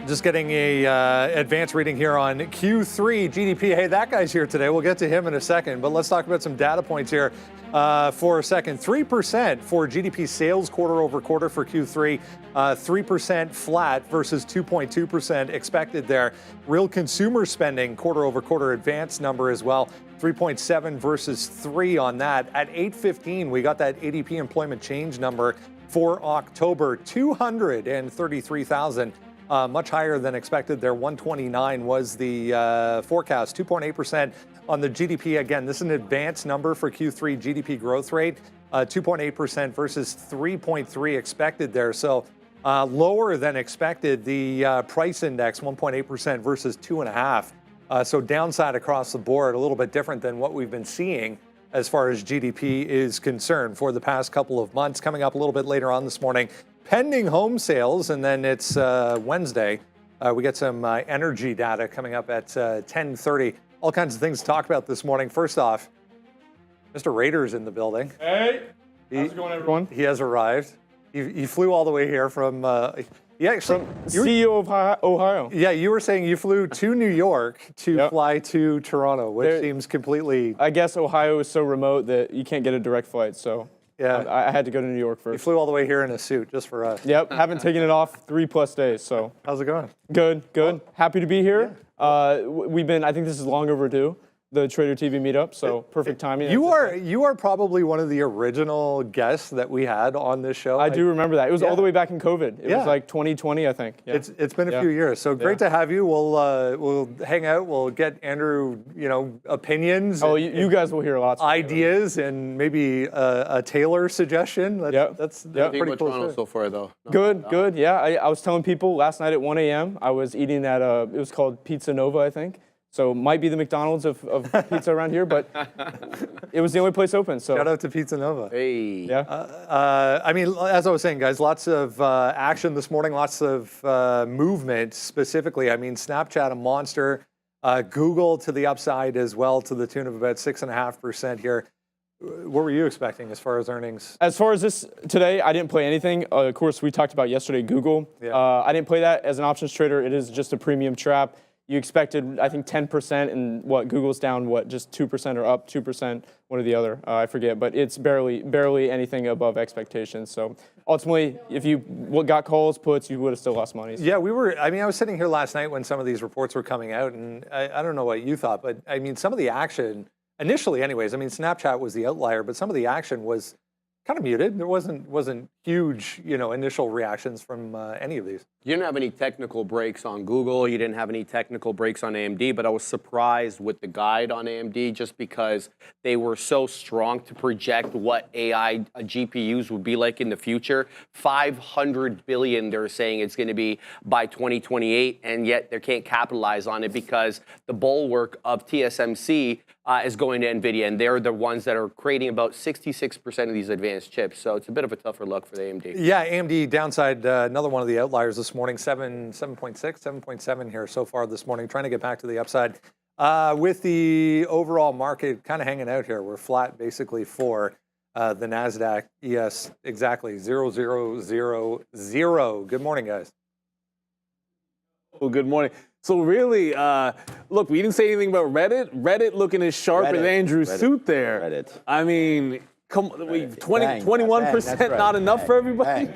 Just getting a advanced reading here on Q3 GDP. Hey, that guy's here today. We'll get to him in a second, but let's talk about some data points here for a second. 3% for GDP sales quarter over quarter for Q3, 3% flat versus 2.2% expected there. Real consumer spending quarter over quarter advanced number as well. 3.7 versus 3 on that. At 8:15, we got that ADP employment change number for October, 233,000. Much higher than expected there. 129 was the forecast. 2.8% on the GDP. Again, this is an advanced number for Q3 GDP growth rate. 2.8% versus 3.3 expected there. So lower than expected. The price index, 1.8% versus 2.5. So downside across the board, a little bit different than what we've been seeing as far as GDP is concerned for the past couple of months. Coming up a little bit later on this morning, pending home sales, and then it's Wednesday. We get some energy data coming up at 10:30. All kinds of things to talk about this morning. First off, Mr. Rader's in the building. Hey, how's it going, everyone? He has arrived. He flew all the way here from... CEO of Ohio. Yeah, you were saying you flew to New York to fly to Toronto, which seems completely... I guess Ohio is so remote that you can't get a direct flight, so... Yeah, I had to go to New York first. You flew all the way here in a suit just for us. Yep, haven't taken it off 3+ days, so. How's it going? Good. Happy to be here. Yeah. I think this is long overdue, the Trader TV meetup, so perfect timing. You are probably one of the original guests that we had on this show. I do remember that. It was all the way back in COVID. It was like 2020, I think. Yeah. It's been a few years, so great to have you. We'll hang out. We'll get Andrew, opinions. Oh, you guys will hear lots of ideas and maybe a Taylor suggestion. That's pretty cool. So far, though. Good. Yeah, I was telling people last night at 1 a.m. I was eating at it was called Pizza Nova, I think. So might be the McDonald's of pizza around here, but it was the only place open. So shout out to Pizza Nova. Hey. Yeah. I mean, as I was saying, guys, lots of action this morning, lots of movement specifically. I mean, Snapchat a monster, Google to the upside as well, to the tune of about 6.5% here. What were you expecting as far as earnings? As far as this today, I didn't play anything. Of course, we talked about yesterday Google. Yeah. I didn't play that as an options trader. It is just a premium trap. You expected, I think, 10%, and Google's down, just 2% or up 2%, one or the other, I forget, but it's barely anything above expectations. So ultimately, if you got calls, puts, you would have still lost money. Yeah, I was sitting here last night when some of these reports were coming out, and I don't know what you thought, but I mean, some of the action, initially anyways, I mean, Snapchat was the outlier, but some of the action was kind of muted. There wasn't huge, initial reactions from any of these. You didn't have any technical breaks on Google. You didn't have any technical breaks on AMD, but I was surprised with the guide on AMD just because they were so strong to project what AI GPUs would be like in the future. 500 billion, they're saying it's going to be by 2028, and yet they can't capitalize on it because the bulwark of TSMC is going to NVIDIA, and they're the ones that are creating about 66% of these advanced chips. So it's a bit of a tougher look for the AMD. Yeah, AMD downside, another one of the outliers this morning, 7.6, 7.7 here so far this morning, trying to get back to the upside. With the overall market kind of hanging out here, we're flat basically for the NASDAQ ES, exactly, 0.000. Good morning, guys. Well, good morning. So really, look, we didn't say anything about Reddit. Reddit looking as sharp as Andrew's suit there. Reddit. I mean, 21% not enough for everybody?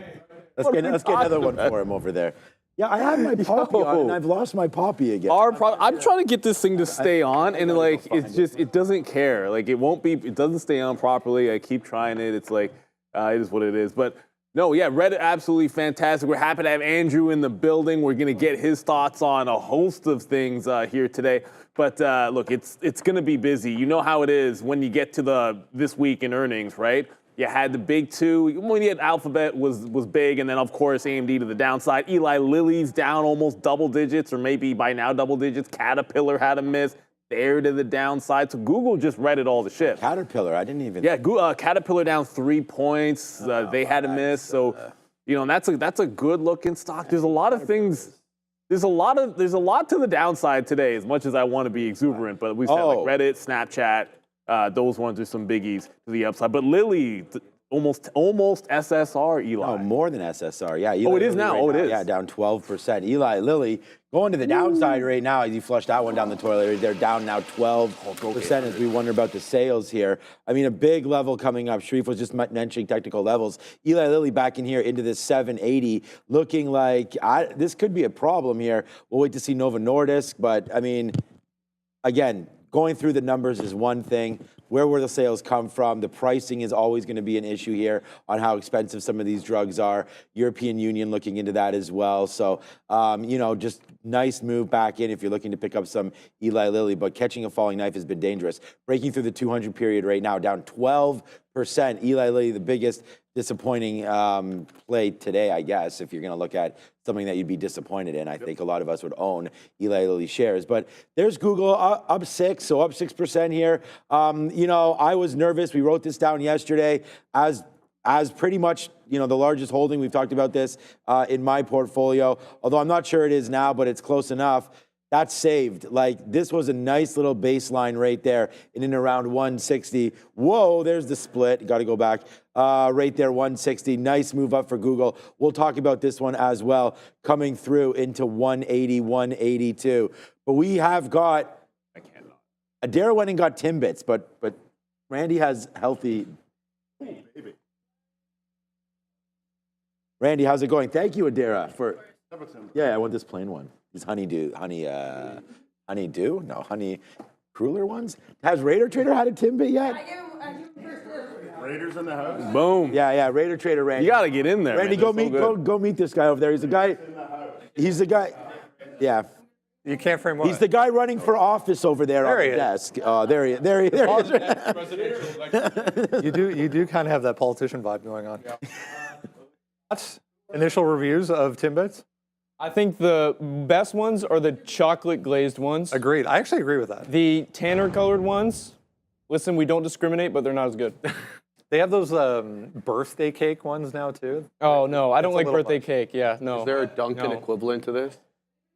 Let's get another one for him over there. Yeah, I had my poppy on, and I've lost my poppy again. I'm trying to get this thing to stay on, and it doesn't care. It doesn't stay on properly. I keep trying it. It's it is what it is. But no, yeah, Reddit absolutely fantastic. We're happy to have Andrew in the building. We're gonna get his thoughts on a host of things here today. But look, it's gonna be busy. You know how it is when you get to this week in earnings, right? You had the big two. When you had Alphabet was big, and then of course AMD to the downside. Eli Lilly's down almost double digits, or maybe by now double digits. Caterpillar had a miss. Bear to the downside. So Google just read it all the shit. Caterpillar, I didn't even. Yeah, Caterpillar down 3 points. They had a miss. So, and that's a good looking stock. There's a lot of things. There's a lot to the downside today. As much as I want to be exuberant, but we said Reddit, Snapchat. Those ones are some biggies to the upside. But Lilly, almost SSR, Eli. Oh, more than SSR. Yeah. Oh, it is now. Oh, it is. Yeah, down 12%. Eli Lilly going to the downside right now as you flush that one down the toilet. They're down now 12% as we wonder about the sales here. I mean, a big level coming up. Sharif was just mentioning technical levels. Eli Lilly back in here into this 780, looking like this could be a problem here. We'll wait to see Novo Nordisk, but I mean, again, going through the numbers is one thing. Where will the sales come from? The pricing is always going to be an issue here on how expensive some of these drugs are. European Union looking into that as well. So, just nice move back in if you're looking to pick up some Eli Lilly. But catching a falling knife has been dangerous. Breaking through the 200 period right now, down 12%. Eli Lilly, the biggest disappointing play today, I guess, if you're going to look at something that you'd be disappointed in. I think a lot of us would own Eli Lilly shares. But there's Google up 6, so up 6% here. I was nervous. We wrote this down yesterday as pretty much, the largest holding. We've talked about this in my portfolio, although I'm not sure it is now, but it's close enough. That's saved. Like, this was a nice little baseline right there in and around 160. Whoa, there's the split. Got to go back. Right there, 160. Nice move up for Google. We'll talk about this one as well, coming through into 180, 182. But we have got, Adara went and got Timbits, but Randy has healthy. Randy, how's it going? Thank you, Adara, for. Yeah, I want this plain one. These honeydew. No, honey cruller ones. Has Raider Trader had a Timbit yet? Raiders in the house. Boom. Yeah, Raider Trader Randy. You got to get in there. Randy, man. go meet this guy over there. He's the guy. He's the guy. Yeah. You can't frame what? He's the guy running for office over there on the desk. There he is. You do kind of have that politician vibe going on. Yeah. That's initial reviews of Timbits. I think the best ones are the chocolate glazed ones. Agreed. I actually agree with that. The tanner colored ones, listen, we don't discriminate, but they're not as good. They have those birthday cake ones now too. Oh no, I don't like birthday cake. Yeah, no. Is there a Dunkin' equivalent to this?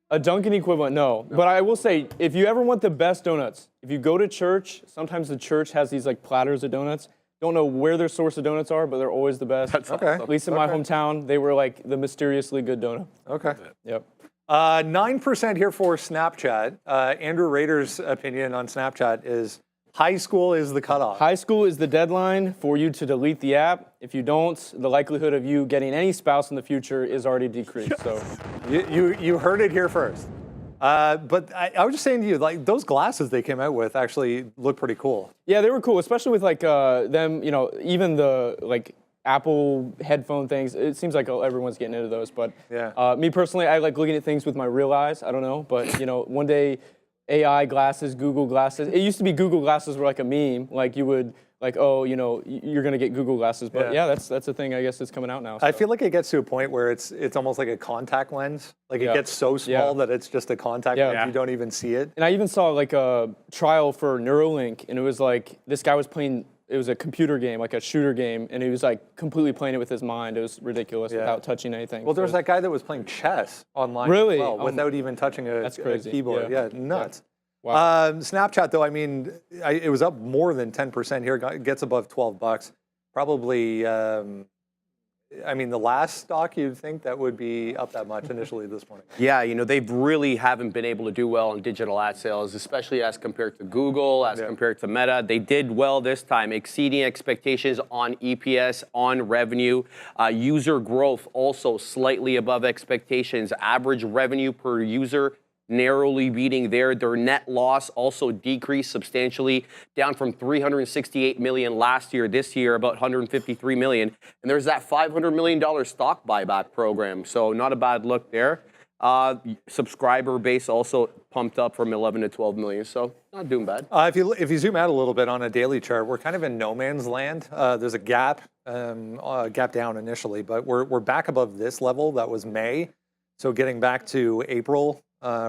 A Dunkin' equivalent, no. But I will say, if you ever want the best donuts, if you go to church, sometimes the church has these like platters of donuts. Don't know where their source of donuts are, but they're always the best. That's okay. Awesome. At least in my hometown, they were like the mysteriously good donut. Okay. Yep. 9% here for Snapchat. Andrew Rader's opinion on Snapchat is high school is the cutoff. High school is the deadline for you to delete the app. If you don't, the likelihood of you getting any spouse in the future is already decreased. So, you heard it here first. But I was just saying to you, like those glasses they came out with actually look pretty cool. Yeah, they were cool, especially with like them, even the like Apple headphone things. It seems like everyone's getting into those. But yeah. Me personally, I like looking at things with my real eyes. I don't know, but one day AI glasses, Google glasses. It used to be Google glasses were like a meme, like you would. Like, oh, you're gonna get Google glasses, but yeah, that's a thing. I guess it's coming out now. So. I feel like it gets to a point where it's almost like a contact lens. Like it gets so small that it's just a contact lens. You don't even see it. And I even saw like a trial for Neuralink, and it was like this guy was playing. It was a computer game, like a shooter game, and he was like completely playing it with his mind. It was ridiculous without touching anything. Well, there was that guy that was playing chess online really? as well, without even touching a keyboard. Yeah, nuts. Yeah. Wow. Snapchat, though, I mean, it was up more than 10% here. It gets above $12. Probably, the last stock you'd think that would be up that much initially this morning. Yeah, they really haven't been able to do well in digital ad sales, especially as compared to Google, as compared to Meta. They did well this time, exceeding expectations on EPS, on revenue. User growth also slightly above expectations. Average revenue per user narrowly beating their net loss also decreased substantially, down from $368 million last year. This year, about $153 million. And there's that $500 million stock buyback program, so not a bad look there. Subscriber base also pumped up from 11 to 12 million, so not doing bad. If you zoom out a little bit on a daily chart, we're kind of in no man's land. There's a gap down initially, but we're back above this level. That was May, so getting back to April.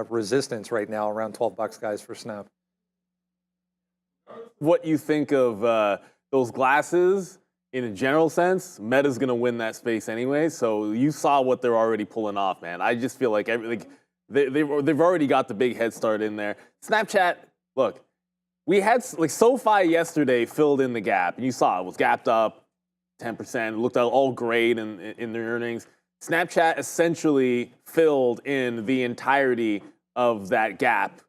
Resistance right now around $12, guys, for Snap. What you think of those glasses in a general sense? Meta's going to win that space anyway. So you saw what they're already pulling off, man. I just feel like they've already got the big head start in there. Snapchat, look, we had like SoFi yesterday filled in the gap, and you saw it was gapped up. 10%. It looked all great in their earnings. Snapchat essentially filled in the entirety of that gap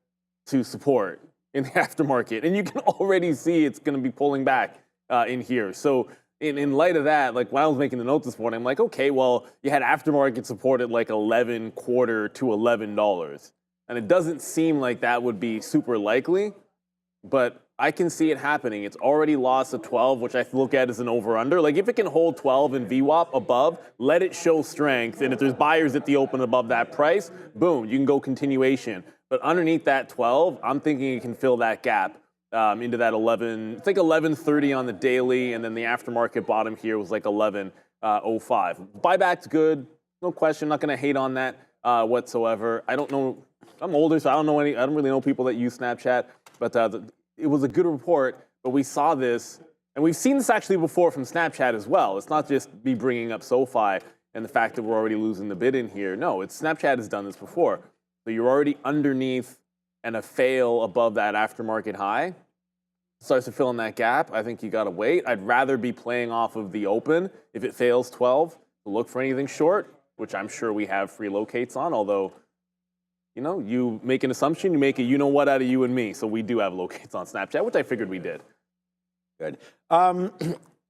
to support in the aftermarket. And you can already see it's going to be pulling back in here. So in light of that, like when I was making the note this morning, I'm like, okay, well, you had aftermarket support at like $11.25 to $11. And it doesn't seem like that would be super likely, but I can see it happening. It's already lost a 12, which I look at as an over-under. Like if it can hold 12 in VWAP above, let it show strength. And if there's buyers at the open above that price, boom, you can go continuation. But underneath that 12, I'm thinking it can fill that gap into that 11. It's like 11.30 on the daily, and then the aftermarket bottom here was like 11.05. Buyback's good, no question. Not going to hate on that whatsoever. I don't know. I'm older, so I don't really know people that use Snapchat, but it was a good report. But we saw this, and we've seen this actually before from Snapchat as well. It's not just me bringing up SoFi and the fact that we're already losing the bid in here. No, Snapchat has done this before. So you're already underneath and a fail above that aftermarket high. Starts to fill in that gap. I think you got to wait. I'd rather be playing off of the open if it fails 12 to look for anything short, which I'm sure we have free locates on, although, you know, you make an assumption, you make a you know what out of you and me. So we do have locates on Snapchat, which I figured we did. Good.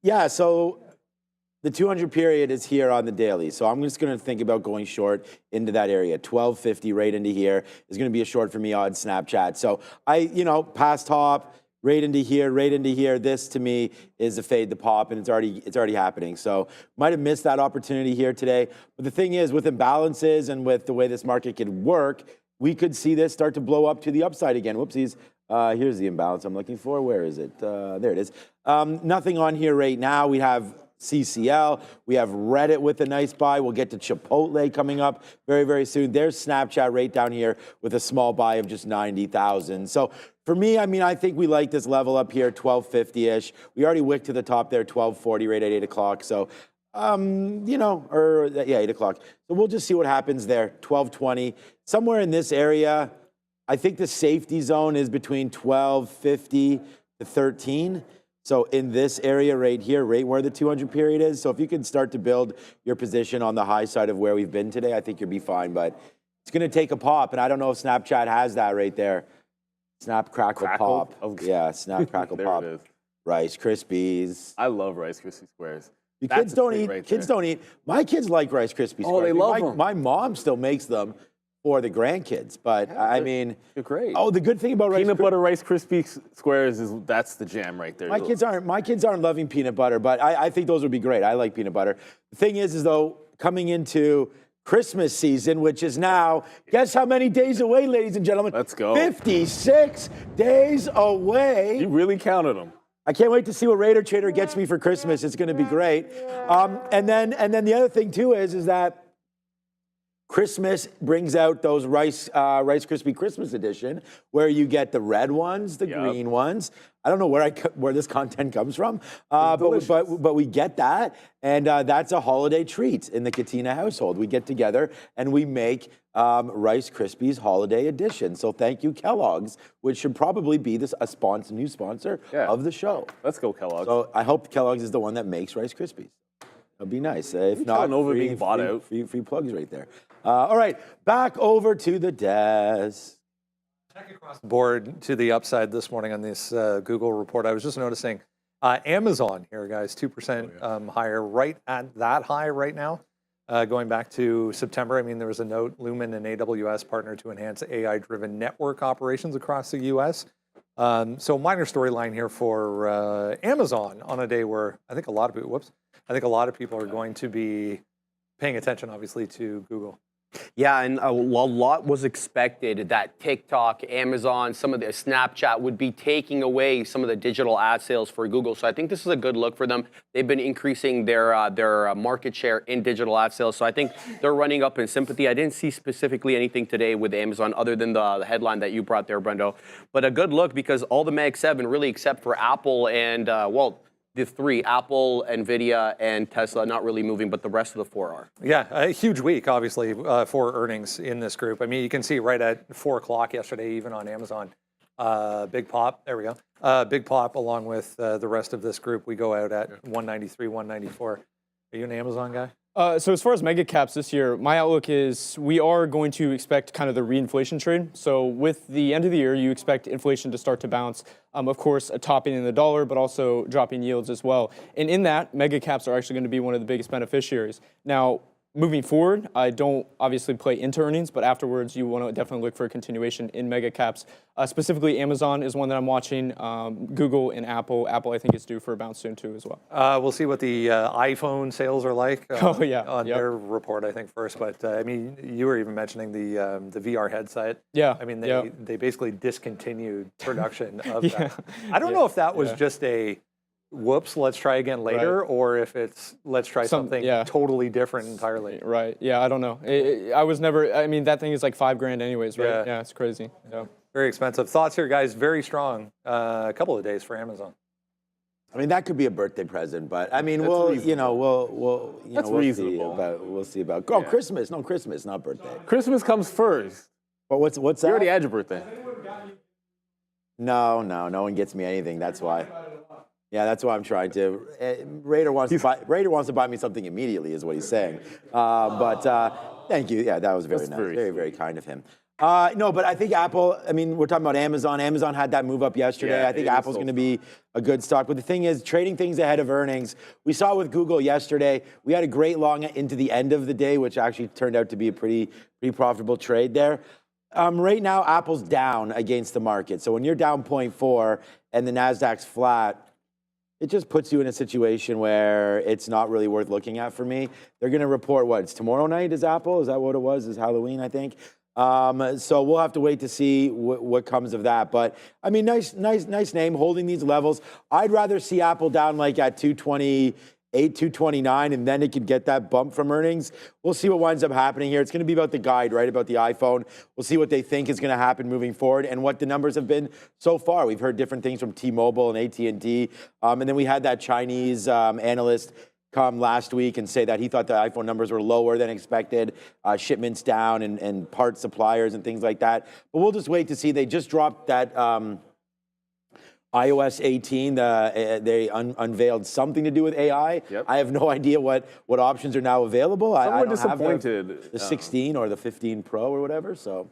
Yeah, so the 200 period is here on the daily. So I'm just going to think about going short into that area. 1250 right into here is going to be a short for me on Snapchat. So past top, right into here. This to me is a fade the pop, and it's already happening. So might have missed that opportunity here today. But the thing is, with imbalances and with the way this market could work, we could see this start to blow up to the upside again. Whoopsies. Here's the imbalance I'm looking for. Where is it? There it is. Nothing on here right now. We have CCL. We have Reddit with a nice buy. We'll get to Chipotle coming up very, very soon. There's Snapchat right down here with a small buy of just 90,000. So for me, I mean, I think we like this level up here, 1250-ish. We already wicked to the top there, 1240 right at 8 o'clock. So, 8 o'clock. So we'll just see what happens there, 1220. Somewhere in this area, I think the safety zone is between 1250 to 13. So in this area right here, right where the 200 period is. So if you can start to build your position on the high side of where we've been today, I think you'll be fine. But it's going to take a pop, and I don't know if Snapchat has that right there. Snap, crackle, pop. Yeah, snap, crackle, there pop. It is. Rice Krispies. I love Rice Krispie Squares. Your kids don't eat. Right kids don't eat. My kids like Rice Krispie Squares. Oh, they love them. My mom still makes them for the grandkids, but yeah, I mean, they're great. Oh, the good thing about peanut butter Rice Krispie Squares is that's the jam right there. My kids aren't loving peanut butter, but I think those would be great. I like peanut butter. The thing is though, coming into Christmas season, which is now, guess how many days away, ladies and gentlemen? Let's go. 56 days away. You really counted them. I can't wait to see what Raider Trader gets me for Christmas. It's going to be great. And then the other thing too is that Christmas brings out those Rice Krispie Christmas edition, where you get the red ones, the green ones. I don't know where this content comes from, but we get that, and that's a holiday treat in the Katina household. We get together and we make Rice Krispies Holiday Edition. So thank you, Kellogg's, which should probably be a new sponsor of the show. Let's go, Kellogg's. So I hope Kellogg's is the one that makes Rice Krispies. That'd be nice. If not, free plugs right there. All right, back over to the desk. Check across the board to the upside this morning on this Google report. I was just noticing Amazon here, guys, 2% higher, right at that high right now. Going back to September, I mean, there was a note, Lumen and AWS partner to enhance AI-driven network operations across the U.S. So minor storyline here for Amazon on a day where I think a lot of people are going to be paying attention, obviously, to Google. Yeah, and a lot was expected that TikTok, Amazon, some of the Snapchat would be taking away some of the digital ad sales for Google. So I think this is a good look for them. They've been increasing their market share in digital ad sales. So I think they're running up in sympathy. I didn't see specifically anything today with Amazon other than the headline that you brought there, Brendo. But a good look because all the Mag 7, really except for Apple and, the three, Apple, NVIDIA, and Tesla, not really moving, but the rest of the four are. Yeah, a huge week, obviously, for earnings in this group. I mean, you can see right at 4 o'clock yesterday, even on Amazon, Big pop. There we go. Big pop along with the rest of this group. We go out at 193, 194. Are you an Amazon guy? So as far as mega caps this year, my outlook is we are going to expect kind of the reinflation trade. So with the end of the year, you expect inflation to start to bounce. Of course, a topping in the dollar, but also dropping yields as well. And in that, mega caps are actually going to be one of the biggest beneficiaries. Now, moving forward, I don't obviously play into earnings, but afterwards you want to definitely look for a continuation in mega caps. Specifically, Amazon is one that I'm watching. Google and Apple. Apple, I think, is due for a bounce soon too as well. We'll see what the iPhone sales are like on their report, I think, first. But I mean, you were even mentioning the VR headset. Yeah. I mean, they basically discontinued production of that. I don't know if that was just a whoops, let's try again later, or if it's let's try something totally different entirely. Right. Yeah, I don't know. I was never, I mean, that thing is like $5,000 anyways, right? Yeah, it's crazy. Yeah. Very expensive. Thoughts here, guys? Very strong. A couple of days for Amazon. I mean, that could be a birthday present, but I mean, we'll see about. Oh, Christmas? No, Christmas, not birthday. Christmas comes first. But what's that? You already had your birthday. No one gets me anything. That's why. Yeah, that's why I'm trying to. Raider wants to buy me something immediately, is what he's saying. Thank you. Yeah, that was very nice. Very, very kind of him. No, but I think Apple, I mean, we're talking about Amazon. Amazon had that move up yesterday. I think Apple's going to be a good stock. But the thing is, trading things ahead of earnings. We saw with Google yesterday. We had a great long into the end of the day, which actually turned out to be a pretty profitable trade there. Right now, Apple's down against the market. So when you're down 0.4 and the NASDAQ's flat, it just puts you in a situation where it's not really worth looking at for me. They're going to report it's tomorrow night is Apple? Is that what it was? Is Halloween, I think. So we'll have to wait to see what comes of that. But I mean, nice name holding these levels. I'd rather see Apple down like at 228, 229, and then it could get that bump from earnings. We'll see what winds up happening here. It's going to be about the guide, right? About the iPhone. We'll see what they think is going to happen moving forward and what the numbers have been so far. We've heard different things from T-Mobile and AT&T. And then we had that Chinese analyst come last week and say that he thought the iPhone numbers were lower than expected, shipments down and part suppliers and things like that. But we'll just wait to see. They just dropped that iOS 18. They unveiled something to do with AI. Yep. I have no idea what options are now available. I don't disappointed. Have the 16 or the 15 Pro or whatever, so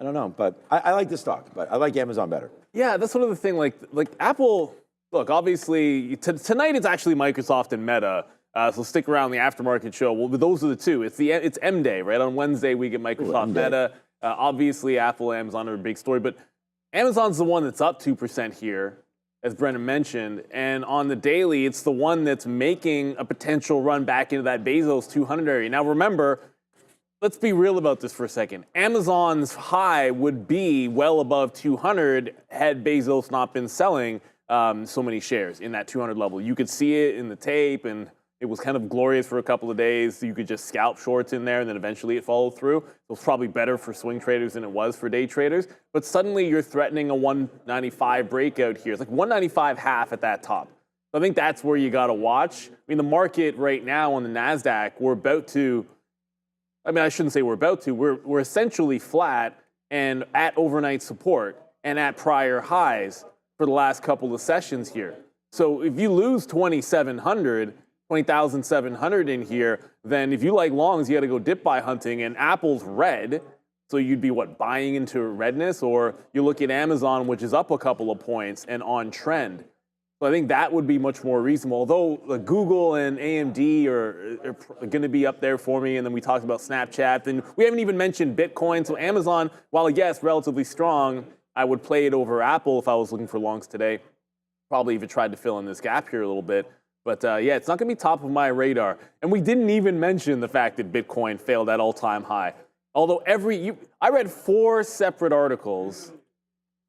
I don't know. But I like the stock, but I like Amazon better. Yeah, that's sort of the thing. Like Apple. Look, obviously, tonight it's actually Microsoft and Meta, so stick around the aftermarket show. Well, those are the two. It's M Day, right? On Wednesday, we get Microsoft, Meta. Obviously, Apple, Amazon are a big story, but Amazon's the one that's up 2% here, as Brennan mentioned, and on the daily, it's the one that's making a potential run back into that Bezos 200 area. Now, remember, let's be real about this for a second. Amazon's high would be well above 200 had Bezos not been selling so many shares in that 200 level. You could see it in the tape, and it was kind of glorious for a couple of days. You could just scalp shorts in there, and then eventually it followed through. It was probably better for swing traders than it was for day traders. But suddenly you're threatening a 195 breakout here. It's like 195 half at that top. So I think that's where you got to watch. I mean, the market right now on the NASDAQ, we're about to, I mean, I shouldn't say we're about to. We're essentially flat and at overnight support and at prior highs for the last couple of sessions here. So if you lose 20,700 in here, then if you like longs, you got to go dip buy hunting, and Apple's red, so you'd be buying into redness, or you look at Amazon, which is up a couple of points and on trend. So I think that would be much more reasonable. Although Google and AMD are going to be up there for me, and then we talked about Snapchat, and we haven't even mentioned Bitcoin. So Amazon, while yes, relatively strong, I would play it over Apple if I was looking for longs today. Probably even tried to fill in this gap here a little bit. But yeah, it's not going to be top of my radar. And we didn't even mention the fact that Bitcoin failed that all-time high. Although I read 4 separate articles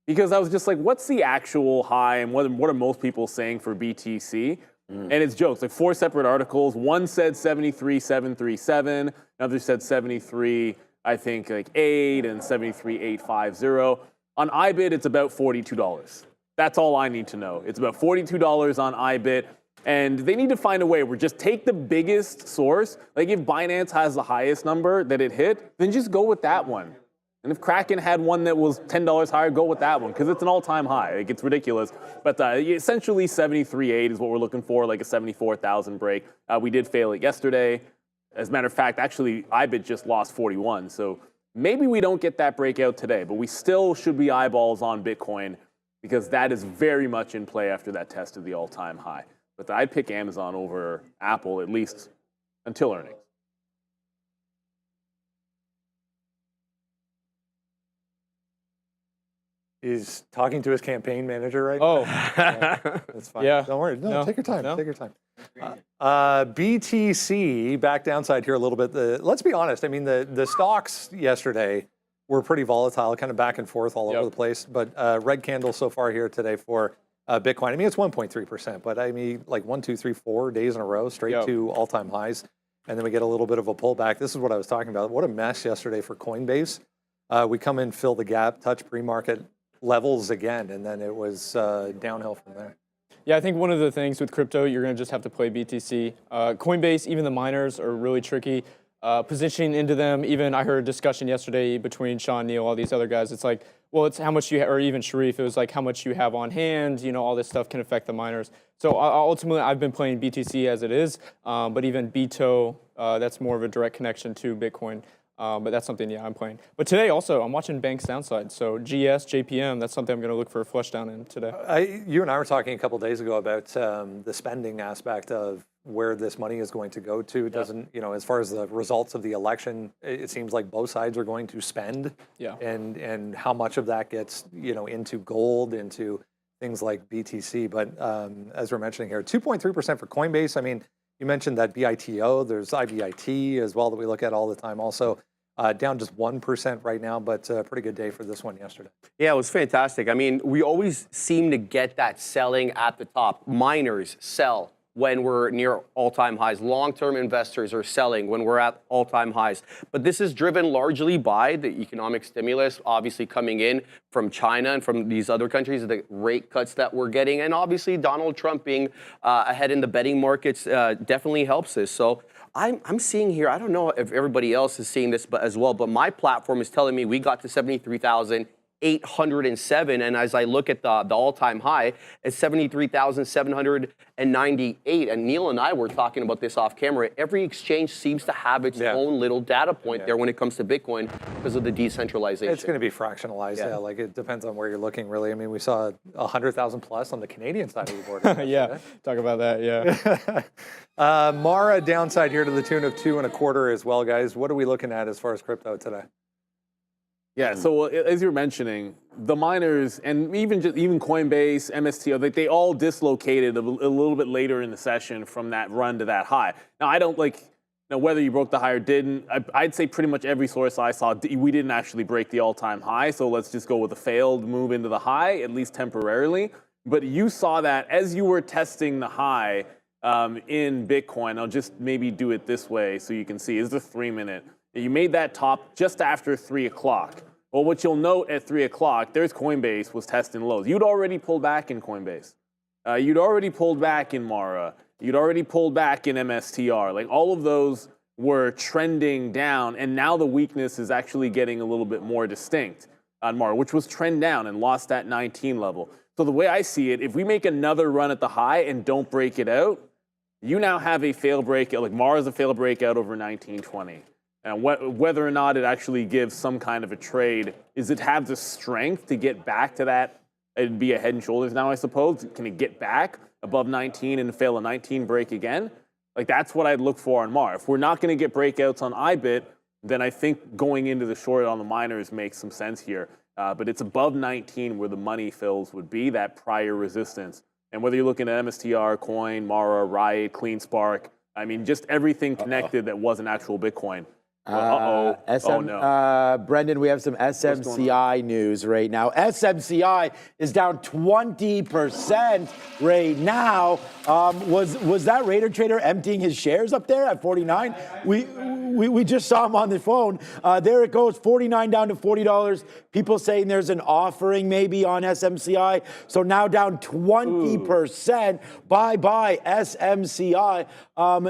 because I was just like, what's the actual high and what are most people saying for BTC? And it's jokes, like 4 separate articles. One said 73,737, another said 73, I think like 8 and 73,850. On IBIT, it's about $42. That's all I need to know. It's about $42 on IBIT. And they need to find a way where just take the biggest source. Like if Binance has the highest number that it hit, then just go with that one. And if Kraken had one that was $10 higher, go with that one because it's an all-time high. Like, it's ridiculous. But essentially 73.8 is what we're looking for, like a 74,000 break. We did fail it yesterday. As a matter of fact, actually, IBIT just lost 41. So maybe we don't get that breakout today, but we still should be eyeballs on Bitcoin because that is very much in play after that test of the all-time high. But I'd pick Amazon over Apple, at least until earnings. He's talking to his campaign manager right Oh. now. Yeah, that's fine. Yeah. Don't worry. No, take your time. No. Take your time. BTC, back downside here a little bit. Let's be honest. I mean, the stocks yesterday were pretty volatile, kind of back and forth all over the place. But red candle so far here today for Bitcoin. I mean, it's 1.3%, but I mean, like 1, 2, 3, 4 days in a row, straight to all-time highs. And then we get a little bit of a pullback. This is what I was talking about. What a mess yesterday for Coinbase. We come in, fill the gap, touch pre-market levels again, and then it was downhill from there. Yeah, I think one of the things with crypto, you're going to just have to play BTC. Coinbase, even the miners are really tricky. Positioning into them, even I heard a discussion yesterday between Sean, Neil, all these other guys. It's like, well, it's how much you, or even Sharif, it was like how much you have on hand, you know, all this stuff can affect the miners. So ultimately, I've been playing BTC as it is, but even BTO, that's more of a direct connection to Bitcoin. But that's something, I'm playing. But today also, I'm watching banks downside. So GS, JPM, that's something I'm going to look for a flush down in today. You and I were talking a couple of days ago about the spending aspect of where this money is going to go to. It doesn't, you know, as far as the results of the election, it seems like both sides are going to spend. Yeah. And how much of that gets, you know, into gold, into things like BTC. But as we're mentioning here, 2.3% for Coinbase. I mean, you mentioned that BITO. There's IBIT as well that we look at all the time also. Down just 1% right now, but a pretty good day for this one yesterday. Yeah, it was fantastic. I mean, we always seem to get that selling at the top. Miners sell when we're near all-time highs. Long-term investors are selling when we're at all-time highs. But this is driven largely by the economic stimulus, obviously coming in from China and from these other countries, the rate cuts that we're getting, and obviously Donald Trump being ahead in the betting markets definitely helps this. So I'm seeing here, I don't know if everybody else is seeing this as well, but my platform is telling me we got to 73,807, and as I look at the all-time high, it's 73,798. And Neil and I were talking about this off camera. Every exchange seems to have its own little data point there when it comes to Bitcoin because of the decentralization. It's going to be fractionalized, like it depends on where you're looking, really. I mean, we saw 100,000 plus on the Canadian side of the board. Yeah, talk about that, yeah. Mara downside here to the tune of 2.25 as well, guys. What are we looking at as far as crypto today? Yeah, so as you're mentioning, the miners and even Coinbase, MSTO, they all dislocated a little bit later in the session from that run to that high. Now, I don't whether you broke the high or didn't. I'd say pretty much every source I saw, we didn't actually break the all-time high. So let's just go with a failed move into the high, at least temporarily. But you saw that as you were testing the high in Bitcoin. I'll just maybe do it this way so you can see. It's a 3-minute. You made that top just after 3 o'clock. Well, what you'll note at 3 o'clock, there's Coinbase was testing lows. You'd already pulled back in Coinbase. You'd already pulled back in Mara. You'd already pulled back in MSTR. Like, all of those were trending down, and now the weakness is actually getting a little bit more distinct on Mara, which was trend down and lost that 19 level. So the way I see it, if we make another run at the high and don't break it out, you now have a fail breakout, like Mara's a fail breakout over 1920. And whether or not it actually gives some kind of a trade, is it have the strength to get back to that? It'd be a head and shoulders now, I suppose. Can it get back above 19 and fail a 19 break again? Like, that's what I'd look for on Mara. If we're not going to get breakouts on IBIT, then I think going into the short on the miners makes some sense here. But it's above 19 where the money fills would be, that prior resistance. And whether you're looking at MSTR, Coin, Mara, Riot, CleanSpark, I mean, just everything connected that wasn't actual Bitcoin. Oh no. Brendan, we have some SMCI news right now. SMCI is down 20% right now. Was that Raider Trader emptying his shares up there at 49? We just saw him on the phone. There it goes, 49 down to $40. People saying there's an offering maybe on SMCI. So now down 20%. Bye-bye, SMCI.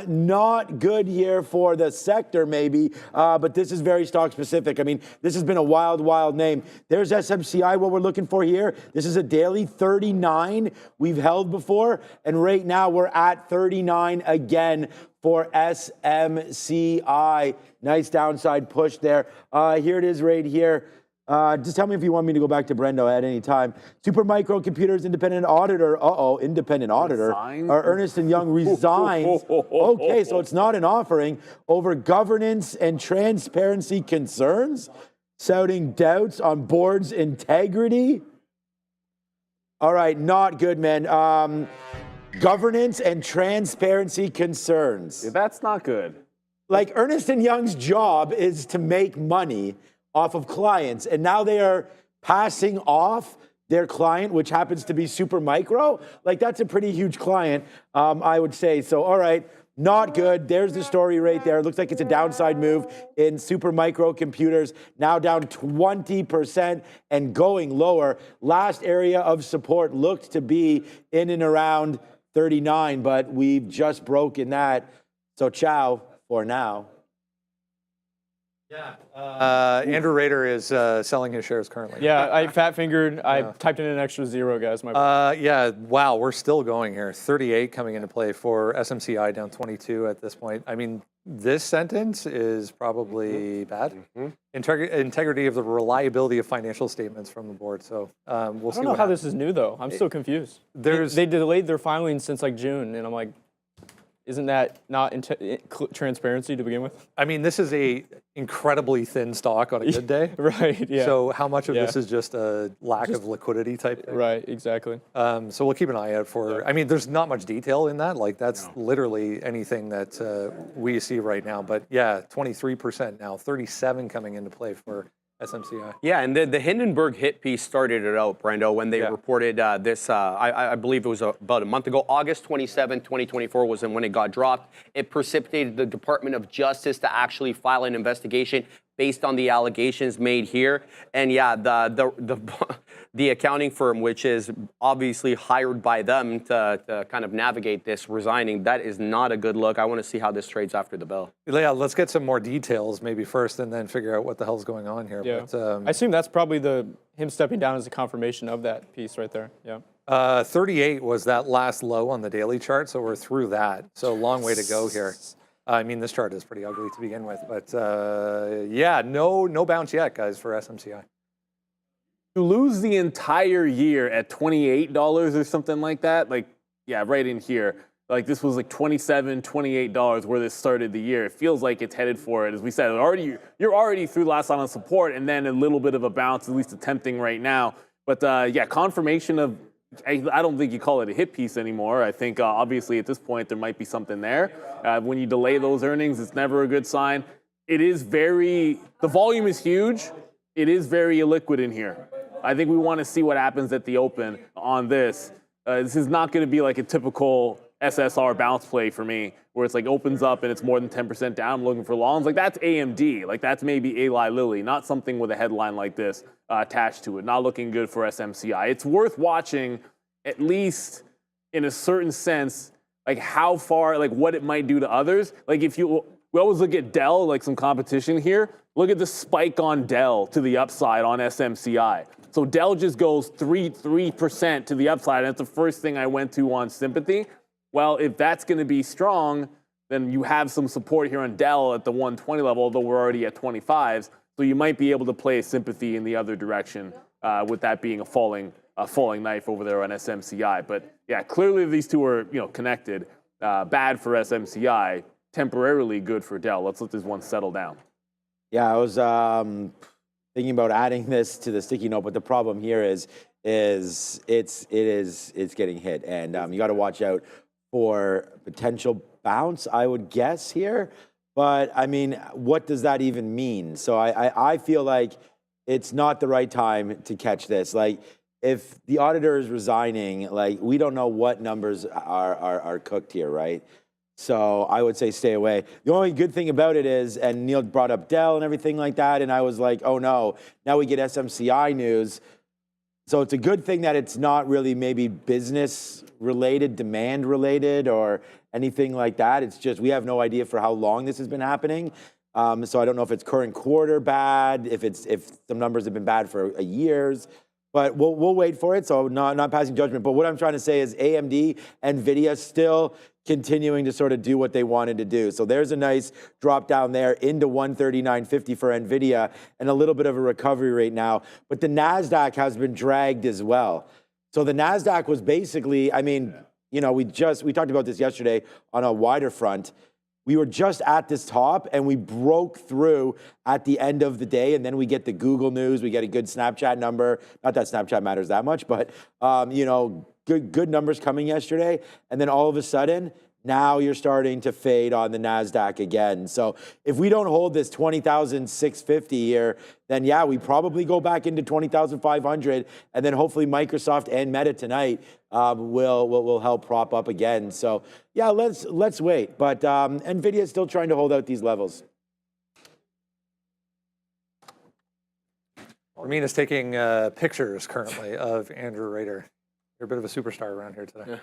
Not good here for the sector maybe. but this is very stock specific. I mean, this has been a wild, wild name. There's SMCI, what we're looking for here. This is a daily 39 we've held before, and right now we're at 39 again for SMCI. Nice downside push there. Here it is right here. Just tell me if you want me to go back to Brendo at any time. Super Microcomputers independent auditor. Independent auditor. Resigns? Ernst & Young resigns. Okay, so it's not an offering over governance and transparency concerns, shouting doubts on board's integrity. All right, not good, man. Governance and transparency concerns. Yeah, that's not good. Like Ernst & Young's job is to make money off of clients, and now they are passing off their client, which happens to be Super Micro. Like, that's a pretty huge client, I would say. So, all right, not good. There's the story right there. It looks like it's a downside move in Super Micro Computers, now down 20% and going lower. Last area of support looked to be in and around 39, but we've just broken that. So, ciao for now. Yeah. Andrew Rader is selling his shares currently. Yeah, I fat fingered. I typed in an extra 0, guys. My yeah, wow, we're still going here. 38 coming into play for SMCI, down 22 at this point. I mean, this sentence is probably bad. Integrity of the reliability of financial statements from the board. So we'll see. I don't know how this is new, though. I'm still confused. They delayed their filing since like June, and I'm like, isn't that not transparency to begin with? I mean, this is a incredibly thin stock on a good day. Right, yeah. So how much of this is just a lack of liquidity type thing? Right, exactly. So we'll keep an eye out for, I mean, there's not much detail in that. Like, that's literally anything that we see right now. But yeah, 23% now, 37 coming into play for SMCI. Yeah, and the Hindenburg hit piece started it out, Brendo, when they reported this, I believe it was about a month ago, August 27, 2024 was when it got dropped. It precipitated the Department of Justice to actually file an investigation based on the allegations made here. And yeah, the accounting firm, which is obviously hired by them to kind of navigate this, resigning, that is not a good look. I want to see how this trades after the bell. Yeah, let's get some more details maybe first and then figure out what the hell's going on here. Yeah. But, I assume that's probably him stepping down as a confirmation of that piece right there. Yeah. 38 was that last low on the daily chart, so we're through that. So long way to go here. I mean, this chart is pretty ugly to begin with, but yeah, no bounce yet, guys, for SMCI. To lose the entire year at $28 or something like that, like, yeah, right in here, like this was like $27, $28 where this started the year. It feels like it's headed for it. As we said, you're already through last line of support and then a little bit of a bounce, at least attempting right now. But yeah, confirmation of, I don't think you call it a hit piece anymore. I think obviously at this point there might be something there. When you delay those earnings, it's never a good sign. It is the volume is huge. It is very illiquid in here. I think we want to see what happens at the open on this. This is not going to be like a typical SSR bounce play for me, where it's like opens up and it's more than 10% down. I'm looking for longs. Like that's AMD. Like that's maybe Eli Lilly, not something with a headline like this attached to it. Not looking good for SMCI. It's worth watching, at least in a certain sense, like how far, like what it might do to others. Like we always look at Dell, like some competition here. Look at the spike on Dell to the upside on SMCI. So Dell just goes 3% to the upside. And that's the first thing I went to on sympathy. Well, if that's going to be strong, then you have some support here on Dell at the 120 level, although we're already at 25s. So you might be able to play a sympathy in the other direction with that being a falling knife over there on SMCI. But yeah, clearly these two are connected. Bad for SMCI, temporarily good for Dell. Let's let this one settle down. Yeah, I was thinking about adding this to the sticky note, but the problem here is it's getting hit, and you got to watch out for potential bounce, I would guess here. But I mean, what does that even mean? So I feel like it's not the right time to catch this. Like, if the auditor is resigning, like, we don't know what numbers are cooked here, right? So I would say stay away. The only good thing about it is, and Neil brought up Dell and everything like that, and I was like, oh no, now we get SMCI news. So it's a good thing that it's not really maybe business related, demand related, or anything like that. It's just we have no idea for how long this has been happening. So I don't know if it's current quarter bad, if some numbers have been bad for years. But we'll wait for it, so not passing judgment. But what I'm trying to say is AMD, NVIDIA still continuing to sort of do what they wanted to do. So there's a nice drop down there into 139.50 for NVIDIA and a little bit of a recovery right now. But the NASDAQ has been dragged as well. So the NASDAQ was basically, I mean, you know, we talked about this yesterday on a wider front. We were just at this top and we broke through at the end of the day, and then we get the Google news, we get a good Snapchat number. Not that Snapchat matters that much, but you know, good numbers coming yesterday. And then all of a sudden, now you're starting to fade on the NASDAQ again. So if we don't hold this 20,650 here, then yeah, we probably go back into 20,500, and then hopefully Microsoft and Meta tonight will help prop up again. So yeah, let's wait. But NVIDIA is still trying to hold out these levels. Ramin is taking pictures currently of Andrew Rader. You're a bit of a superstar around here today.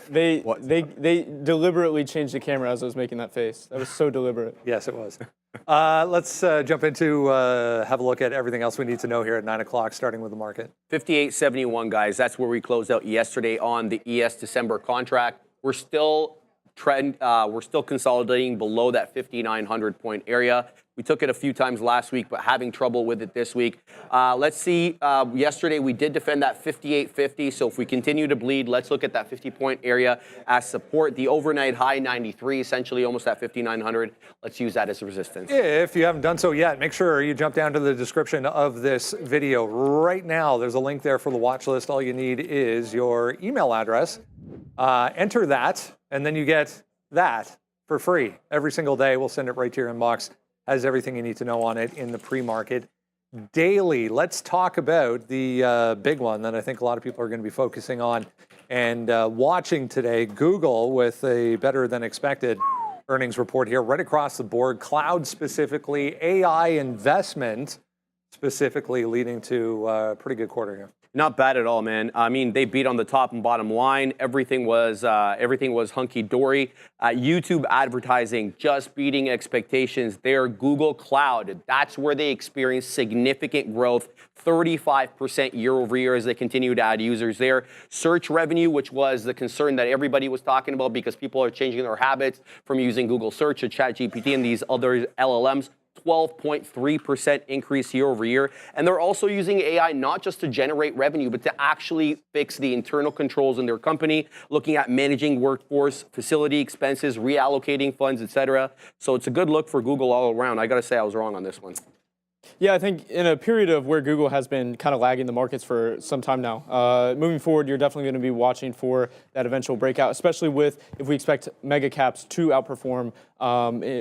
They deliberately changed the camera as I was making that face. That was so deliberate. Yes, it was. Let's jump into have a look at everything else we need to know here at 9 o'clock, starting with the market. 58.71, guys. That's where we closed out yesterday on the ES December contract. We're still consolidating below that 5,900 point area. We took it a few times last week, but having trouble with it this week. Let's see. Yesterday, we did defend that 58.50. So if we continue to bleed, let's look at that 50-point area as support. The overnight high, 93, essentially almost at 5,900. Let's use that as a resistance. If you haven't done so yet, make sure you jump down to the description of this video. Right now, there's a link there for the watch list. All you need is your email address. Enter that, and then you get that for free. Every single day, we'll send it right to your inbox. Has everything you need to know on it in the pre-market daily. Let's talk about the big one that I think a lot of people are going to be focusing on and watching today. Google with a better than expected earnings report here right across the board. Cloud specifically, AI investment specifically leading to a pretty good quarter here. Not bad at all, man. I mean, they beat on the top and bottom line. Everything was hunky-dory. YouTube advertising just beating expectations there. Google Cloud, that's where they experienced significant growth, 35% year over year as they continue to add users there. Search revenue, which was the concern that everybody was talking about because people are changing their habits from using Google Search to ChatGPT and these other LLMs. 12.3% increase year over year. And they're also using AI not just to generate revenue, but to actually fix the internal controls in their company, looking at managing workforce, facility expenses, reallocating funds, etc. So it's a good look for Google all around. I got to say I was wrong on this one. Yeah, I think in a period of where Google has been kind of lagging the markets for some time now, moving forward, you're definitely going to be watching for that eventual breakout, especially if we expect mega caps to outperform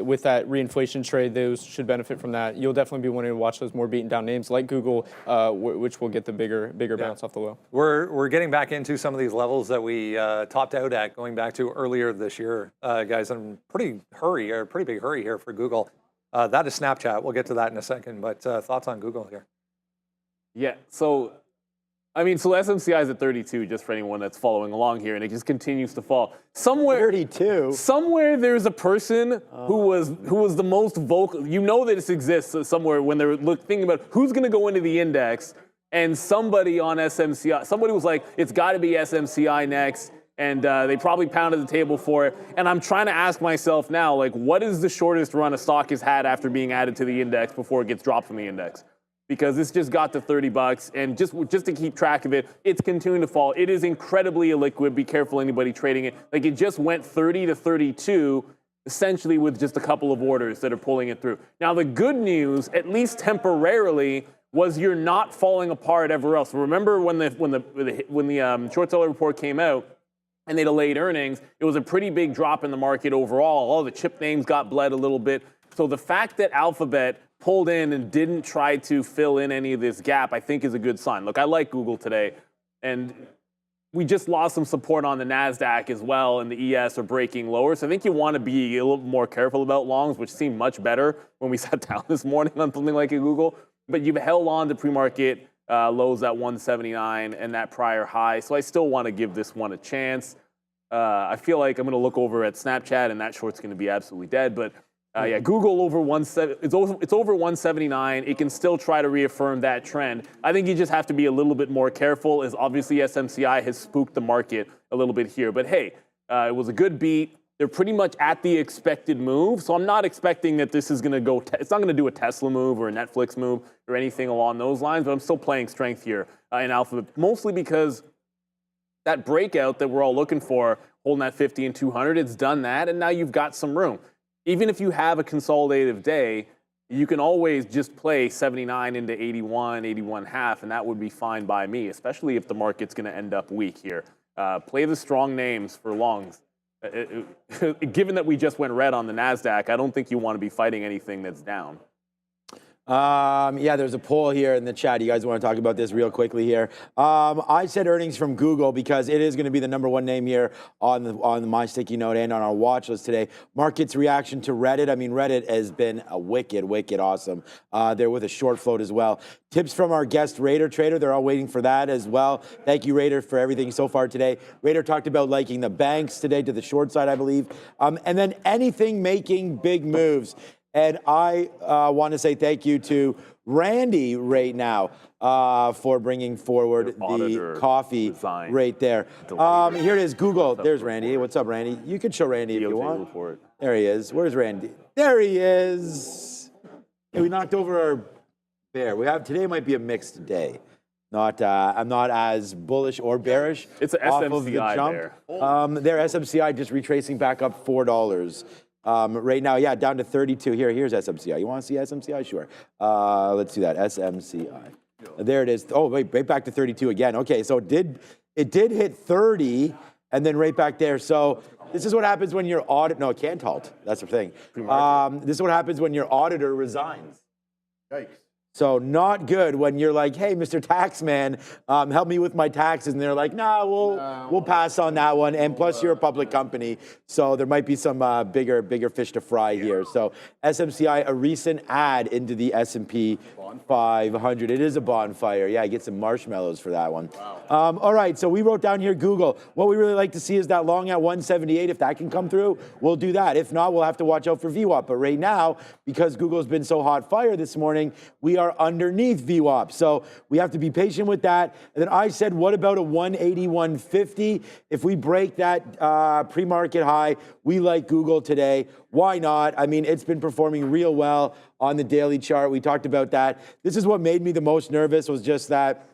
with that reinflation trade. Those should benefit from that. You'll definitely be wanting to watch those more beaten down names like Google, which will get the bigger bounce off the low. We're getting back into some of these levels that we topped out at going back to earlier this year, guys. I'm pretty big hurry here for Google. That is Snapchat. We'll get to that in a second, but thoughts on Google here? Yeah, so, I mean, so SMCI is at 32, just for anyone that's following along here, and it just continues to fall. Somewhere, 32? Somewhere there's a person who was the most vocal. You know that this exists somewhere when they're thinking about who's going to go into the index, and somebody on SMCI, somebody was like, it's got to be SMCI next. And they probably pounded the table for it. And I'm trying to ask myself now, like, what is the shortest run a stock has had after being added to the index before it gets dropped from the index? Because this just got to 30 bucks, and just to keep track of it, it's continuing to fall. It is incredibly illiquid. Be careful anybody trading it. Like, it just went 30 to 32, essentially with just a couple of orders that are pulling it through. Now, the good news, at least temporarily, was you're not falling apart everywhere else. Remember when the short seller report came out, and they delayed earnings, it was a pretty big drop in the market overall. All the chip names got bled a little bit. So the fact that Alphabet pulled in and didn't try to fill in any of this gap, I think is a good sign. Look, I like Google today, and we just lost some support on the NASDAQ as well, and the ES are breaking lower. So I think you want to be a little more careful about longs, which seemed much better when we sat down this morning on something like a Google. But you've held on to pre-market lows at 179 and that prior high. So I still want to give this one a chance. I feel like I'm going to look over at Snapchat, and that short's going to be absolutely dead. But yeah, Google over it's over 179. It can still try to reaffirm that trend. I think you just have to be a little bit more careful, as obviously SMCI has spooked the market a little bit here. But hey, it was a good beat. They're pretty much at the expected move, so I'm not expecting that this is going to go. It's not going to do a Tesla move or a Netflix move or anything along those lines. But I'm still playing strength here in Alphabet, mostly because that breakout that we're all looking for, holding that 50 and 200, it's done that, and now you've got some room. Even if you have a consolidative day, you can always just play 79 into 81, 81.5, and that would be fine by me, especially if the market's going to end up weak here. Play the strong names for longs. Given that we just went red on the NASDAQ, I don't think you want to be fighting anything that's down. Yeah, there's a poll here in the chat. You guys want to talk about this real quickly here? I said earnings from Google because it is going to be the #1 name here on my sticky note and on our watch list today. Market's reaction to Reddit. I mean, Reddit has been a wicked awesome. They're with a short float as well. Tips from our guest Raider Trader. They're all waiting for that as well. Thank you, Raider, for everything so far today. Raider talked about liking the banks today to the short side, I believe. And then anything making big moves. And I want to say thank you to Randy right now for bringing forward the coffee right there. Here it is, Google. There's Randy. Hey, what's up, Randy? You can show Randy if you want. Report. There he is. Where's Randy? There he is. Hey, we knocked over our bear. Today might be a mixed day. I'm not as bullish or bearish. It's an SMCI jump. Their SMCI just retracing back up $4. Right now, yeah, down to 32. Here's SMCI. You want to see SMCI? Sure. Let's see that, SMCI. There it is. Oh, wait, right back to 32 again. Okay, so it did hit 30 and then right back there. So this is what happens when your no, it can't halt. That's the thing. This is what happens when your auditor resigns. Yikes. So not good when you're like, hey, Mr. Taxman, help me with my taxes. And they're like, nah, we'll pass on that one. And plus, you're a public company, so there might be some bigger fish to fry here. So SMCI, a recent add into the S&P 500. It is a bonfire. Yeah, get some marshmallows for that one. Wow. All right, so we wrote down here Google. What we really like to see is that long at 178. If that can come through, we'll do that. If not, we'll have to watch out for VWAP. But right now, because Google's been so hot fire this morning, we are underneath VWAP. So we have to be patient with that. And then I said, what about a 181.50? If we break that pre-market high, we like Google today. Why not? I mean, it's been performing real well on the daily chart. We talked about that. This is what made me the most nervous, was just that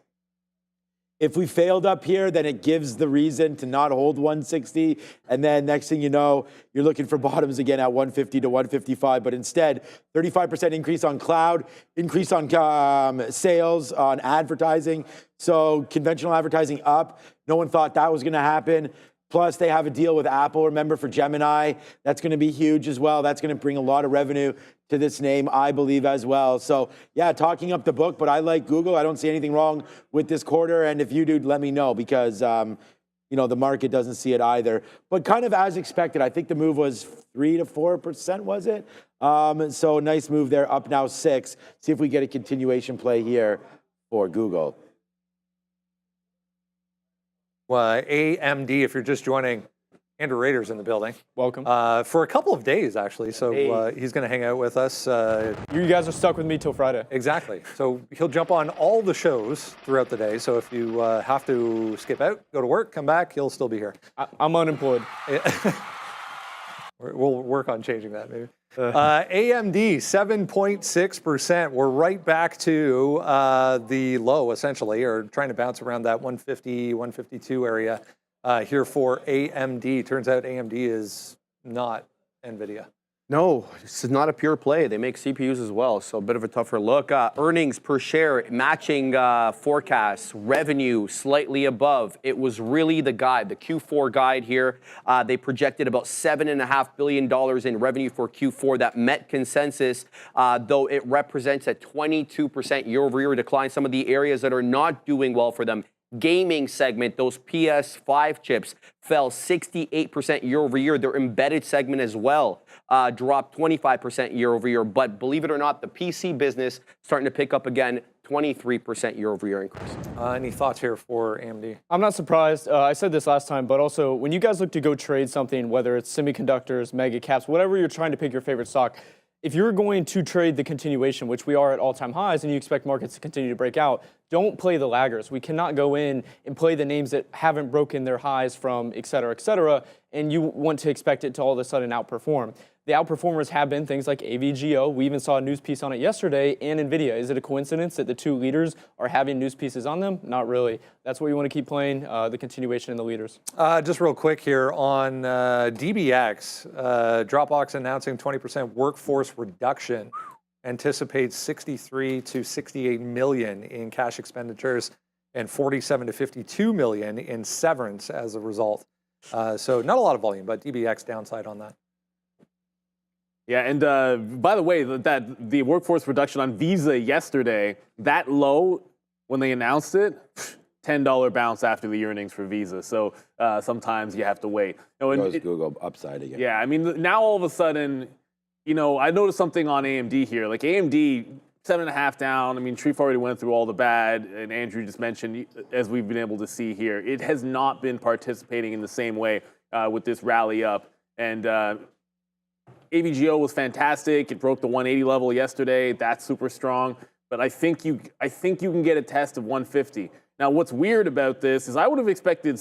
if we failed up here, then it gives the reason to not hold 160. And then next thing you know, you're looking for bottoms again at 150 to 155. But instead, 35% increase on cloud, increase on sales, on advertising. So conventional advertising up. No one thought that was going to happen. Plus, they have a deal with Apple, remember, for Gemini. That's going to be huge as well. That's going to bring a lot of revenue to this name, I believe, as well. So, yeah, talking up the book, but I like Google. I don't see anything wrong with this quarter. And if you do, let me know, because, the market doesn't see it either. But kind of as expected, I think the move was 3 to 4%, was it? So nice move there, up now 6. See if we get a continuation play here for Google. Well, AMD, if you're just joining, Andrew Rader's in the building. Welcome. For a couple of days, actually. So he's going to hang out with us. You guys are stuck with me till Friday. Exactly. So he'll jump on all the shows throughout the day. So if you have to skip out, go to work, come back, he'll still be here. I'm unemployed. We'll work on changing that, maybe. AMD, 7.6%. We're right back to the low, essentially, or trying to bounce around that 150, 152 area here for AMD. Turns out AMD is not NVIDIA. No, this is not a pure play. They make CPUs as well, so a bit of a tougher look. Earnings per share matching forecasts, revenue slightly above. It was really the guide, the Q4 guide here. They projected about $7.5 billion in revenue for Q4. That met consensus, though it represents a 22% year-over-year decline. Some of the areas that are not doing well for them, gaming segment, those PS5 chips fell 68% year over year. Their embedded segment as well dropped 25% year over year. But believe it or not, the PC business starting to pick up again, 23% year-over-year increase. Any thoughts here for AMD? I'm not surprised. I said this last time, but also when you guys look to go trade something, whether it's semiconductors, mega caps, whatever you're trying to pick your favorite stock, if you're going to trade the continuation, which we are at all-time highs, and you expect markets to continue to break out, don't play the laggers. We cannot go in and play the names that haven't broken their highs from et cetera, and you want to expect it to all of a sudden outperform. The outperformers have been things like AVGO. We even saw a news piece on it yesterday, and NVIDIA. Is it a coincidence that the two leaders are having news pieces on them? Not really. That's what you want to keep playing, the continuation and the leaders. Just real quick here on DBX, Dropbox announcing 20% workforce reduction, anticipates 63 to 68 million in cash expenditures and 47 to 52 million in severance as a result. So not a lot of volume, but DBX downside on that. Yeah, and by the way, the workforce reduction on Visa yesterday, that low when they announced it, $10 bounce after the earnings for Visa. So sometimes you have to wait. Goes Google upside again. Yeah, I mean, now all of a sudden, I noticed something on AMD here. Like AMD, 7.5 down. I mean, Sharif already went through all the bad, and Andrew just mentioned, as we've been able to see here, it has not been participating in the same way with this rally up. And AVGO was fantastic. It broke the 180 level yesterday. That's super strong. But I think you can get a test of 150. Now, what's weird about this is I would have expected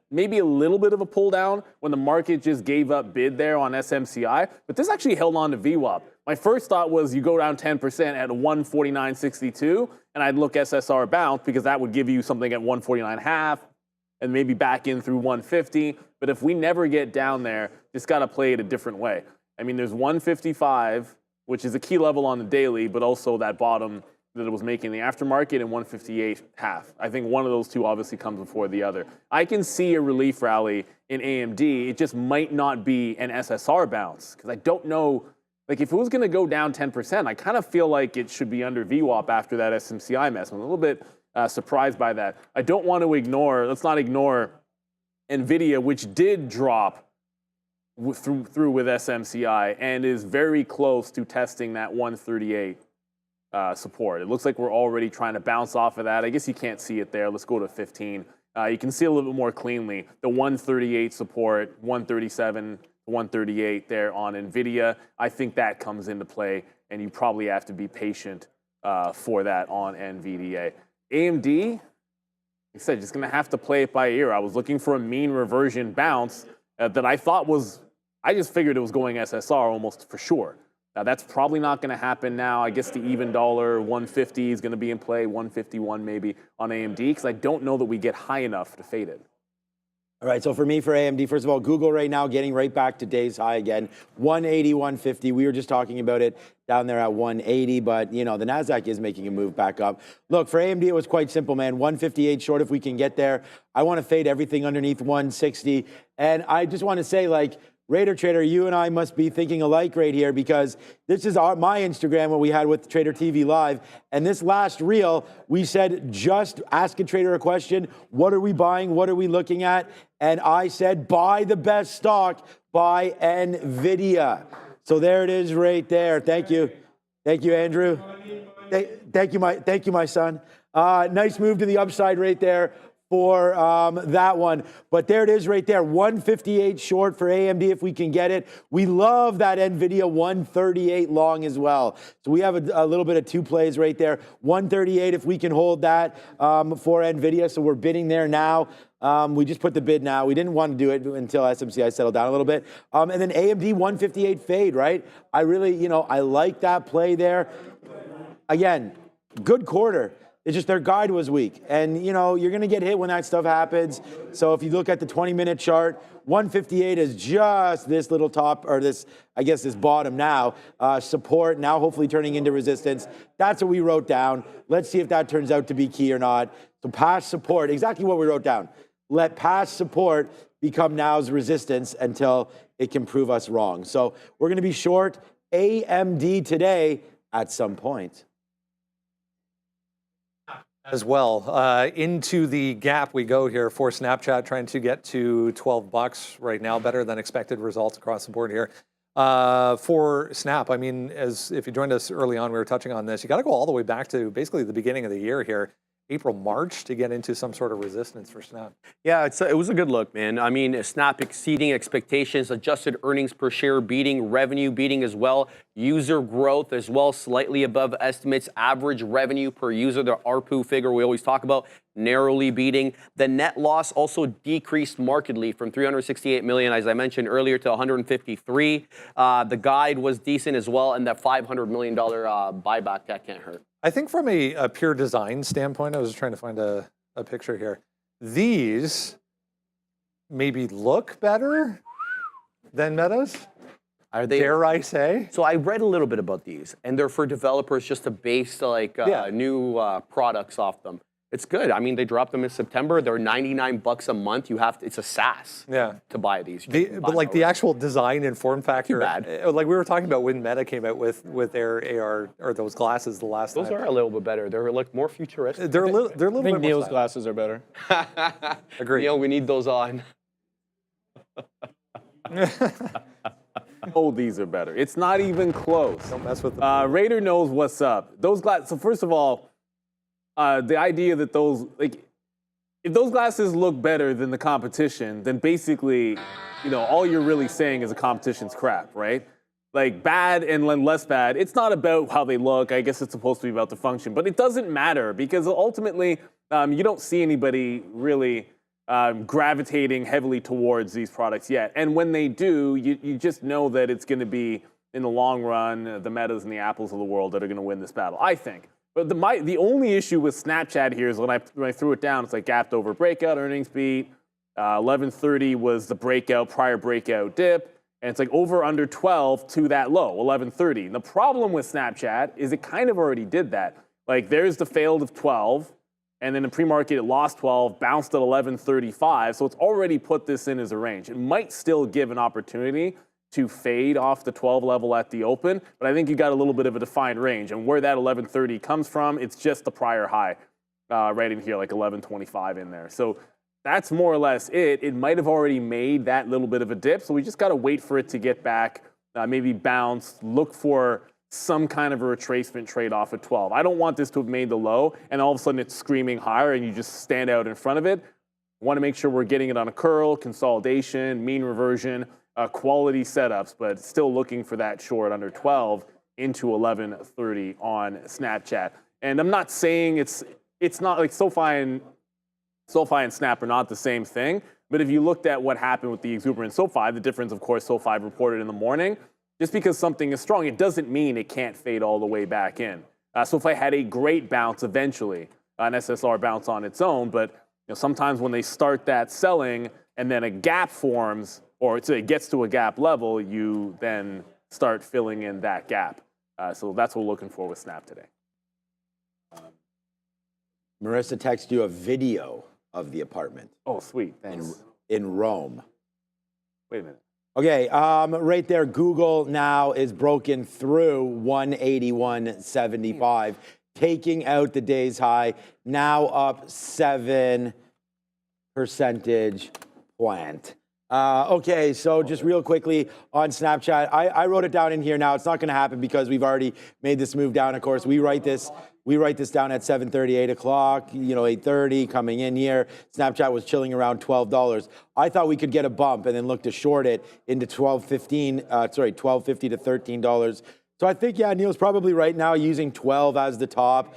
maybe a little bit of a pull down when the market just gave up bid there on SMCI. But this actually held on to VWAP. My first thought was you go down 10% at 149.62, and I'd look SSR bounce because that would give you something at 149.5 and maybe back in through 150. But if we never get down there, just got to play it a different way. I mean, there's 155, which is a key level on the daily, but also that bottom that it was making in the aftermarket, and 158.5. I think one of those two obviously comes before the other. I can see a relief rally in AMD. It just might not be an SSR bounce because I don't know. Like, if it was going to go down 10%, I kind of feel like it should be under VWAP after that SMCI mess. I'm a little bit surprised by that. I don't want to let's not ignore NVIDIA, which did drop through with SMCI and is very close to testing that 138 support. It looks like we're already trying to bounce off of that. I guess you can't see it there. Let's go to 15. You can see a little bit more cleanly the 138 support, 137, 138 there on NVIDIA. I think that comes into play, and you probably have to be patient for that on NVIDIA. AMD, like I said, just going to have to play it by ear. I was looking for a mean reversion bounce that I thought I just figured it was going SSR almost for sure. Now, that's probably not going to happen now. I guess the even dollar 150 is going to be in play, 151 maybe on AMD, because I don't know that we get high enough to fade it. All right, so for me, for AMD, first of all, Google right now getting right back to day's high again, 180, 150. We were just talking about it down there at 180, but, the NASDAQ is making a move back up. Look, for AMD, it was quite simple, man. 158 short if we can get there. I want to fade everything underneath 160. And I just want to say, Raider Trader, you and I must be thinking alike right here, because this is my Instagram, what we had with Trader TV Live. And this last reel, we said, just ask a trader a question. What are we buying? What are we looking at? And I said, buy the best stock, buy NVIDIA. So there it is right there. Thank you. Thank you, Andrew. Thank you, my son. Nice move to the upside right there for that one. But there it is right there, 158 short for AMD if we can get it. We love that NVIDIA 138 long as well. So we have a little bit of two plays right there. 138 if we can hold that for NVIDIA. So we're bidding there now. We just put the bid now. We didn't want to do it until SMCI settled down a little bit. And then AMD 158 fade, right? I really, I like that play there. Again, good quarter. It's just their guide was weak. And, you're going to get hit when that stuff happens. So if you look at the 20-minute chart, 158 is just this little top, or this bottom now. Support now hopefully turning into resistance. That's what we wrote down. Let's see if that turns out to be key or not. So past support, exactly what we wrote down. Let past support become now's resistance until it can prove us wrong. So we're going to be short AMD today at some point. As well, into the gap we go here for Snapchat, trying to get to $12 right now, better than expected results across the board here. For Snap, I mean, as if you joined us early on, we were touching on this. You got to go all the way back to basically the beginning of the year here, April, March, to get into some sort of resistance for Snap. Yeah, it was a good look, man. I mean, Snap exceeding expectations, adjusted earnings per share beating, revenue beating as well, user growth as well, slightly above estimates, average revenue per user, the ARPU figure we always talk about, narrowly beating. The net loss also decreased markedly from 368 million, as I mentioned earlier, to 153. The guide was decent as well, and that $500 million buyback, that can't hurt. I think from a pure design standpoint, I was trying to find a picture here. These maybe look better than Meta's. Are they? Dare I say? So I read a little bit about these, and they're for developers just to base like new products off them. It's good. I mean, they dropped them in September. They're $99 a month. You have to, it's a SaaS to buy these. But like the actual design and form factor, bad. Like we were talking about when Meta came out with their AR or those glasses the last time. Those are a little bit better. They're like more futuristic. They're a little I think bit more Neil's stylish. glasses are better. Agreed. Neil, we need those on. Oh, these are better. It's not even close. Don't mess with them. Raider knows what's up. Those glasses. So first of all, the idea that those if those glasses look better than the competition, then basically, all you're really saying is the competition's crap, right? Like bad and less bad. It's not about how they look. I guess it's supposed to be about the function, but it doesn't matter because ultimately, you don't see anybody really gravitating heavily towards these products yet. And when they do, you just know that it's going to be, in the long run, the Metas and the Apples of the world that are going to win this battle, I think. But the only issue with Snapchat here is when I threw it down, it's like gapped over breakout, earnings beat. 1130 was the prior breakout dip. And it's like over under 12 to that low, 1130. And the problem with Snapchat is it kind of already did that. Like there's the failed of 12. And then in pre-market, it lost 12, bounced at 1135. So it's already put this in as a range. It might still give an opportunity to fade off the 12 level at the open, but I think you got a little bit of a defined range. And where that 1130 comes from, it's just the prior high right in here, like 1125 in there. So that's more or less it. It might have already made that little bit of a dip, so we just got to wait for it to get back, maybe bounce, look for some kind of a retracement trade off at 12. I don't want this to have made the low, and all of a sudden it's screaming higher and you just stand out in front of it. I want to make sure we're getting it on a curl, consolidation, mean reversion, quality setups, but still looking for that short under 12 into 1130 on Snapchat. And I'm not saying it's not like SoFi and Snap are not the same thing, but if you looked at what happened with the exuberant SoFi, the difference, of course, SoFi reported in the morning, just because something is strong, it doesn't mean it can't fade all the way back in. SoFi had a great bounce eventually, an SSR bounce on its own, but sometimes when they start that selling and then a gap forms, or it gets to a gap level, you then start filling in that gap. So that's what we're looking for with Snap today. Marissa texted you a video of the apartment. Oh, sweet. Thanks. In Rome. Wait a minute. Okay, right there, Google now is broken through 181.75, taking out the day's high, now up 7 percentage point. Okay, so just real quickly on Snapchat, I wrote it down in here now. It's not going to happen because we've already made this move down. Of course, we write this down at 7:30, 8 o'clock, 8:30 coming in here. Snapchat was chilling around $12. I thought we could get a bump and then look to short it into $12.50 to $13. So I think, Neil's probably right now using 12 as the top.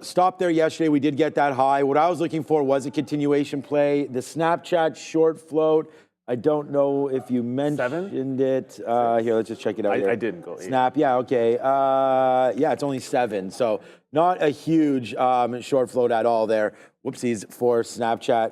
Stopped there yesterday. We did get that high. What I was looking for was a continuation play. The Snapchat short float, I don't know if you mentioned it. Here, let's just check it out. I didn't go. Snap, okay. It's only 7. So not a huge short float at all there. Whoopsies for Snapchat.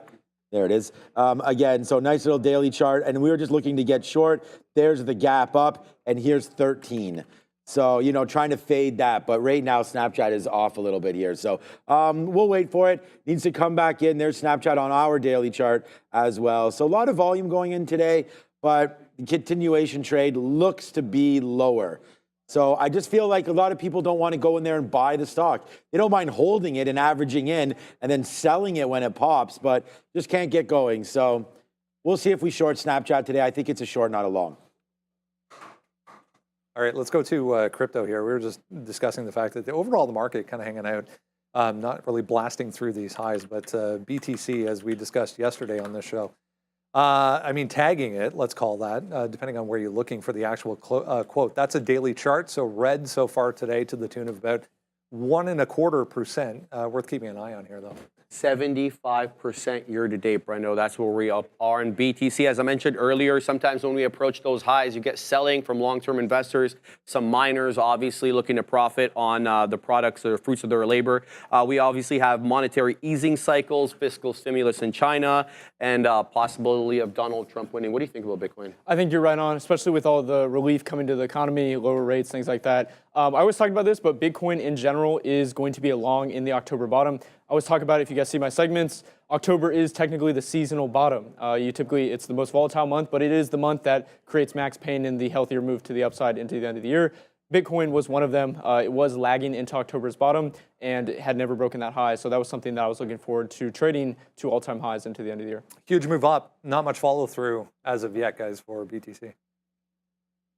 There it is. Again, so nice little daily chart. And we were just looking to get short. There's the gap up, and here's 13. So, trying to fade that. But right now, Snapchat is off a little bit here. So we'll wait for it. Needs to come back in. There's Snapchat on our daily chart as well. So a lot of volume going in today, but the continuation trade looks to be lower. So I just feel like a lot of people don't want to go in there and buy the stock. They don't mind holding it and averaging in and then selling it when it pops, but just can't get going. So we'll see if we short Snapchat today. I think it's a short, not a long. All right, let's go to crypto here. We were just discussing the fact that overall the market kind of hanging out, not really blasting through these highs, but BTC, as we discussed yesterday on this show, I mean, tagging it, let's call that, depending on where you're looking for the actual quote. That's a daily chart, so red so far today to the tune of about 1.25%. Worth keeping an eye on here, though. 75% year to date, Brendo. That's where we are in BTC. As I mentioned earlier, sometimes when we approach those highs, you get selling from long-term investors, some miners obviously looking to profit on the products or fruits of their labor. We obviously have monetary easing cycles, fiscal stimulus in China, and possibility of Donald Trump winning. What do you think about Bitcoin? I think you're right on, especially with all the relief coming to the economy, lower rates, things like that. I always talk about this, but Bitcoin in general is going to be a long in the October bottom. I always talk about it, if you guys see my segments, October is technically the seasonal bottom. It's the most volatile month, but it is the month that creates max pain in the healthier move to the upside into the end of the year. Bitcoin was one of them. It was lagging into October's bottom and had never broken that high. So that was something that I was looking forward to trading to all-time highs into the end of the year. Huge move up. Not much follow through as of yet, guys, for BTC.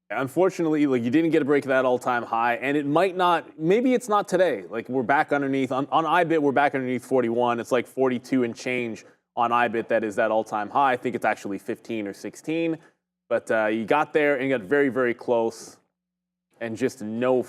Unfortunately, like, you didn't get a break of that all-time high, and it might not. Maybe it's not today. Like, we're back underneath on IBIT. We're back underneath 41. It's like 42 and change on IBIT. That is that all-time high. I think it's actually 15 or 16. But you got there and got very, very close, and just no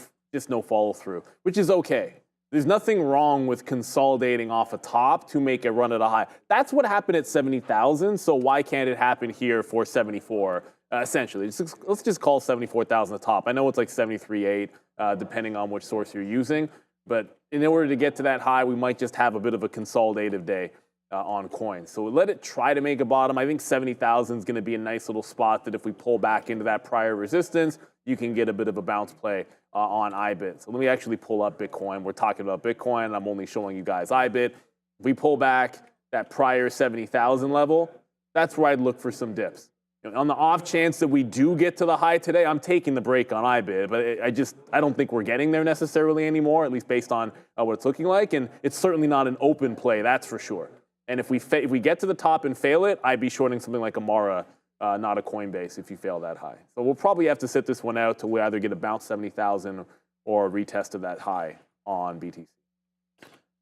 follow through, which is okay. There's nothing wrong with consolidating off a top to make a run at a high. That's what happened at 70,000. So why can't it happen here for 74? Essentially, let's just call 74,000 the top. I know it's like 73.8, depending on which source you're using. But in order to get to that high, we might just have a bit of a consolidative day on coins. So let it try to make a bottom. I think 70,000 is going to be a nice little spot that if we pull back into that prior resistance, you can get a bit of a bounce play on IBIT. So let me actually pull up Bitcoin. We're talking about Bitcoin. I'm only showing you guys IBIT. If we pull back that prior 70,000 level, that's where I'd look for some dips. On the off chance that we do get to the high today, I'm taking the break on IBIT, but I don't think we're getting there necessarily anymore, at least based on what it's looking like, and it's certainly not an open play, that's for sure. And if we get to the top and fail it, I'd be shorting something like a Mara, not a Coinbase if you fail that high. So we'll probably have to sit this one out till we either get a bounce 70,000 or a retest of that high on BTC.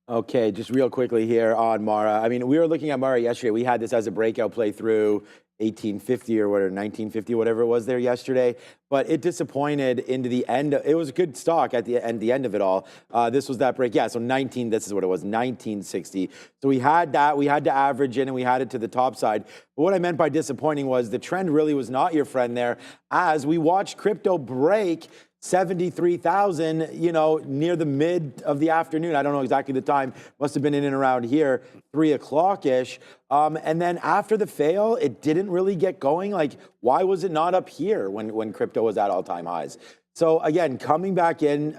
Okay, just real quickly here on Mara. I mean, we were looking at Mara yesterday. We had this as a breakout play through 1850 or whatever, 1950, whatever it was there yesterday, but it disappointed into the end. It was a good stock at the end of it all. This was that break. Yeah, so this is what it was, 1960. So we had that, we had to average in and we had it to the top side. But what I meant by disappointing was the trend really was not your friend there as we watched crypto break 73,000, near the mid of the afternoon. I don't know exactly the time. Must have been in and around here, 3 o'clock-ish. And then after the fail, it didn't really get going. Like, why was it not up here when crypto was at all-time highs? So again, coming back in,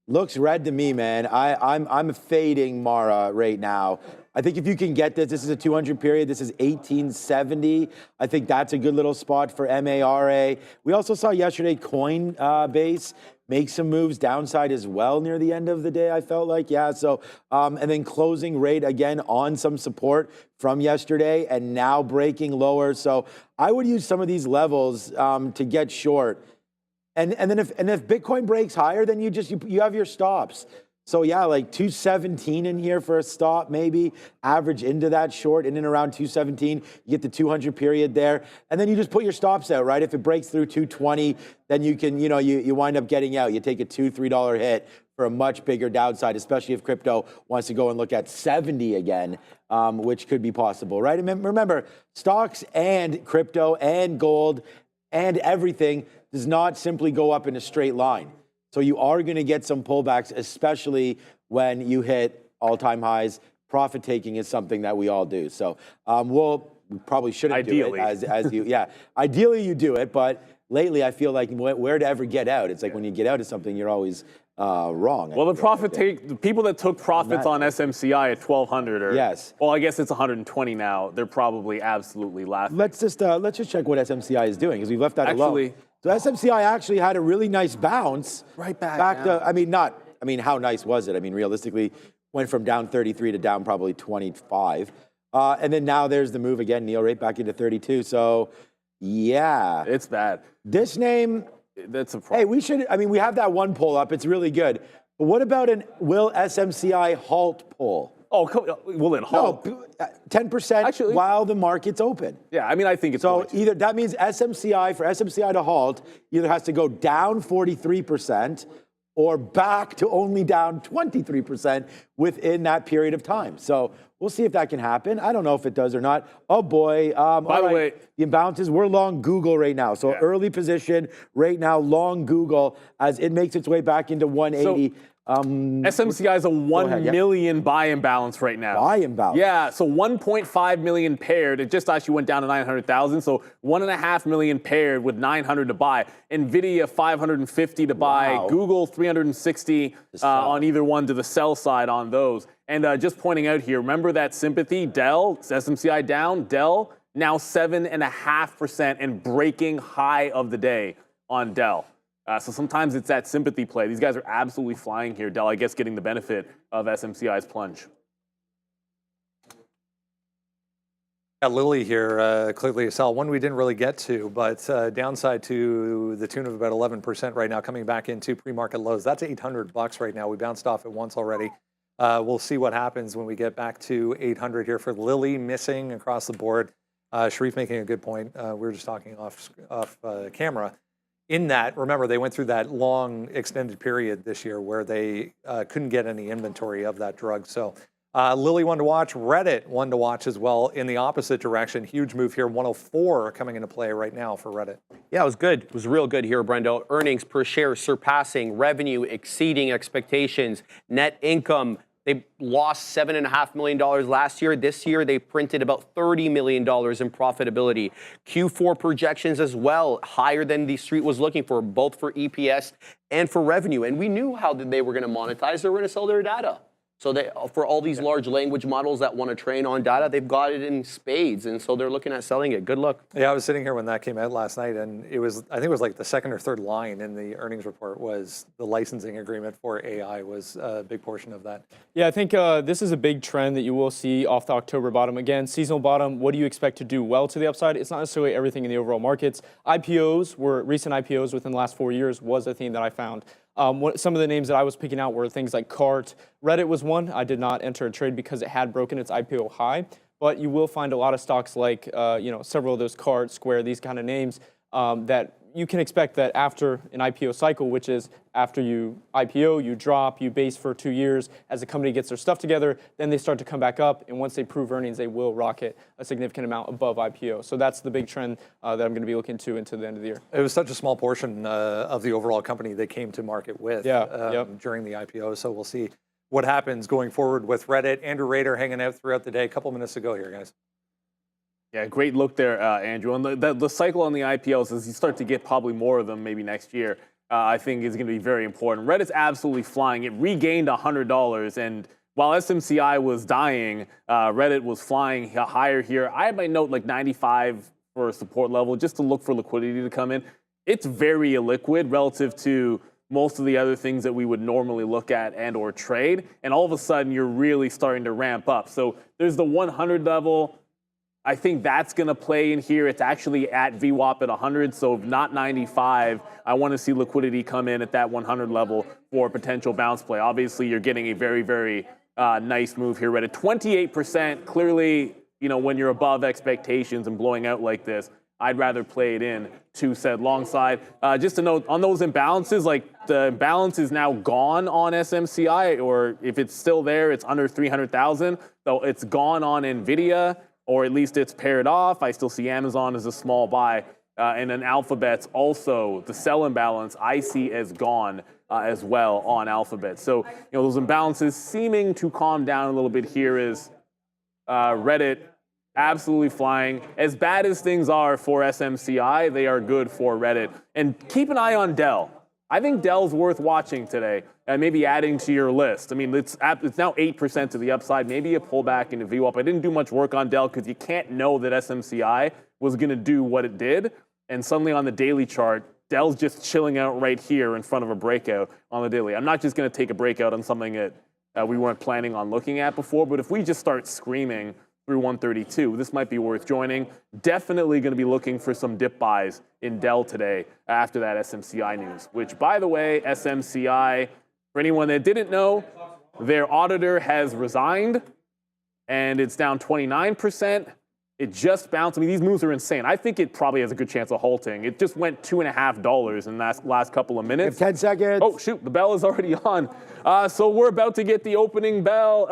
looks red to me, man. I'm fading Mara right now. I think if you can get this is a 200 period. This is 1870. I think that's a good little spot for MARA. We also saw yesterday Coinbase make some moves downside as well near the end of the day, I felt like. Yeah, so, and then closing rate again on some support from yesterday and now breaking lower. So I would use some of these levels to get short. And then if Bitcoin breaks higher, then you have your stops. So yeah, like 217 in here for a stop, maybe average into that short in and around 217. You get the 200 period there, and then you just put your stops out, right? If it breaks through 220, then you can, you wind up getting out. You take a $2-3 hit for a much bigger downside, especially if crypto wants to go and look at 70 again, which could be possible, right? And remember, stocks and crypto and gold and everything does not simply go up in a straight line. So you are going to get some pullbacks, especially when you hit all-time highs. Profit taking is something that we all do. So we probably shouldn't do it as you, yeah. Ideally you do it, but lately I feel like where to ever get out. It's like when you get out of something, you're always wrong. Well, the people that took profits on SMCI at 1,200 or yes. Well, I guess it's 120 now. They're probably absolutely laughing. Let's just check what SMCI is doing because we've left that alone. So SMCI actually had a really nice bounce. Right back to, how nice was it? I mean, realistically, went from down 33 to down probably 25. And then now there's the move again, Neil, right back into 32. So, yeah. It's bad. This name, That's a problem. Hey, we should, I mean, we have that one poll up. It's really good. But what about will SMCI halt poll? Oh, will it halt? No, 10% Actually, while the market's open. Yeah, I mean, I think it's So going to. either that means for SMCI to halt, either has to go down 43% or back to only down 23% within that period of time. So we'll see if that can happen. I don't know if it does or not. Oh boy. By the way, the imbalances, we're long Google right now. So Yeah. early position right now, long Google as it makes its way back into 180. SMCI is a 1 million buy imbalance right now. Buy imbalance. Yeah, so 1.5 million paired. It just actually went down to 900,000. So 1.5 million paired with 900 to buy. NVIDIA 550 to buy. Wow. Google 360 on either one to the sell side on those. And just pointing out here, remember that sympathy? Dell, SMCI down. Dell now 7.5% and breaking high of the day on Dell. So sometimes it's that sympathy play. These guys are absolutely flying here. Dell, I guess, getting the benefit of SMCI's plunge. Got Lilly here, clearly a sell. One we didn't really get to, but downside to the tune of about 11% right now, coming back into pre-market lows. That's $800 right now. We bounced off it once already. We'll see what happens when we get back to 800 here for Lilly, missing across the board. Sharif making a good point. We were just talking off camera. In that, remember, they went through that long extended period this year where they couldn't get any inventory of that drug. So Lilly one to watch, Reddit one to watch as well in the opposite direction. Huge move here, 104 coming into play right now for Reddit. Yeah, it was good. It was real good here, Brendo. Earnings per share surpassing, revenue exceeding expectations, net income. They lost $7.5 million last year. This year, they printed about $30 million in profitability. Q4 projections as well, higher than the street was looking for, both for EPS and for revenue. And we knew how they were going to monetize. They were going to sell their data. So for all these large language models that want to train on data, they've got it in spades. And so they're looking at selling it. Good luck. Yeah, I was sitting here when that came out last night, and I think it was like the second or third line in the earnings report was the licensing agreement for AI was a big portion of that. Yeah, I think this is a big trend that you will see off the October bottom. Again, seasonal bottom, what do you expect to do well to the upside? It's not necessarily everything in the overall markets. Recent IPOs within the last 4 years was a theme that I found. Some of the names that I was picking out were things like Cart. Reddit was one. I did not enter a trade because it had broken its IPO high. But you will find a lot of stocks like several of those Cart, Square, these kind of names that you can expect that after an IPO cycle, which is after you IPO, you drop, you base for 2 years. As the company gets their stuff together, then they start to come back up. And once they prove earnings, they will rocket a significant amount above IPO. So that's the big trend that I'm going to be looking to into the end of the year. It was such a small portion of the overall company they came to market with during the IPO. So we'll see what happens going forward with Reddit. Andrew Rader hanging out throughout the day. A couple minutes to go here, guys. Yeah, great look there, Andrew. And the cycle on the IPOs, as you start to get probably more of them maybe next year, I think is going to be very important. Reddit's absolutely flying. It regained $100, and while SMCI was dying, Reddit was flying higher here. I had my note like 95 for a support level just to look for liquidity to come in. It's very illiquid relative to most of the other things that we would normally look at and or trade, and all of a sudden you're really starting to ramp up. So there's the 100 level. I think that's going to play in here. It's actually at VWAP at 100, so not 95. I want to see liquidity come in at that 100 level for a potential bounce play. Obviously, you're getting a very, very nice move here. Reddit 28%. Clearly, when you're above expectations and blowing out like this, I'd rather play it in to said long side. Just to note, on those imbalances, like the imbalance is now gone on SMCI, or if it's still there, it's under 300,000. So it's gone on NVIDIA, or at least it's paired off. I still see Amazon as a small buy. And then Alphabet's also, the sell imbalance I see as gone as well on Alphabet. So, those imbalances seeming to calm down a little bit here is Reddit absolutely flying. As bad as things are for SMCI, they are good for Reddit. And keep an eye on Dell. I think Dell's worth watching today and maybe adding to your list. I mean, it's now 8% to the upside, maybe a pullback into VWAP. I didn't do much work on Dell because you can't know that SMCI was going to do what it did. And suddenly on the daily chart, Dell's just chilling out right here in front of a breakout on the daily. I'm not just going to take a breakout on something that we weren't planning on looking at before, but if we just start screaming through 132. This might be worth joining. Definitely going to be looking for some dip buys in Dell today after that SMCI news, which, by the way, SMCI, for anyone that didn't know, their auditor has resigned, and it's down 29%. It just bounced. I mean, these moves are insane. I think it probably has a good chance of halting. It just went $2.50 in the last couple of minutes. 10 seconds. Oh, shoot, the bell is already on. So we're about to get the opening bell.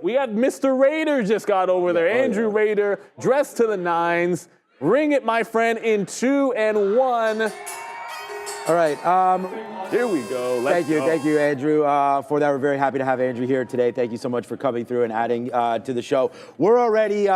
We got Mr. Raider just got over there. Andrew Raider, dressed to the nines. Ring it, my friend, in 2 and 1. All right. Here we go. Thank you, Andrew, for that. We're very happy to have Andrew here today. Thank you so much for coming through and adding to the show. We're already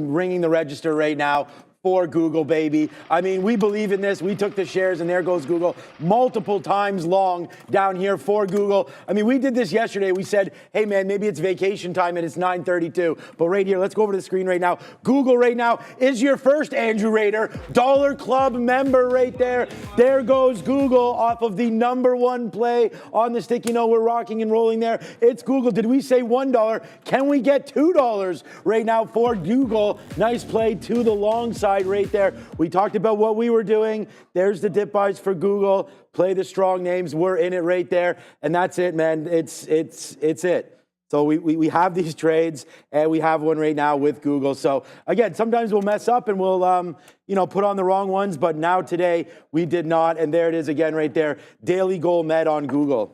ringing the register right now for Google, baby. I mean, we believe in this. We took the shares, and there goes Google multiple times long down here for Google. I mean, we did this yesterday. We said, hey, man, maybe it's vacation time, and it's 9:32. But right here, let's go over to the screen right now. Google right now is your first Andrew Raider Dollar Club member right there. There goes Google off of the #1 play on the stick. You know, we're rocking and rolling there. It's Google. Did we say $1? Can we get $2 right now for Google? Nice play to the long side right there. We talked about what we were doing. There's the dip buys for Google. Play the strong names. We're in it right there. And that's it, man. It's it. So we have these trades, and we have one right now with Google. So again, sometimes we'll mess up and we'll put on the wrong ones, but now today we did not. And there it is again right there. Daily goal met on Google.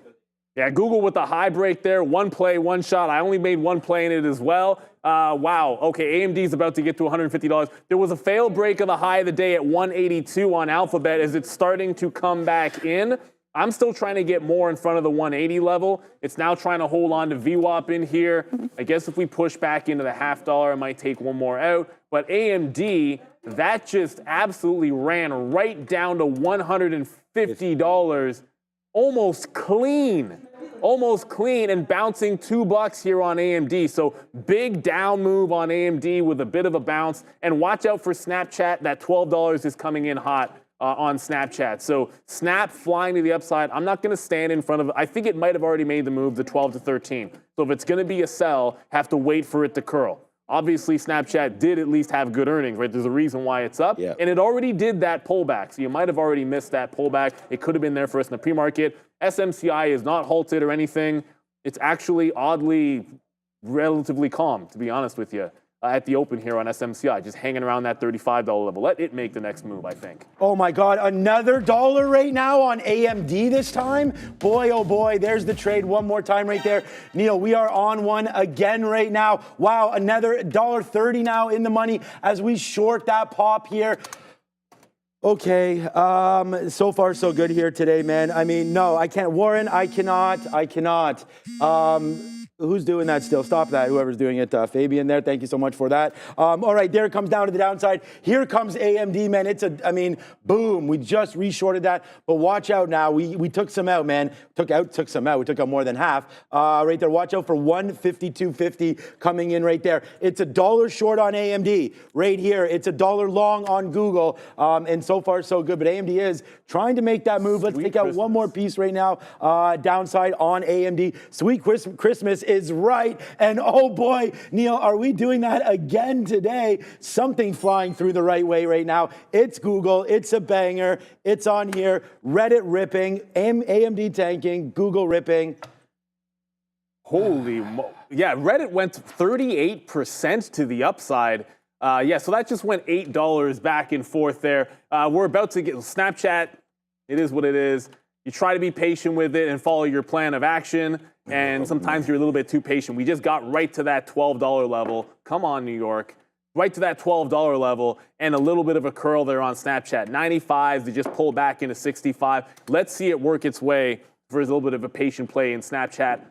Yeah, Google with a high break there. One play, one shot. I only made one play in it as well. Wow. Okay, AMD is about to get to $150. There was a failed break of the high of the day at 182 on Alphabet as it's starting to come back in. I'm still trying to get more in front of the 180 level. It's now trying to hold on to VWAP in here. I guess if we push back into the $0.50, I might take one more out. But AMD, that just absolutely ran right down to $150. Almost clean, and bouncing $2 here on AMD. So big down move on AMD with a bit of a bounce. And watch out for Snapchat. That $12 is coming in hot on Snapchat. So Snap flying to the upside. I'm not going to stand in front of it. I think it might have already made the move to 12 to 13. So if it's going to be a sell, have to wait for it to curl. Obviously, Snapchat did at least have good earnings, right? There's a reason why it's up. Yeah. And it already did that pullback. So you might have already missed that pullback. It could have been there for us in the pre-market. SMCI is not halted or anything. It's actually oddly relatively calm, to be honest with you, at the open here on SMCI. Just hanging around that $35 level. Let it make the next move, I think. Oh my God, another dollar right now on AMD this time? Boy, oh boy, there's the trade one more time right there. Neil, we are on one again right now. Wow, another $1.30 now in the money as we short that pop here. Okay, so far so good here today, man. I mean, no, I can't. Warren, I cannot. Who's doing that still? Stop that, whoever's doing it. Fabian there, thank you so much for that. All right, there it comes down to the downside. Here comes AMD, man. Boom, we just reshorted that. But watch out now, we took some out, man. Took some out, we took out more than half. Right there, watch out for 152.50 coming in right there. It's $1 short on AMD right here. It's $1 long on Google. And so far so good, but AMD is trying to make that move. Let's take out one more piece right now. Downside on AMD. Sweet Christmas is right. And oh boy, Neil, are we doing that again today? Something flying through the right way right now. It's Google. It's a banger. It's on here. Reddit ripping. AMD tanking. Google ripping. Holy yeah, Reddit went 38% to the upside. Yeah, so that just went $8 back and forth there. We're about to get Snapchat. It is what it is. You try to be patient with it and follow your plan of action. And sometimes you're a little bit too patient. We just got right to that $12 level. Come on, New York. Right to that $12 level and a little bit of a curl there on Snapchat. 95s, they just pull back into 65. Let's see it work its way for a little bit of a patient play in Snapchat.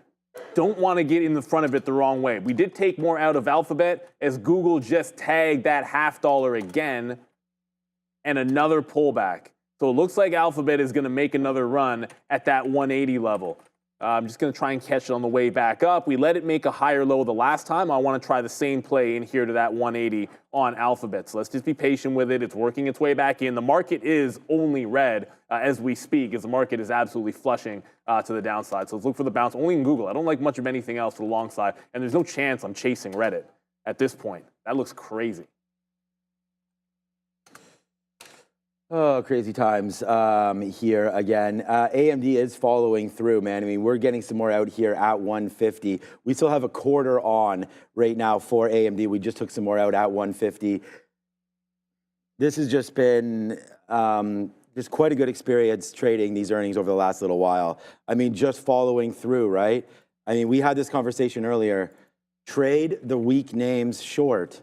Don't want to get in the front of it the wrong way. We did take more out of Alphabet as Google just tagged that $0.50 again and another pullback. So it looks like Alphabet is going to make another run at that 180 level. I'm just going to try and catch it on the way back up. We let it make a higher low the last time. I want to try the same play in here to that 180 on Alphabet. So let's just be patient with it. It's working its way back in. The market is only red as we speak, as the market is absolutely flushing to the downside. So let's look for the bounce only in Google. I don't like much of anything else to the long side, and there's no chance I'm chasing Reddit. at this point. That looks crazy. Oh, crazy times here again. AMD is following through, man. I mean, we're getting some more out here at 150. We still have a quarter on right now for AMD. We just took some more out at 150. This has just been just quite a good experience trading these earnings over the last little while. I mean, just following through, right? I mean, we had this conversation earlier. Trade the weak names short.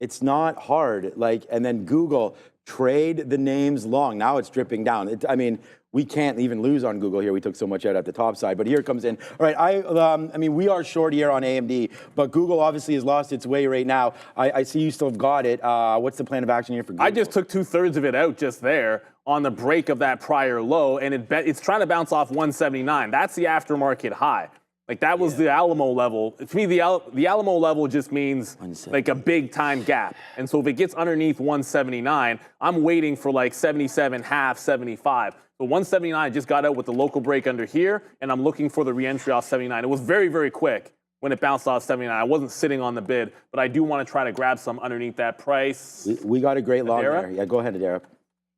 It's not hard. Like, and then Google, trade the names long. Now it's dripping down. I mean, we can't even lose on Google here. We took so much out at the top side, but here it comes in. All right, I mean, we are short here on AMD, but Google obviously has lost its way right now. I see you still have got it. What's the plan of action here for Google? I just took 2/3 of it out just there on the break of that prior low, and it's trying to bounce off 179. That's the aftermarket high. Like, that was the Alamo level. To me, the Alamo level just means like a big time gap. And so if it gets underneath 179, I'm waiting for like 77, half, 75. So 179 just got out with the local break under here, and I'm looking for the reentry off 79. It was very, very quick when it bounced off 79. I wasn't sitting on the bid, but I do want to try to grab some underneath that price. We got a great long there. Yeah, go ahead, Adara.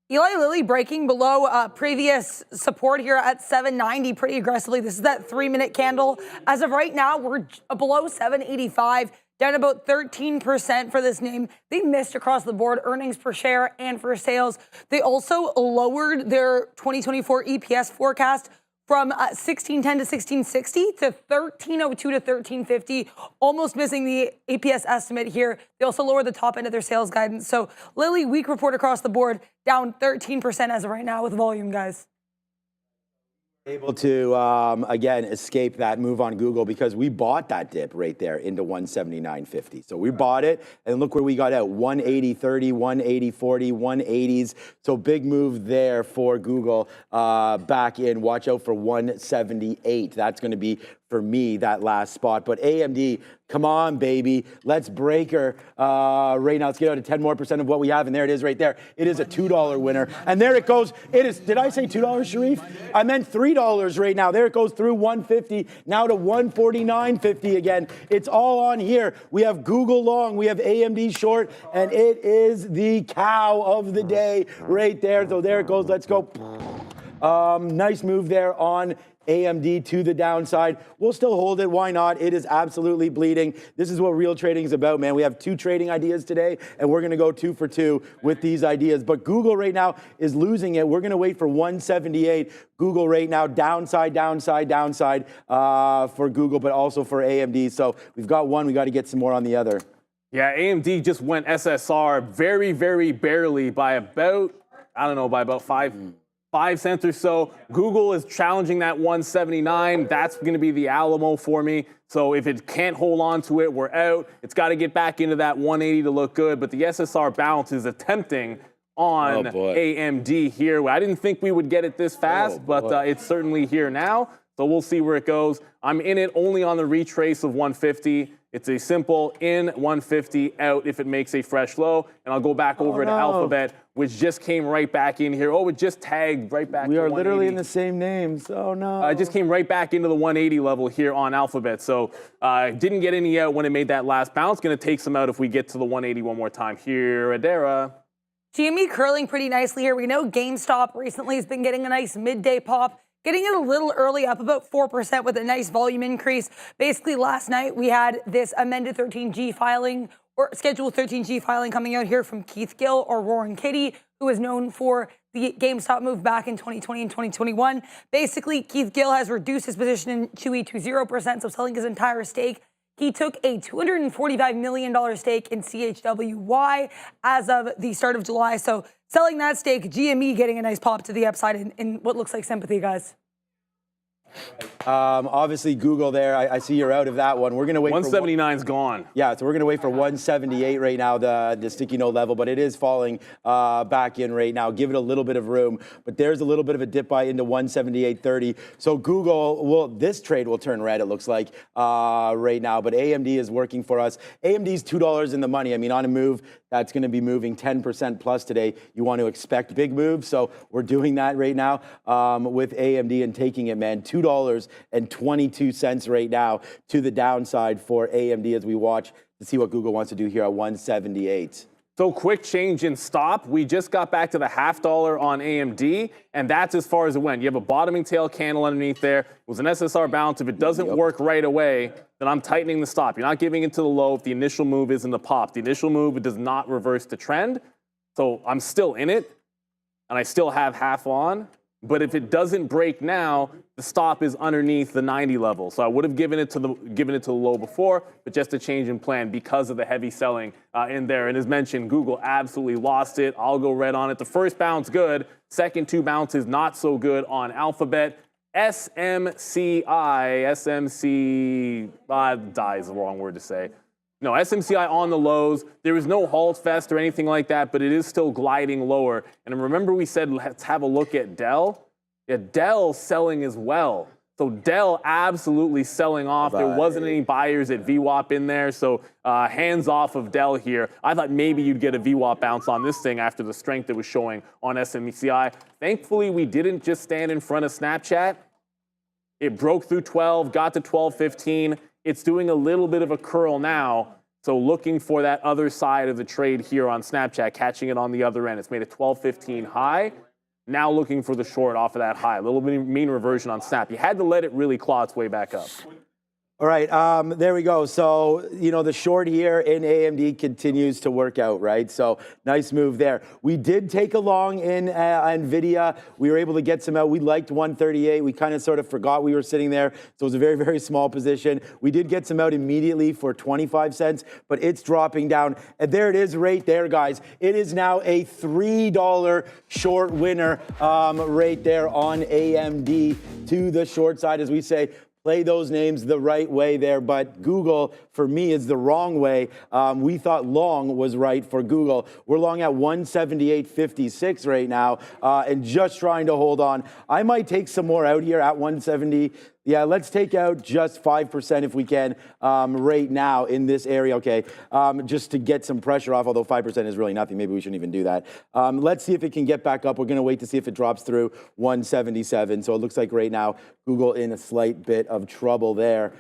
Eli Lilly breaking below previous support here at 790 pretty aggressively. This is that 3-minute candle. As of right now, we're below 785, down about 13% for this name. They missed across the board, earnings per share and for sales. They also lowered their 2024 EPS forecast from 1610 to 1660 to 1302 to 1350, almost missing the EPS estimate here. They also lowered the top end of their sales guidance. So Lilly, weak report across the board, down 13% as of right now with volume, guys. Able to, again, escape that move on Google because we bought that dip right there into 179.50. So we bought it, and look where we got out, 180.30, 180.40, 180s. So big move there for Google back in. Watch out for 178. That's going to be, for me, that last spot. But AMD, come on, baby. Let's break her right now. Let's get out of 10% more of what we have, and there it is right there. It is a $2 winner. And there it goes. It is, did I say $2, Sharif? I meant $3 right now. There it goes through 150, now to 149.50 again. It's all on here. We have Google long, we have AMD short, and it is the cow of the day right there. So there it goes. Let's go. Nice move there on AMD to the downside. We'll still hold it. Why not? It is absolutely bleeding. This is what real trading is about, man. We have 2 trading ideas today, and we're going to go 2 for 2 with these ideas. But Google right now is losing it. We're going to wait for 178. Google right now, downside, downside, downside for Google, but also for AMD. So we've got one. We got to get some more on the other. Yeah, AMD just went SSR very, very barely by about, I don't know, by about 5 cents or so. Google is challenging that 179. That's going to be the Alamo for me. So if it can't hold on to it, we're out. It's got to get back into that 180 to look good. But the SSR bounce is attempting on AMD here. I didn't think we would get it this fast, but it's certainly here now. So we'll see where it goes. I'm in it only on the retrace of 150. It's a simple in 150, out if it makes a fresh low. And I'll go back over to Alphabet, which just came right back in here. Oh, it just tagged right back. We are literally in the same names. Oh, no. It just came right back into the 180 level here on Alphabet. So didn't get any out when it made that last bounce. Going to take some out if we get to the 180 one more time here. Adara. GME curling pretty nicely here. We know GameStop recently has been getting a nice midday pop. Getting it a little early, up about 4% with a nice volume increase. Basically, last night we had this amended 13G filing, or scheduled 13G filing coming out here from Keith Gill or Roaring Kitty, who is known for the GameStop move back in 2020 and 2021. Basically, Keith Gill has reduced his position in Chewy to 0%, so selling his entire stake. He took a $245 million stake in CHWY as of the start of July. So selling that stake, GME getting a nice pop to the upside in what looks like sympathy, guys. Obviously, Google there. I see you're out of that one. We're going to wait 179's gone. Yeah, so we're going to wait for 178 right now, the sticky note level, but it is falling back in right now. Give it a little bit of room, but there's a little bit of a dip by into 178.30. So Google, this trade will turn red, it looks like, right now, but AMD is working for us. AMD's $2 in the money. I mean, on a move, that's going to be moving 10% plus today. You want to expect big moves, so we're doing that right now with AMD and taking it, man. $2 $1.22 right now to the downside for AMD as we watch to see what Google wants to do here at 178. So quick change in stop. We just got back to the $0.50 on AMD, and that's as far as it went. You have a bottoming tail candle underneath there. It was an SSR bounce. If it doesn't work right away, then I'm tightening the stop. You're not giving it to the low if the initial move isn't a pop. The initial move, it does not reverse the trend. So I'm still in it, and I still have half on. But if it doesn't break now, the stop is underneath the 90 level. So I would have given it to the low before, but just a change in plan because of the heavy selling in there. And as mentioned, Google absolutely lost it. I'll go red on it. The first bounce good. Second two bounces not so good on Alphabet. SMCI, die is the wrong word to say. No, SMCI on the lows. There is no halt fest or anything like that, but it is still gliding lower. And remember we said let's have a look at Dell? Yeah, Dell selling as well. So Dell absolutely selling off. There wasn't any buyers at VWAP in there, so hands off of Dell here. I thought maybe you'd get a VWAP bounce on this thing after the strength it was showing on SMCI. Thankfully, we didn't just stand in front of Snapchat. It broke through 12, got to 12.15. It's doing a little bit of a curl now, so looking for that other side of the trade here on Snapchat, catching it on the other end. It's made a 12.15 high. Now looking for the short off of that high. A little bit mean reversion on Snap. You had to let it really claw its way back up. All right, there we go. So, you know, the short here in AMD continues to work out, right? So nice move there. We did take a long in NVIDIA. We were able to get some out. We liked 138. We kind of sort of forgot we were sitting there. So it was a very, very small position. We did get some out immediately for 25 cents, but it's dropping down. And there it is right there, guys. It is now a $3 short winner right there on AMD to the short side, as we say. Play those names the right way there, but Google, for me, is the wrong way. We thought long was right for Google. We're long at 178.56 right now, and just trying to hold on. I might take some more out here at 170. Yeah, let's take out just 5% if we can right now in this area, okay, just to get some pressure off, although 5% is really nothing. Maybe we shouldn't even do that. Let's see if it can get back up. We're going to wait to see if it drops through 177. So it looks like right now Google in a slight bit of trouble there,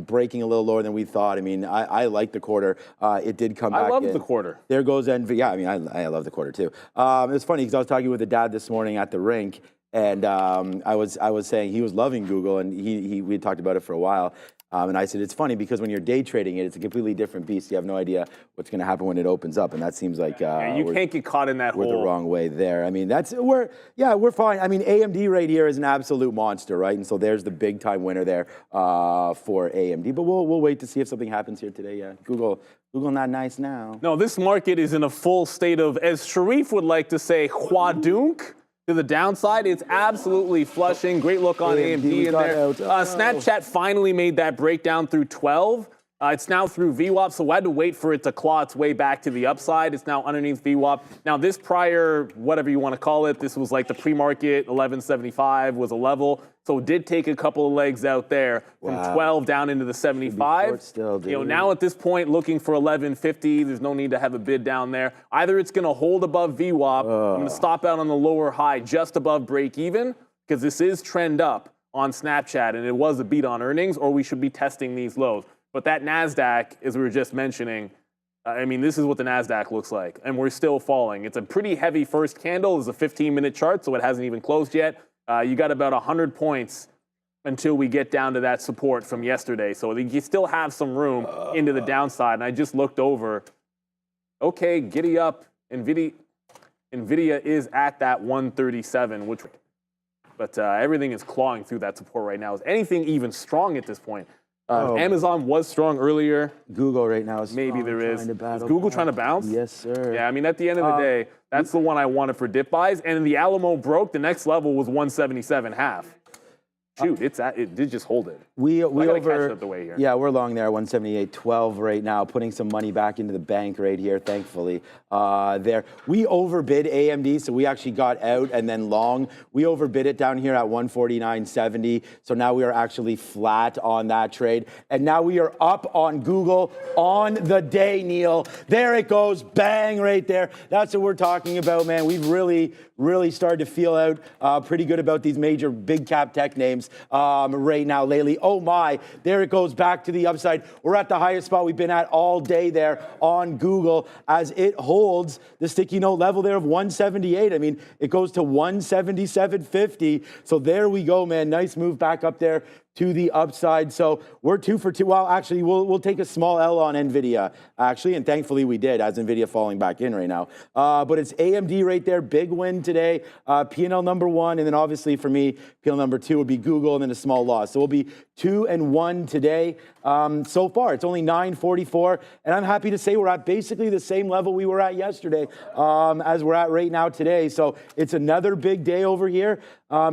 breaking a little lower than we thought. I mean, I like the quarter. It did come back in. I love the quarter. There goes NV. Yeah, I mean, I love the quarter too. It was funny because I was talking with a dad this morning at the rink, and I was saying he was loving Google, and we had talked about it for a while. And I said, it's funny because when you're day trading it, it's a completely different beast. You have no idea what's going to happen when it opens up. And that seems like you can't get caught in that hole. We're the wrong way there. I mean, we're fine. I mean, AMD right here is an absolute monster, right? And so there's the big time winner there for AMD. But we'll wait to see if something happens here today. Yeah, Google not nice now. No, this market is in a full state of, as Sharif would like to say, quadunk. To the downside, it's absolutely flushing. Great look on AMD in there. Snapchat finally made that breakdown through 12. It's now through VWAP, so we had to wait for it to claw its way back to the upside. It's now underneath VWAP. Now, this prior, whatever you want to call it, this was like the pre-market, 1175 was a level. So it did take a couple of legs out there from 12 down into the 75. Still, dude. You know, now at this point, looking for 1150. There's no need to have a bid down there. Either it's going to hold above VWAP. I'm going to stop out on the lower high just above break even because this is trend up on Snapchat and it was a beat on earnings, or we should be testing these lows. But that NASDAQ, as we were just mentioning, I mean, this is what the NASDAQ looks like, and we're still falling. It's a pretty heavy first candle. It's a 15-minute chart, so it hasn't even closed yet. You got about 100 points until we get down to that support from yesterday. So you still have some room into the downside. And I just looked over. Okay, giddy up. NVIDIA is at that 137, but everything is clawing through that support right now. Is anything even strong at this point? Amazon was strong earlier. Google right now is maybe there is. Is Google trying to bounce? Yes, sir. Yeah, I mean, at the end of the day, that's the one I wanted for dip buys. And the Alamo broke. The next level was 177.5. Shoot, it did just hold it. We over catch up the way here. Yeah, we're long there, 178.12 right now, putting some money back into the bank right here, thankfully. There, we overbid AMD, so we actually got out and then long. We overbid it down here at 149.70, so now we are actually flat on that trade. And now we are up on Google on the day, Neil. There it goes, bang right there. That's what we're talking about, man. We've really started to feel out pretty good about these major big cap tech names. points right now lately. Oh my, there it goes back to the upside. We're at the highest spot we've been at all day there on Google as it holds the sticky note level there of 178. I mean, it goes to 177.50. So there we go, man. Nice move back up there to the upside. So we're 2 for 2. Well, actually, we'll take a small L on NVIDIA, actually, and thankfully we did, as NVIDIA falling back in right now. But it's AMD right there, big win today. P&L number 1, and then obviously for me, P&L number 2 would be Google, and then a small loss. So we'll be 2 and 1 today. So far, it's only 9:44, and I'm happy to say we're at basically the same level we were at yesterday as we're at right now today. So it's another big day over here.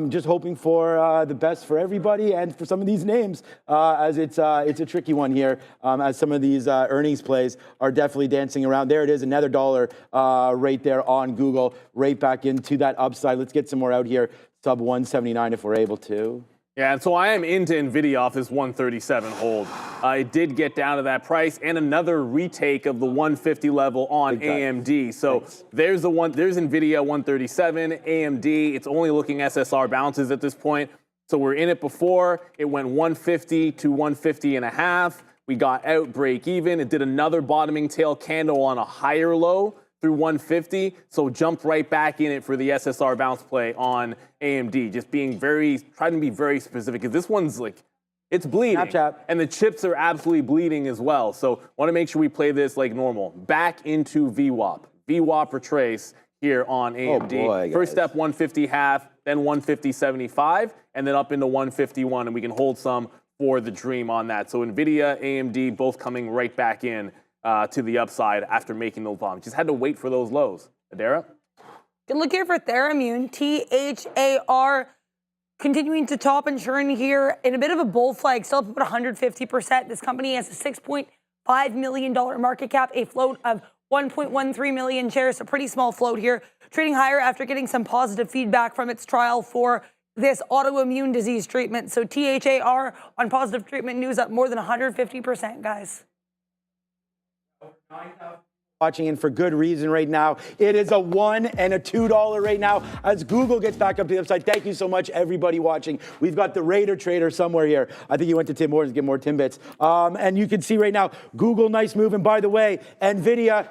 Just hoping for the best for everybody and for some of these names, as it's a tricky one here, as some of these earnings plays are definitely dancing around. There it is, another dollar right there on Google, right back into that upside. Let's get some more out here, sub 179 if we're able to. Yeah, and so I am into NVIDIA off this 137 hold. It did get down to that price, and another retake of the 150 level on AMD. So there's NVIDIA 137, AMD. It's only looking SSR bounces at this point. So we're in it before. It went 150 to 150 and a half. We got out break even. It did another bottoming tail candle on a higher low through 150, so jumped right back in it for the SSR bounce play on AMD. Just trying to be very specific, because this one's like, it's bleeding. Snapchat. And the chips are absolutely bleeding as well. So want to make sure we play this like normal. Back into VWAP. VWAP retrace here on AMD. Oh boy, First step 150 half, then 150.75, and then up into 151, and we can hold some for the dream on that. So NVIDIA, AMD, both coming right back in to the upside after making those bombs. Just had to wait for those lows. Adara? Good look here for Theramune, THAR, continuing to top and churn here in a bit of a bull flag, still up about 150%. This company has a $6.5 million market cap, a float of 1.13 million shares, a pretty small float here, trading higher after getting some positive feedback from its trial for this autoimmune disease treatment. So THAR on positive treatment news up more than 150%, guys. Watching, and for good reason right now. It is a $1 and a $2 right now as Google gets back up to the upside. Thank you so much, everybody watching. We've got the Raider Trader somewhere here. I think you went to Tim Hortons to get more Timbits. And you can see right now, Google, nice move. And by the way, NVIDIA,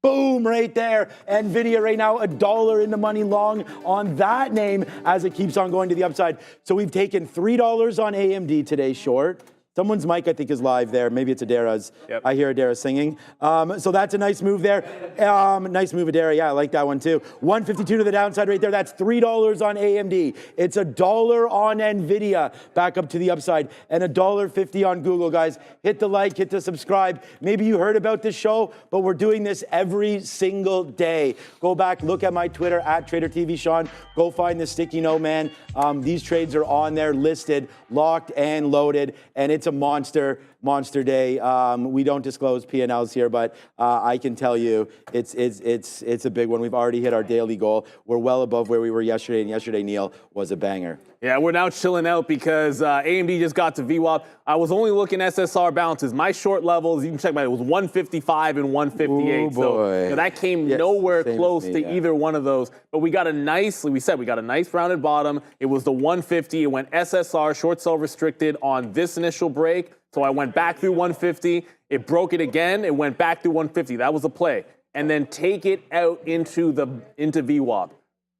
boom, right there. NVIDIA right now, $1 in the money long on that name as it keeps on going to the upside. So we've taken $3 on AMD today short. Someone's mic, I think, is live there. Maybe it's Adara's. Yep. I hear Adara singing. So that's a nice move there. Nice move, Adara. Yeah, I like that one, too. 152 to the downside right there. That's $3 on AMD. It's $1 on NVIDIA back up to the upside. And $1.50 on Google, guys. Hit the like, hit the subscribe. Maybe you heard about this show, but we're doing this every single day. Go back, look at my Twitter, at TraderTVSean. Go find the sticky note, man. These trades are on there, listed, locked, and loaded. And it's a monster day. We don't disclose P&Ls here, but I can tell you it's a big one. We've already hit our daily goal. We're well above where we were yesterday, and yesterday, Neil, was a banger. Yeah, we're now chilling out because AMD just got to VWAP. I was only looking SSR bounces. My short levels, you can check my, it was 155 and 158. Ooh, boy. So that came nowhere close to either one of those. But we got a nice rounded bottom. It was the 150. It went SSR, short sell restricted on this initial break. So I went back through 150. It broke it again. It went back through 150. That was a play. And then take it out into VWAP.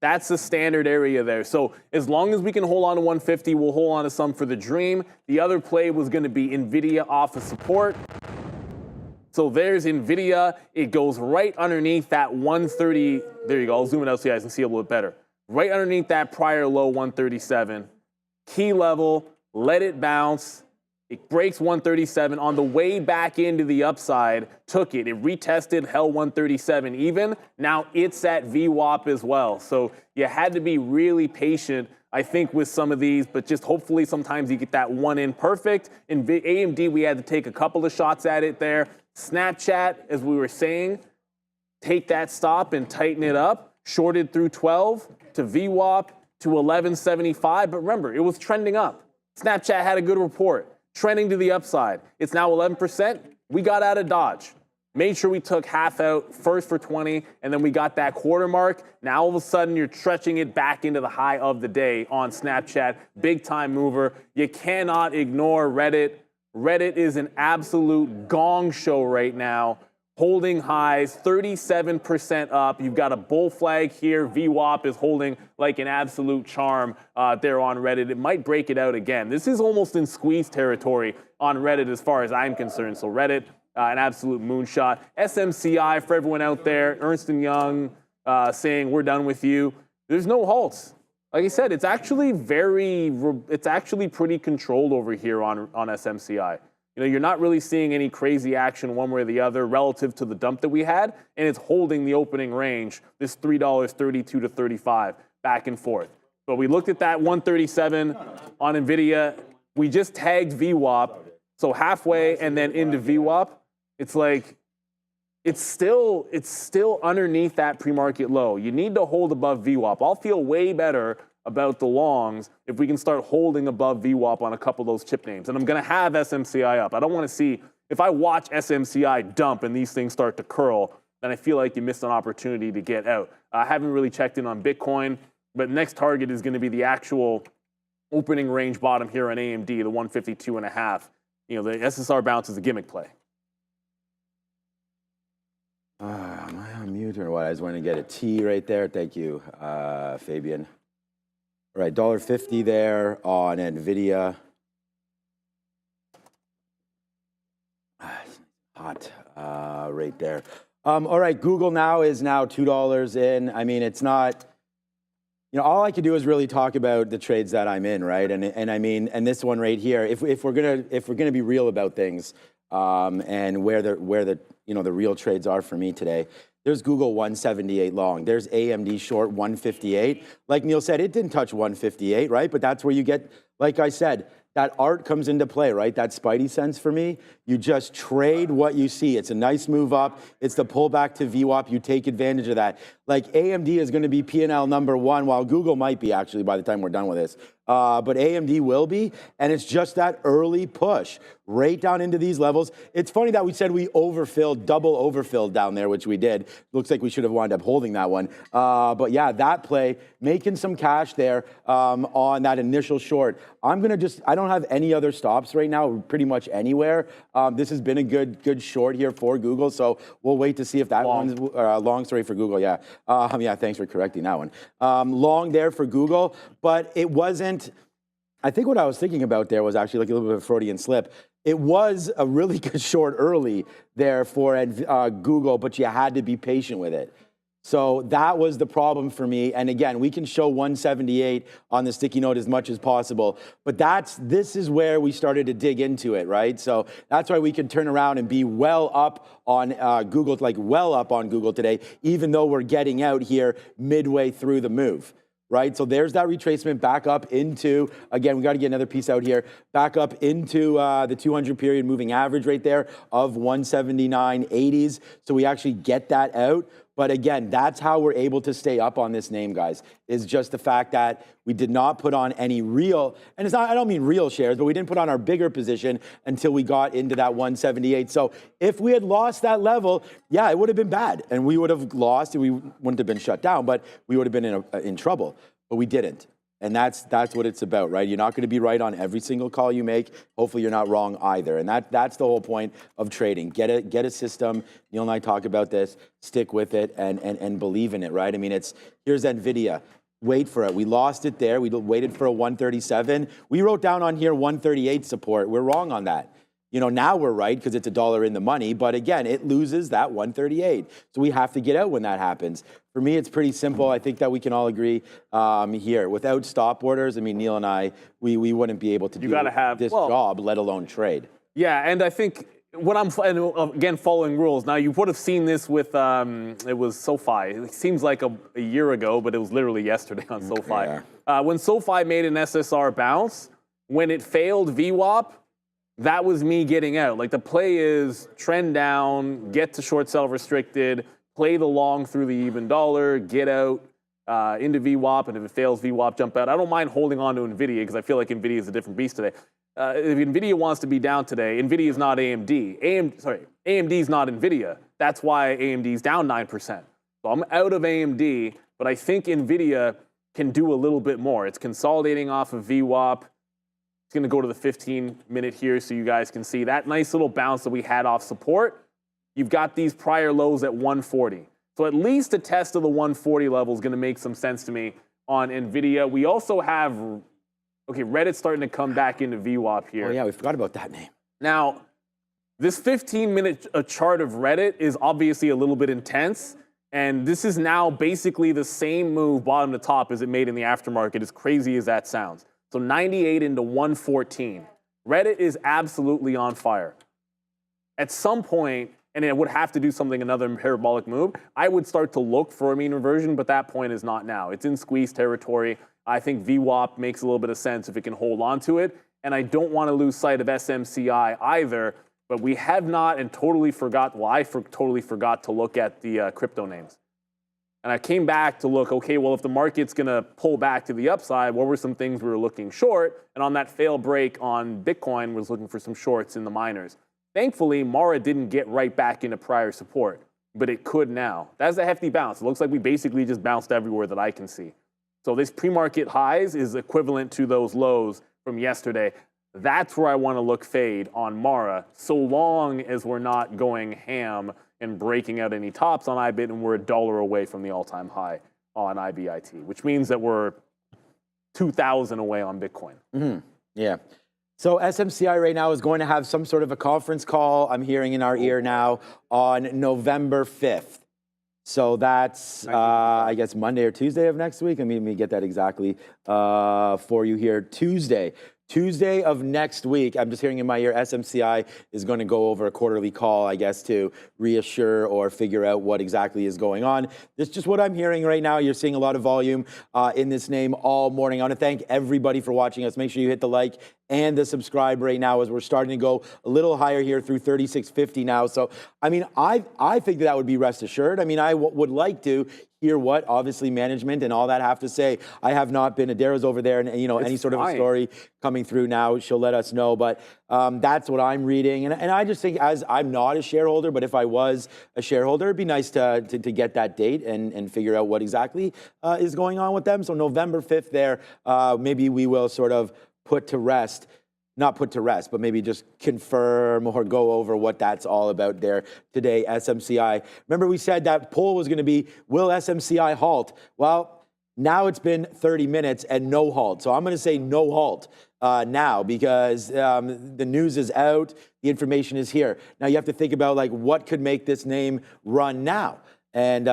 That's the standard area there. So as long as we can hold on to 150, we'll hold on to some for the dream. The other play was going to be NVIDIA off of support. So there's NVIDIA. It goes right underneath that 130. There you go. I'll zoom it out so you guys can see a little bit better. Right underneath that prior low 137. Key level, let it bounce. It breaks 137 on the way back into the upside, took it. It retested, held 137 even. Now it's at VWAP as well. So you had to be really patient, I think, with some of these, but just hopefully sometimes you get that one in perfect. In AMD, we had to take a couple of shots at it there. Snapchat, as we were saying, take that stop and tighten it up. Shorted through 12 to VWAP to 1175. But remember, it was trending up. Snapchat had a good report. Trending to the upside. It's now 11%. We got out of Dodge. Made sure we took half out first for 20, and then we got that quarter mark. Now all of a sudden you're stretching it back into the high of the day on Snapchat. Big time mover. You cannot ignore Reddit. Reddit is an absolute gong show right now. Holding highs, 37% up. You've got a bull flag here. VWAP is holding like an absolute charm there on Reddit. It might break it out again. This is almost in squeeze territory on Reddit as far as I'm concerned. So Reddit, an absolute moonshot. SMCI for everyone out there. Ernst & Young saying we're done with you. There's no halts. Like I said, it's actually pretty controlled over here on SMCI. You know, you're not really seeing any crazy action one way or the other relative to the dump that we had, and it's holding the opening range, this $3.32 to 35, back and forth. But we looked at that 137 on NVIDIA. We just tagged VWAP, so halfway and then into VWAP. It's like, it's still underneath that pre-market low. You need to hold above VWAP. I'll feel way better about the longs if we can start holding above VWAP on a couple of those chip names. And I'm going to have SMCI up. I don't want to see, if I watch SMCI dump and these things start to curl, then I feel like you missed an opportunity to get out. I haven't really checked in on Bitcoin, but next target is going to be the actual opening range bottom here on AMD, the 152.5. You know, the SSR bounce is a gimmick play. Am I on mute or what? I just want to get a T right there. Thank you, Fabian. All right, $1.50 there on NVIDIA. Hot right there. All right, Google now is $2 in. I mean, it's not, you know, all I can do is really talk about the trades that I'm in, right? And I mean, and this one right here, if we're gonna be real about things, and where the you know the real trades are for me today. There's Google 178 long. There's AMD short 158. Like Neil said, it didn't touch 158, right? But that's where you get, like I said, that art comes into play, right? That spidey sense for me. You just trade what you see. It's a nice move up. It's the pullback to VWAP. You take advantage of that. Like AMD is going to be P&L number one, while Google might be actually by the time we're done with this. But AMD will be, and it's just that early push right down into these levels. It's funny that we said we overfilled, double overfilled down there, which we did. Looks like we should have wound up holding that one. But yeah, that play, making some cash there on that initial short. I'm going to I don't have any other stops right now, pretty much anywhere. This has been a good short here for Google, so we'll wait to see if that one's long story for Google, yeah. Yeah, thanks for correcting that one. Long there for Google, but it wasn't, I think what I was thinking about there was actually like a little bit of a Freudian slip. It was a really good short early there for Google, but you had to be patient with it. So that was the problem for me. And again, we can show 178 on the sticky note as much as possible, but this is where we started to dig into it, right? So that's why we could turn around and be well up on Google, like well up on Google today, even though we're getting out here midway through the move. Right, so there's that retracement back up into, again, we got to get another piece out here, back up into the 200 period moving average right there of 179.80s. So we actually get that out. But again, that's how we're able to stay up on this name, guys, is just the fact that we did not put on any real, and it's not, I don't mean real shares, but we didn't put on our bigger position until we got into that 178. So if we had lost that level, yeah, it would have been bad. And we would have lost, and we wouldn't have been shut down, but we would have been in trouble. But we didn't. And that's what it's about, right? You're not going to be right on every single call you make. Hopefully you're not wrong either. And that's the whole point of trading. Get a system. Neil and I talk about this. Stick with it and believe in it, right? I mean, here's NVIDIA. Wait for it. We lost it there. We waited for a 137. We wrote down on here 138 support. We're wrong on that. You know, now we're right because it's $1 in the money. But again, it loses that 138. So we have to get out when that happens. For me, it's pretty simple. I think that we can all agree here. Without stop orders, I mean, Neil and I, we wouldn't be able to do this job, let alone trade. Yeah, and I think what I'm, again, following rules. Now, you would have seen this with, it was SoFi. It seems like a year ago, but it was literally yesterday on SoFi. Yeah. When SoFi made an SSR bounce, when it failed VWAP, that was me getting out. Like, the play is trend down, get to short sell restricted, play the long through the even dollar, get out into VWAP, and if it fails VWAP, jump out. I don't mind holding on to NVIDIA because I feel like NVIDIA is a different beast today. if NVIDIA wants to be down today, NVIDIA is not AMD. AMD is not NVIDIA. That's why AMD is down 9%. So I'm out of AMD, but I think NVIDIA can do a little bit more. It's consolidating off of VWAP. It's going to go to the 15-minute here so you guys can see that nice little bounce that we had off support. You've got these prior lows at 140. So at least a test of the 140 level is going to make some sense to me on NVIDIA. We also have, okay, Reddit's starting to come back into VWAP here. Oh, yeah, we forgot about that name. Now, this 15-minute chart of Reddit is obviously a little bit intense, and this is now basically the same move bottom to top as it made in the aftermarket, as crazy as that sounds. So 98 into 114. Reddit is absolutely on fire. At some point, and it would have to do something, another parabolic move, I would start to look for a mean reversion, but that point is not now. It's in squeeze territory. I think VWAP makes a little bit of sense if it can hold on to it, and I don't want to lose sight of SMCI either, but we have not and totally forgot, well, I totally forgot to look at the crypto names. And I came back to look, okay, well, if the market's going to pull back to the upside, what were some things we were looking short? And on that fail break on Bitcoin, was looking for some shorts in the miners. Thankfully, Mara didn't get right back into prior support, but it could now. That's a hefty bounce. It looks like we basically just bounced everywhere that I can see. So this pre-market highs is equivalent to those lows from yesterday. That's where I want to look fade on Mara, so long as we're not going ham and breaking out any tops on IBIT, and we're $1 away from the all-time high on IBIT, which means that we're 2,000 away on Bitcoin. Mm-hmm. Yeah. So SMCI right now is going to have some sort of a conference call, I'm hearing in our ear now, on November 5th. So that's, I guess, Monday or Tuesday of next week. Let me get that exactly for you here. Tuesday of next week, I'm just hearing in my ear, SMCI is going to go over a quarterly call, I guess, to reassure or figure out what exactly is going on. This is just what I'm hearing right now. You're seeing a lot of volume in this name all morning. I want to thank everybody for watching us. Make sure you hit the like and the subscribe right now as we're starting to go a little higher here through 36.50 now. So, I mean, I think that would be rest assured. I mean, I would like to hear what obviously management and all that have to say. I have not been, Adara's over there, and you know, any sort of a story coming through now, she'll let us know. But that's what I'm reading. And I just think, as I'm not a shareholder, but if I was a shareholder, it'd be nice to get that date and figure out what exactly is going on with them. So November 5th there, maybe we will sort of put to rest, not put to rest, but maybe just confirm or go over what that's all about there today, SMCI. Remember we said that poll was going to be, will SMCI halt? Well, now it's been 30 minutes and no halt. So I'm going to say no halt now, because the news is out, the information is here. Now you have to think about, like, what could make this name run now? And,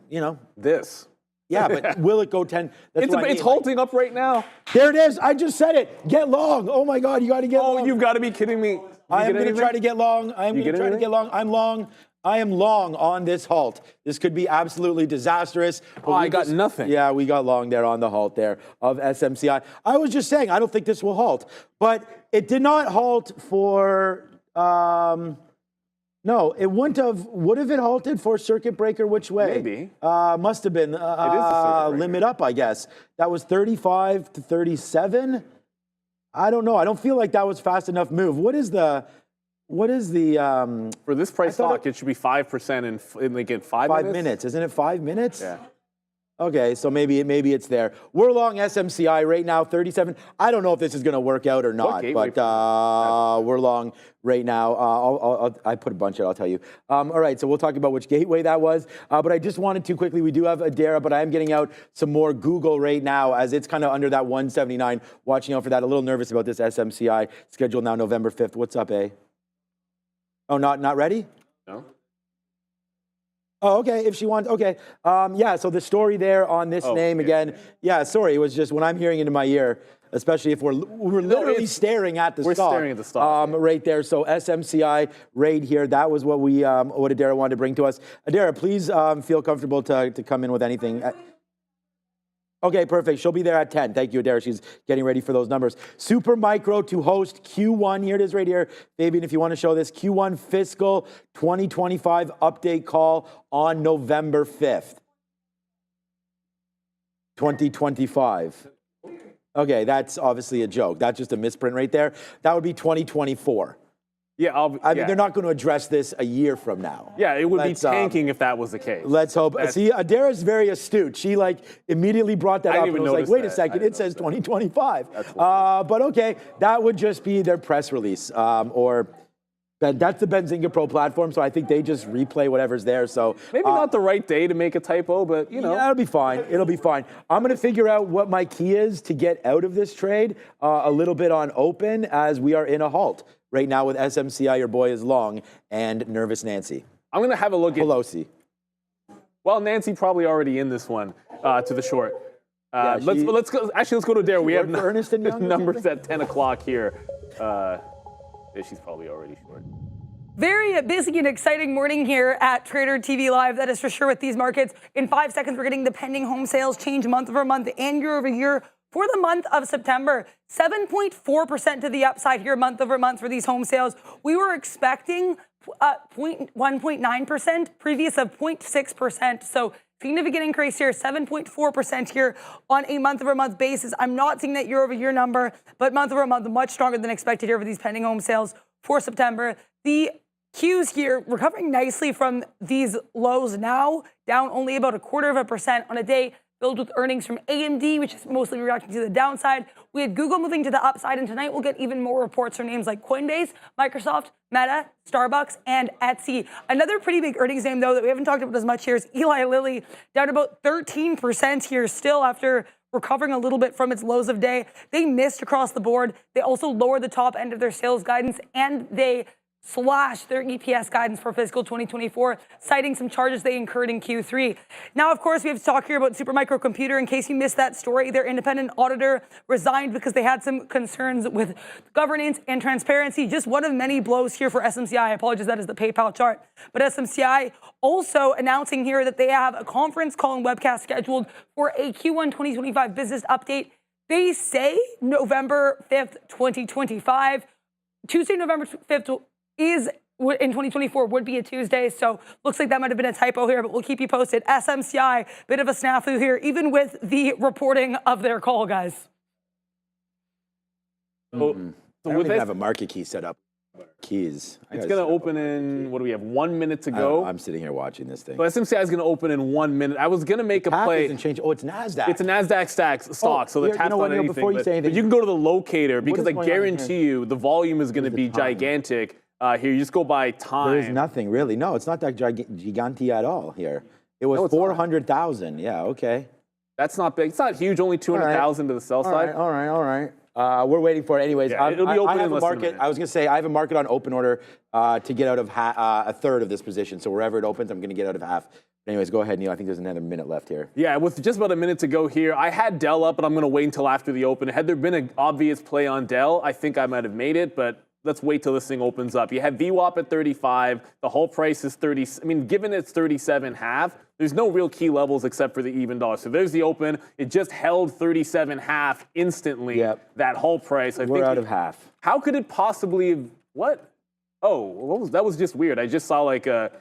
you know. This. Yeah, but will it go 10? It's halting up right now. There it is. I just said it. Get long. Oh, my God. You got to get long. Oh, you've got to be kidding me. I am going to try to get long. I am going to try to get long. I'm long. I am long on this halt. This could be absolutely disastrous. Oh, I got nothing. Yeah, we got long there on the halt there of SMCI. I was just saying, I don't think this will halt. But it did not halt for... No, it wouldn't have. Would have it halted for circuit breaker? Which way? Maybe. Must have been limit up, I guess. That was 35 to 37. I don't know. I don't feel like that was fast enough move. What is the? For this price stock, it should be 5% in like in 5 minutes. 5 minutes, isn't it? 5 minutes? Yeah. Okay, so maybe it's there. We're long SMCI right now, 37. I don't know if this is going to work out or not, but we're long right now. I put a bunch out, I'll tell you. All right, so we'll talk about which gateway that was. But I just wanted to quickly, we do have Adara, but I am getting out some more Google right now as it's kind of under that 179. Watching out for that. A little nervous about this SMCI scheduled now November 5th. What's up, eh? Oh, not ready? No. Oh, okay, if she wants, okay. Yeah, so the story there on this name again. Yeah, sorry, it was just when I'm hearing it in my ear, especially if we're literally staring at the stock. We're staring at the stock. Right there, so SMCI right here, that was what what Adara wanted to bring to us. Adara, please feel comfortable to come in with anything. Okay, perfect. She'll be there at 10. Thank you, Adara. She's getting ready for those numbers. Super Micro to host Q1. Here it is right here. Fabian, if you want to show this, Q1 fiscal 2025 update call on November 5th, 2025. Okay, that's obviously a joke. That's just a misprint right there. That would be 2024. Yeah, I mean, they're not going to address this a year from now. Yeah, it would be tanking if that was the case. Let's hope. See, Adara's very astute. She like immediately brought that up and was like, wait a second, it says 2025. But okay, that would just be their press release. Or that's the Benzinga Pro platform, so I think they just replay whatever's there. So maybe not the right day to make a typo, but you know. Yeah, it'll be fine. It'll be fine. I'm going to figure out what my key is to get out of this trade a little bit on open as we are in a halt. Right now with SMCI, your boy is long, and Nervous Nancy. I'm going to have a look at Pelosi. Well, Nancy probably already in this one to the short. Yeah, let's go. Actually, let's go to Dare. We have Ernest and Young numbers at 10 o'clock here. Yeah, she's probably already short. Very busy and exciting morning here at Trader TV Live. That is for sure with these markets. In 5 seconds, we're getting the pending home sales change month over month and year over year for the month of September. 7.4% to the upside here month over month for these home sales. We were expecting 1.9%, previous of 0.6%. So significant increase here, 7.4% here on a month over month basis. I'm not seeing that year over year number, but month over month, much stronger than expected here for these pending home sales for September. The Qs here recovering nicely from these lows now, down only about 0.25% on a day filled with earnings from AMD, which is mostly reacting to the downside. We had Google moving to the upside, and tonight we'll get even more reports from names like Coinbase, Microsoft, Meta, Starbucks, and Etsy. Another pretty big earnings name, though, that we haven't talked about as much here is Eli Lilly, down about 13% here still after recovering a little bit from its lows of day. They missed across the board. They also lowered the top end of their sales guidance, and they slashed their EPS guidance for fiscal 2024, citing some charges they incurred in Q3. Now, of course, we have to talk here about Supermicro Computer. In case you missed that story, their independent auditor resigned because they had some concerns with governance and transparency. Just one of many blows here for SMCI. I apologize, that is the PayPal chart. But SMCI also announcing here that they have a conference call and webcast scheduled for a Q1 2025 business update. They say November 5th, 2025. Tuesday, November 5th, is in 2024 would be a Tuesday, so looks like that might have been a typo here, but we'll keep you posted. SMCI, bit of a snafu here, even with the reporting of their call, guys. So I don't even have a market key set up. Keys. It's going to open in, what do we have, 1 minute to go? I'm sitting here watching this thing. So SMCI is going to open in 1 minute. I was going to make a play. Doesn't change. Oh, it's NASDAQ. It's a NASDAQ stock, so they're tapped on anything. Before you say anything, but you can go to the locator because I is going on guarantee you the volume is going to be gigantic. Here, you just go by time. There's nothing really. No, it's not that gigante at all here. It was 400,000. Yeah, okay. That's not big. It's not huge. Only 200,000 to the sell side. All right. We're waiting for it. Anyways, yeah, it'll be open in less than a minute. I was going to say, I have a market on open order to get out of a third of this position. So wherever it opens, I'm going to get out of half. Anyways, go ahead, Neil. I think there's another minute left here. Yeah, with just about a minute to go here. I had Dell up, but I'm going to wait until after the open. Had there been an obvious play on Dell, I think I might have made it, but let's wait till this thing opens up. You have VWAP at 35. The whole price is 30. I mean, given it's 37.5, there's no real key levels except for the even dollar. So there's the open. It just held 37.5 instantly. Yep. That whole price. We're out of half. How could it possibly have, what? Oh, that was just weird. I just saw like a...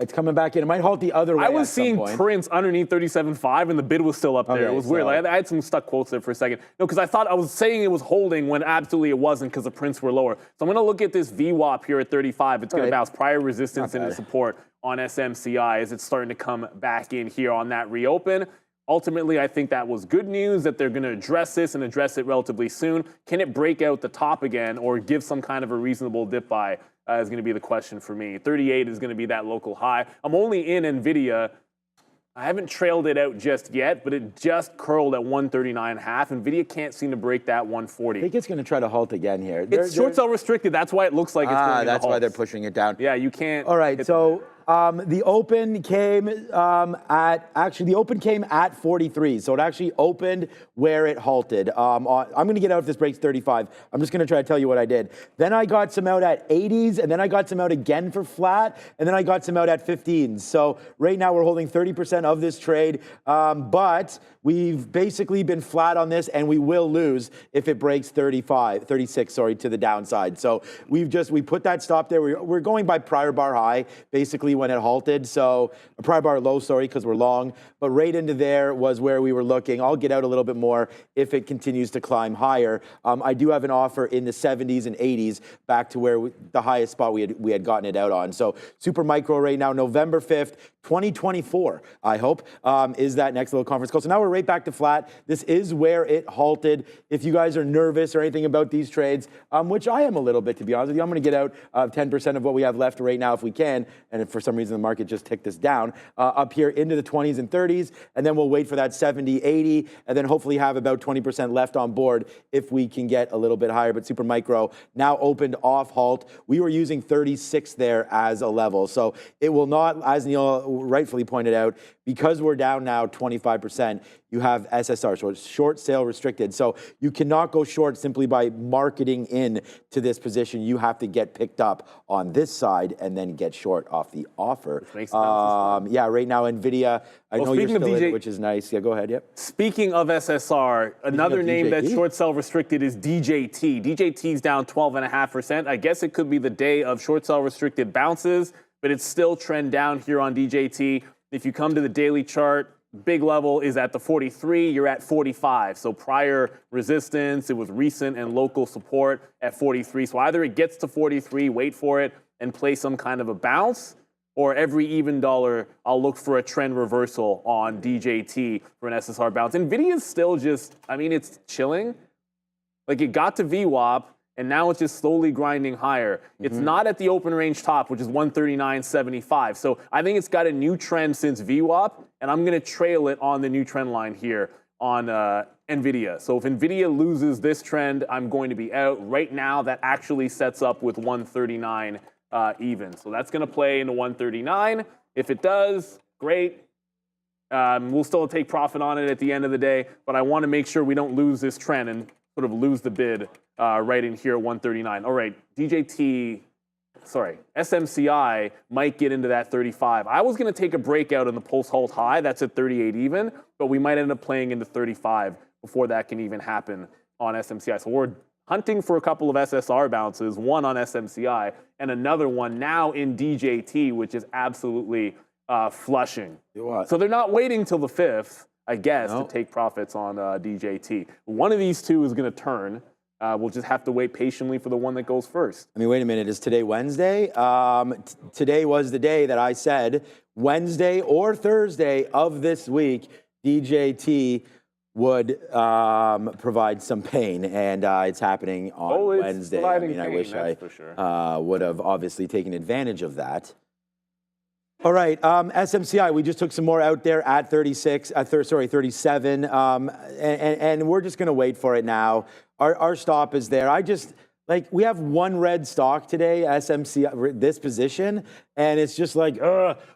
It's coming back in. It might halt the other way. I was seeing prints underneath 37.5, and the bid was still up there. Okay, it was weird. Like, I had some stuck quotes there for a second. No, because I thought I was saying it was holding when absolutely it wasn't because the prints were lower. So I'm going to look at this VWAP here at 35. It's going to bounce prior resistance into support on SMCI as it's starting to come back in here on that reopen. Ultimately, I think that was good news that they're going to address this and address it relatively soon. Can it break out the top again or give some kind of a reasonable dip buy? Is going to be the question for me. 38 is going to be that local high. I'm only in NVIDIA. I haven't trailed it out just yet, but it just curled at 139.5. NVIDIA can't seem to break that 140. I think it's going to try to halt again here. It's short sell restricted. That's why it looks like it's going to That's why they're pushing it down. Yeah, you can't. All right, so the open came the open came at 43, so it actually opened where it halted. I'm going to get out if this breaks 35. I'm just going to try to tell you what I did. Then I got some out at 80s, and then I got some out again for flat, and then I got some out at 15s. So right now we're holding 30% of this trade, but we've basically been flat on this, and we will lose if it breaks 36, to the downside. So we put that stop there. We're going by prior bar high, basically quickly when it halted. So a prior bar low, sorry, because we're long, but right into there was where we were looking. I'll get out a little bit more if it continues to climb higher. I do have an offer in the 70s and 80s back to where the highest spot we had gotten it out on. So super micro right now, November 5th, 2024, I hope, is that next little conference call. So now we're right back to flat. This is where it halted. If you guys are nervous or anything about these trades, which I am a little bit, to be honest with you, I'm going to get out 10% of what we have left right now if we can. And if for some reason the market just ticked us down up here into the 20s and 30s, and then we'll wait for that 70, 80, and then hopefully have about 20% left on board if we can get a little bit higher. But super micro now opened off halt. We were using 36 there as a level. So it will not, as Neil rightfully pointed out, because we're down now 25%, you have SSR, so it's short sale restricted. So you cannot go short simply by marketing in to this position. You have to get picked up on this side and then get short off the offer. Yeah, right now NVIDIA, I know you're still in it, which is nice. Yeah, go ahead, yep. Speaking of SSR, another name that's short sell restricted is DJT. DJT's down 12.5%. I guess it could be the day of short sell restricted bounces, but it's still trend down here on DJT. If you come to the daily chart, big level is at the 43, you're at 45. So prior resistance, it was recent and local support at 43. So either it gets to 43, wait for it, and play some kind of a bounce, or every even dollar, I'll look for a trend reversal on DJT for an SSR bounce. NVIDIA's still just, I mean, it's chilling. Like it got to VWAP, and now it's just slowly grinding higher. It's not at the open range top, which is 139.75. So I think it's got a new trend since VWAP, and I'm going to trail it on the new trend line here on NVIDIA. So if NVIDIA loses this trend, I'm going to be out. Right now, that actually sets up with 139 even. So that's going to play into 139. If it does, great. We'll still take profit on it at the end of the day, but I want to make sure we don't lose this trend and sort of lose the bid right in here at 139. All right, SMCI might get into that 35. I was going to take a breakout in the pulse halt high. That's at 38 even, but we might end up playing into 35 before that can even happen on SMCI. So we're hunting for a couple of SSR bounces, one on SMCI and another one now in DJT, which is absolutely flushing. So they're not waiting till the 5th, I guess, to take profits on DJT. One of these two is going to turn. We'll just have to wait patiently for the one that goes first. I mean, wait a minute. Is today Wednesday? Today was the day that I said Wednesday or Thursday of this week, DJT would provide some pain, and it's happening on Wednesday. I mean, I wish I would have obviously taken advantage of that. All right, SMCI, we just took some more out there at 37, and we're just going to wait for it now. Our stop is there. We have one red stock today, SMCI, this position, and it's just like,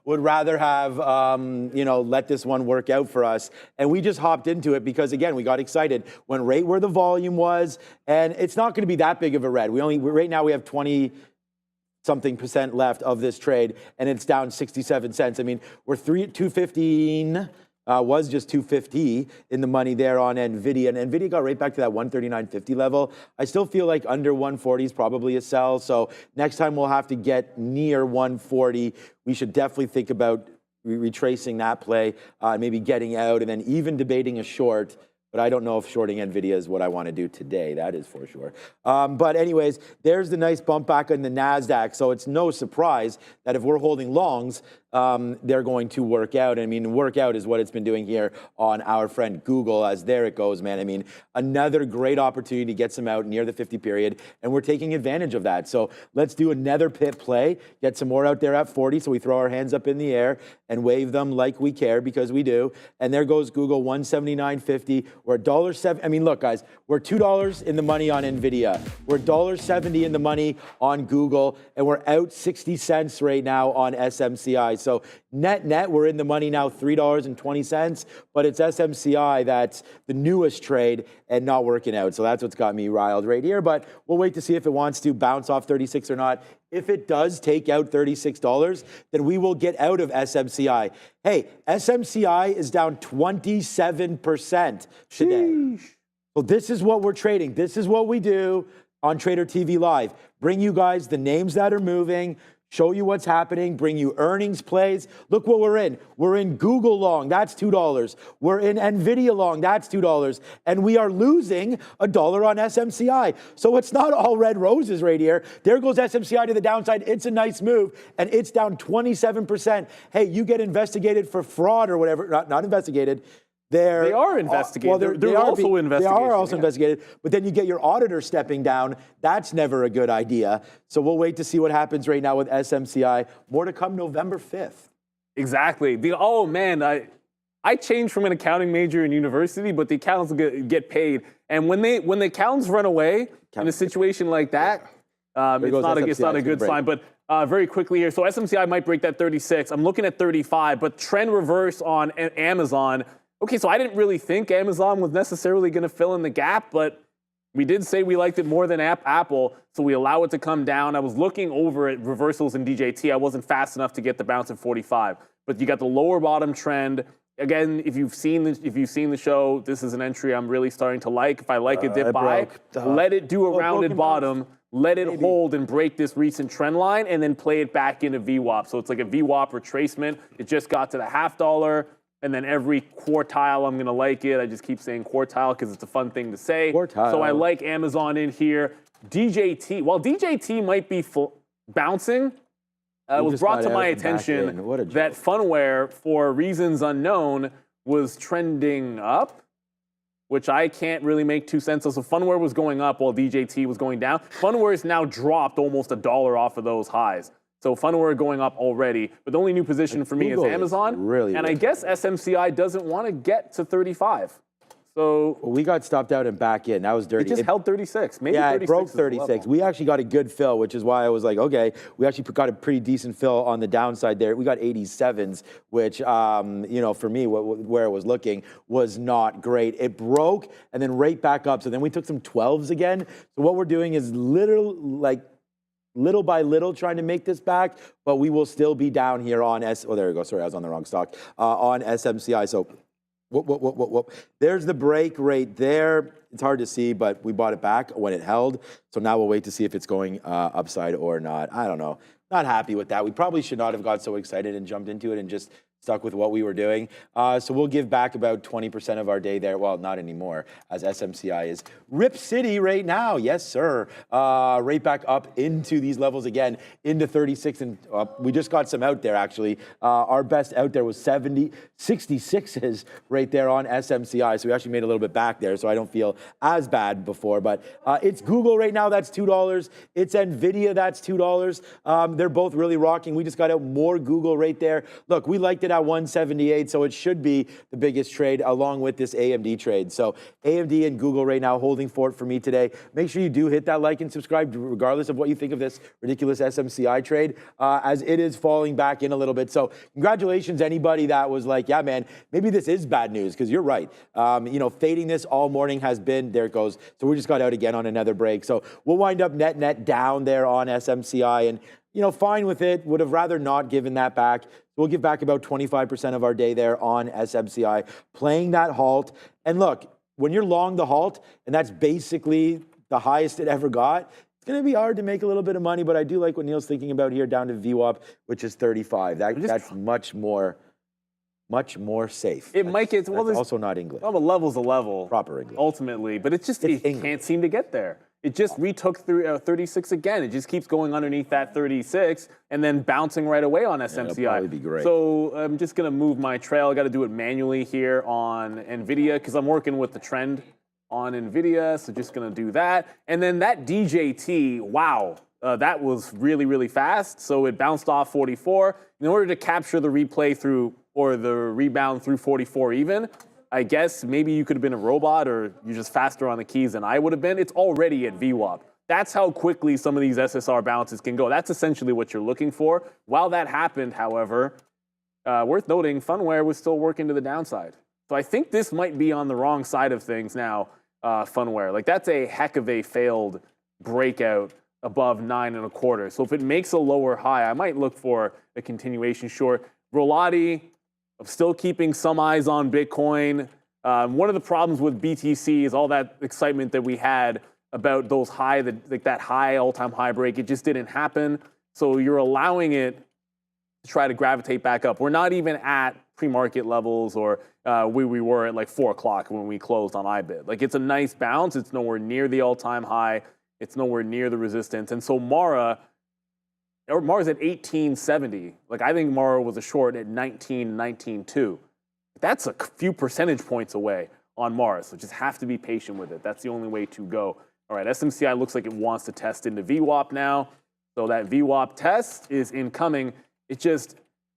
would rather have, let this one work out for us. And we just hopped into it because, again, we got excited. Went right where the volume was, and it's not going to be that big of a red. Right now we have 20-something% left of this trade, and it's down 67 cents. I mean, we're 215. Was just 250 in the money there on NVIDIA. And NVIDIA got right back to that 139.50 level. I still feel like under 140 is probably a sell. So next time we'll have to get near 140. We should definitely think about retracing that play, maybe getting out, and then even debating a short. But I don't know if shorting NVIDIA is what I want to do today. That is for sure. But anyways, there's the nice bump back in the NASDAQ. So it's no surprise that if we're holding longs, they're going to work out. I mean, work out is what it's been doing here on our friend Google, as there it goes, man. I mean, another great opportunity to get some out near the 50 period, and we're taking advantage of that. So let's do another pit play, get some more out there at 40, so we throw our hands up in the air and wave them like we care, because we do. And there goes Google, 179.50. We're $1.07. I mean, look, guys, we're $2 in the money on NVIDIA. We're $1.70 in the money on Google, and we're out 60 cents right now on SMCI. So net, we're in the money now, $3.20, but it's SMCI that's the newest trade and not working out. So that's what's got me riled right here, but we'll wait to see if it wants to bounce off 36 or not. If it does take out $36, then we will get out of SMCI. Hey, SMCI is down 27% today. Sheesh. So this is what we're trading. This is what we do on Trader TV Live. Bring you guys the names that are moving, show you what's happening, bring you earnings plays. Look what we're in. We're in Google long, that's $2. We're in NVIDIA long, that's $2. And we are losing $1 on SMCI. So it's not all red roses right here. There goes SMCI to the downside. It's a nice move, and it's down 27%. Hey, you get investigated for fraud or whatever, not investigated. They are investigated. Well, they're also investigated. They are also investigated, but then you get your auditor stepping down. That's never a good idea. So we'll wait to see what happens right now with SMCI. More to come November 5th. Exactly. Oh man, I changed from an accounting major in university, but the accountants get paid. And when the accountants run away in a situation like that, it's not a good sign. But very quickly here, so SMCI might break that 36. I'm looking at 35, but trend reverse on Amazon. Okay, so I didn't really think Amazon was necessarily going to fill in the gap, but we did say we liked it more than Apple, so we allow it to come down. I was looking over at reversals in DJT. I wasn't fast enough to get the bounce at 45, but you got the lower bottom trend. Again, if you've seen the show, this is an entry I'm really starting to like. If I like it, dip buy. Let it do a rounded bottom. Let it hold and break this recent trend line, and then play it back into VWAP. So it's like a VWAP retracement. It just got to the $0.50. And then every quartile, I'm going to like it. I just keep saying quartile because it's a fun thing to say. Quartile. So I like Amazon in here. DJT, while DJT might be bouncing, it was brought to my attention that Funware, for reasons unknown, was trending up, which I can't really make 2 cents of. So Funware was going up while DJT was going down. Funware has now dropped almost $1 off of those highs. So Funware going up already, but the only new position for me is Amazon. And I guess SMCI doesn't want to get to 35. So we got stopped out and back in. That was dirty. It just held 36. Maybe yeah, 36 it broke 36. We actually got a good fill, which is why I was like, okay, we actually got a pretty decent fill on the downside there. We got 87s, which, for me, where it was looking was not great. It broke and then right back up. So then we took some 12s again. So what we're doing is little by little trying to make this back, but we will still be down here on there we go. Sorry, I was on the wrong stock. On SMCI. So whoop. There's the break right there. It's hard to see, but we bought it back when it held. So now we'll wait to see if it's going upside or not. I don't know. Not happy with that. We probably should not have got so excited and jumped into it and just stuck with what we were doing. So we'll give back about 20% of our day there. Well, not anymore, as SMCI is Rip City right now. Yes, sir. Right back up into these levels again, into 36. And we just got some out there, actually. Our best out there was 66s right there on SMCI. So we actually made a little bit back there, so I don't feel as bad before. But it's Google right now. That's $2. It's NVIDIA. That's $2. They're both really rocking. We just got out more Google right there. Look, we liked it at 178, so it should be the biggest trade along with this AMD trade. So AMD and Google right now holding fort for me today. Make sure you do hit that like and subscribe regardless of what you think of this ridiculous SMCI trade, as it is falling back in a little bit. So congratulations anybody that was like, yeah, man, maybe this is bad news, because you're right. Fading this all morning has been, there it goes. So we just got out again on another break. So we'll wind up net down there on SMCI, and fine with it. Would have rather not given that back. We'll give back about 25% of our day there on SMCI, playing that halt. And look, when you're long the halt, and that's basically the highest it ever got, it's going to be hard to make a little bit of money, but I do like what Neil's thinking about here down to VWAP, which is 35. That's much more safe. It might get, well, that's also not English. Well, the level's a level. Proper English. Ultimately, but it can't seem to get there. It just retook 36 again. It just keeps going underneath that 36 and then bouncing right away on SMCI. That'll probably be great. So I'm just going to move my trail. I got to do it manually here on NVIDIA because I'm working with the trend on NVIDIA. So just going to do that. And then that DJT, wow, that was really, really fast. So it bounced off 44. In order to capture the replay through or the rebound through 44 even, I guess maybe you could have been a robot or you're just faster on the keys than I would have been. It's already at VWAP. That's how quickly some of these SSR bounces can go. That's essentially what you're looking for. While that happened, however, worth noting, Funware was still working to the downside. So I think this might be on the wrong side of things now, Funware. Like, that's a heck of a failed breakout above 9.25. So if it makes a lower high, I might look for a continuation short. Rolati, of still keeping some eyes on Bitcoin. One of the problems with BTC is all that excitement that we had about those that high all-time high break. It just didn't happen. So you're allowing it to try to gravitate back up. We're not even at pre-market levels or we were at like 4 o'clock when we closed on IBIT. Like, it's a nice bounce. It's nowhere near the all-time high. It's nowhere near the resistance. And so Mara's at 1870. Like, I think Mara was a short at 19.2. That's a few percentage points away on Mara. So just have to be patient with it. That's the only way to go. All right, SMCI looks like it wants to test into VWAP now. So that VWAP test is incoming.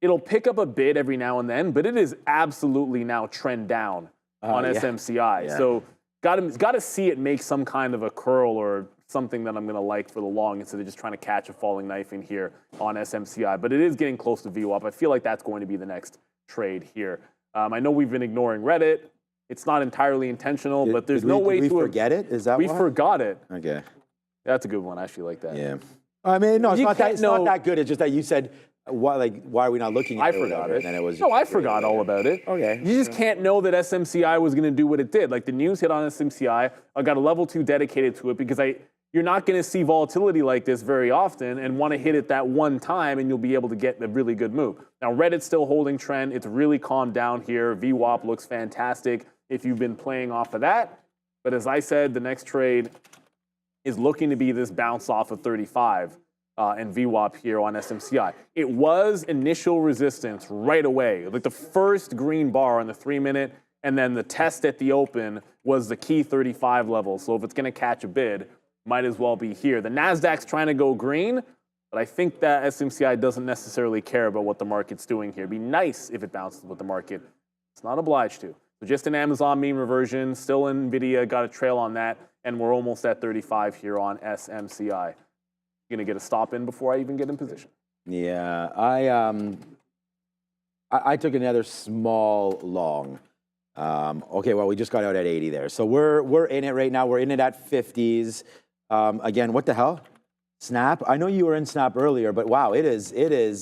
It'll pick up a bit every now and then, but it is absolutely now trend down on SMCI. Yeah. So got to see it make some kind of a curl or something that I'm going to like for the long instead of just trying to catch a falling knife in here on SMCI. But it is getting close to VWAP. I feel like that's going to be the next trade here. I know we've been ignoring Reddit. It's not entirely intentional, but there's no way to... Did we forget it? Is that we forgot it. Okay. That's a good one. I actually like that. Yeah. I mean, no, it's not that good. It's just that you said, why are we not looking at it? I forgot it. And then it was just I forgot all about it. Okay. You just can't know that SMCI was going to do what it did. Like, the news hit on SMCI. I got a level 2 dedicated to it because you're not going to see volatility like this very often and want to hit it that one time, and you'll be able to get a really good move. Now, Reddit's still holding trend. It's really calmed down here. VWAP looks fantastic if you've been playing off of that. But as I said, the next trade is looking to be this bounce off of 35 and VWAP here on SMCI. It was initial resistance right away. Like, the first green bar on the 3-minute, and then the test at the open was the key 35 level. So if it's going to catch a bid, might as well be here. The NASDAQ's trying to go green, but I think that SMCI doesn't necessarily care about what the market's doing here. It'd be nice if it bounces with the market. It's not obliged to. So just an Amazon mean reversion, still NVIDIA, got a trail on that, and we're almost at 35 here on SMCI. Gonna get a stop in before I even get in position. Yeah, I took another small long. Okay, well, we just got out at 80 there. So we're in it right now. We're in it at 50s. Again, what the hell? Snap? I know you were in Snap earlier, but wow, it is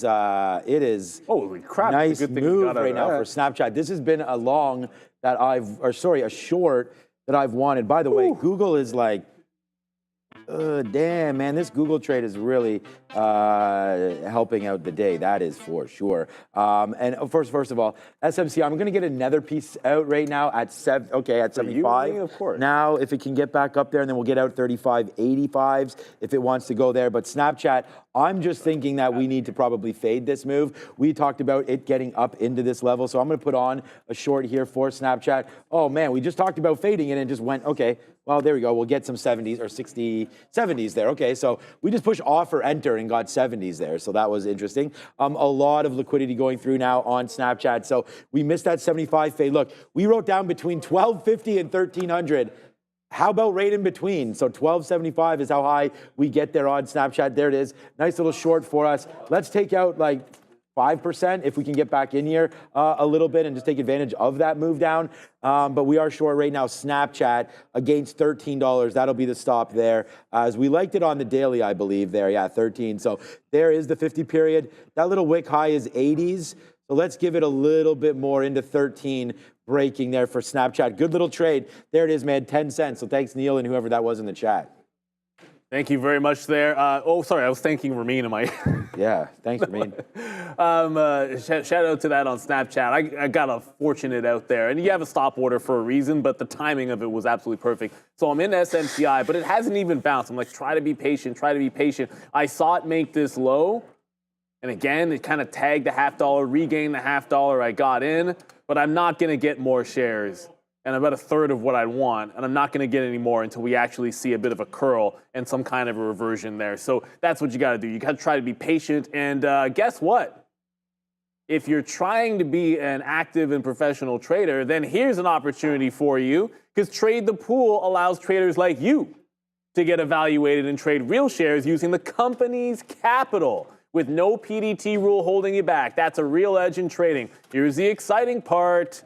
holy crap, nice move right now for Snapchat. This has been a long that a short that I've wanted. By the way, Google is like, damn, man, this Google trade is really helping out the day. That is for sure. And first of all, SMCI, I'm going to get another piece out right now at 75. Of course. Now, if it can get back up there, and then we'll get out 35, 85s if it wants to go there. But Snapchat, I'm just thinking that we need to probably fade this move. We talked about it getting up into this level, so I'm going to put on a short here for Snapchat. Oh, man, we just talked about fading it and it just went, okay, well, there we go. We'll get some 70s or 70s there. Okay, so we just pushed off or enter and got 70s there, so that was interesting. A lot of liquidity going through now on Snapchat, so we missed that 75 fade. Look, we wrote down between 1250 and 1300. How about right in between? So 1275 is how high we get there on Snapchat. There it is. Nice little short for us. Let's take out like 5% if we can get back in here a little bit and just take advantage of that move down. But we are short right now. Snapchat against $13. That'll be the stop there. As we liked it on the daily, I believe there. Yeah, 13. So there is the 50 period. That little wick high is 80s. So let's give it a little bit more into 13 breaking there for Snapchat. Good little trade. There it is, man, 10 cents. So thanks, Neil, and whoever that was in the chat. Thank you very much there. Sorry, I was thanking Ramin in my... Yeah, thanks, Ramin. Shout out to that on Snapchat. I got a fortunate out there. And you have a stop order for a reason, but the timing of it was absolutely perfect. So I'm in SMCI, but it hasn't even bounced. I'm like, try to be patient. I saw it make this low. And again, it kind of tagged the $0.50, regained the $0.50 I got in, but I'm not going to get more shares. And about a third of what I want, and I'm not going to get any more until we actually see a bit of a curl and some kind of a reversion there. So that's what you got to do. You got to try to be patient. And guess what? If you're trying to be an active and professional trader, then here's an opportunity for you, because Trade the Pool allows traders like you to get evaluated and trade real shares using the company's capital, with no PDT rule holding you back. That's a real edge in trading. Here's the exciting part.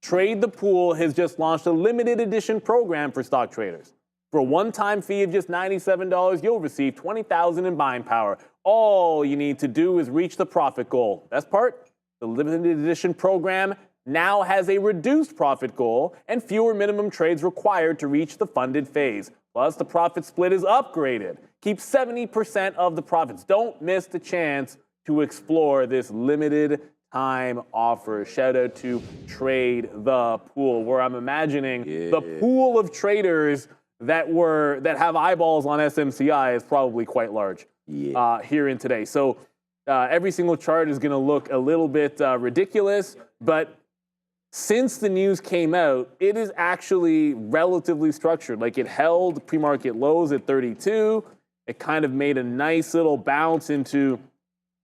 Trade the Pool has just launched a limited edition program for stock traders. For a one-time fee of just $97, you'll receive $20,000 in buying power. All you need to do is reach the profit goal. Best part? The limited edition program now has a reduced profit goal and fewer minimum trades required to reach the funded phase. Plus, the profit split is upgraded. Keep 70% of the profits. Don't miss the chance to explore this limited time offer. Shout out to Trade the Pool, where I'm imagining the pool of traders that have eyeballs on SMCI is probably quite large here in today. So every single chart is going to look a little bit ridiculous, but since the news came out, it is actually relatively structured. Like, it held pre-market lows at 32. It kind of made a nice little bounce into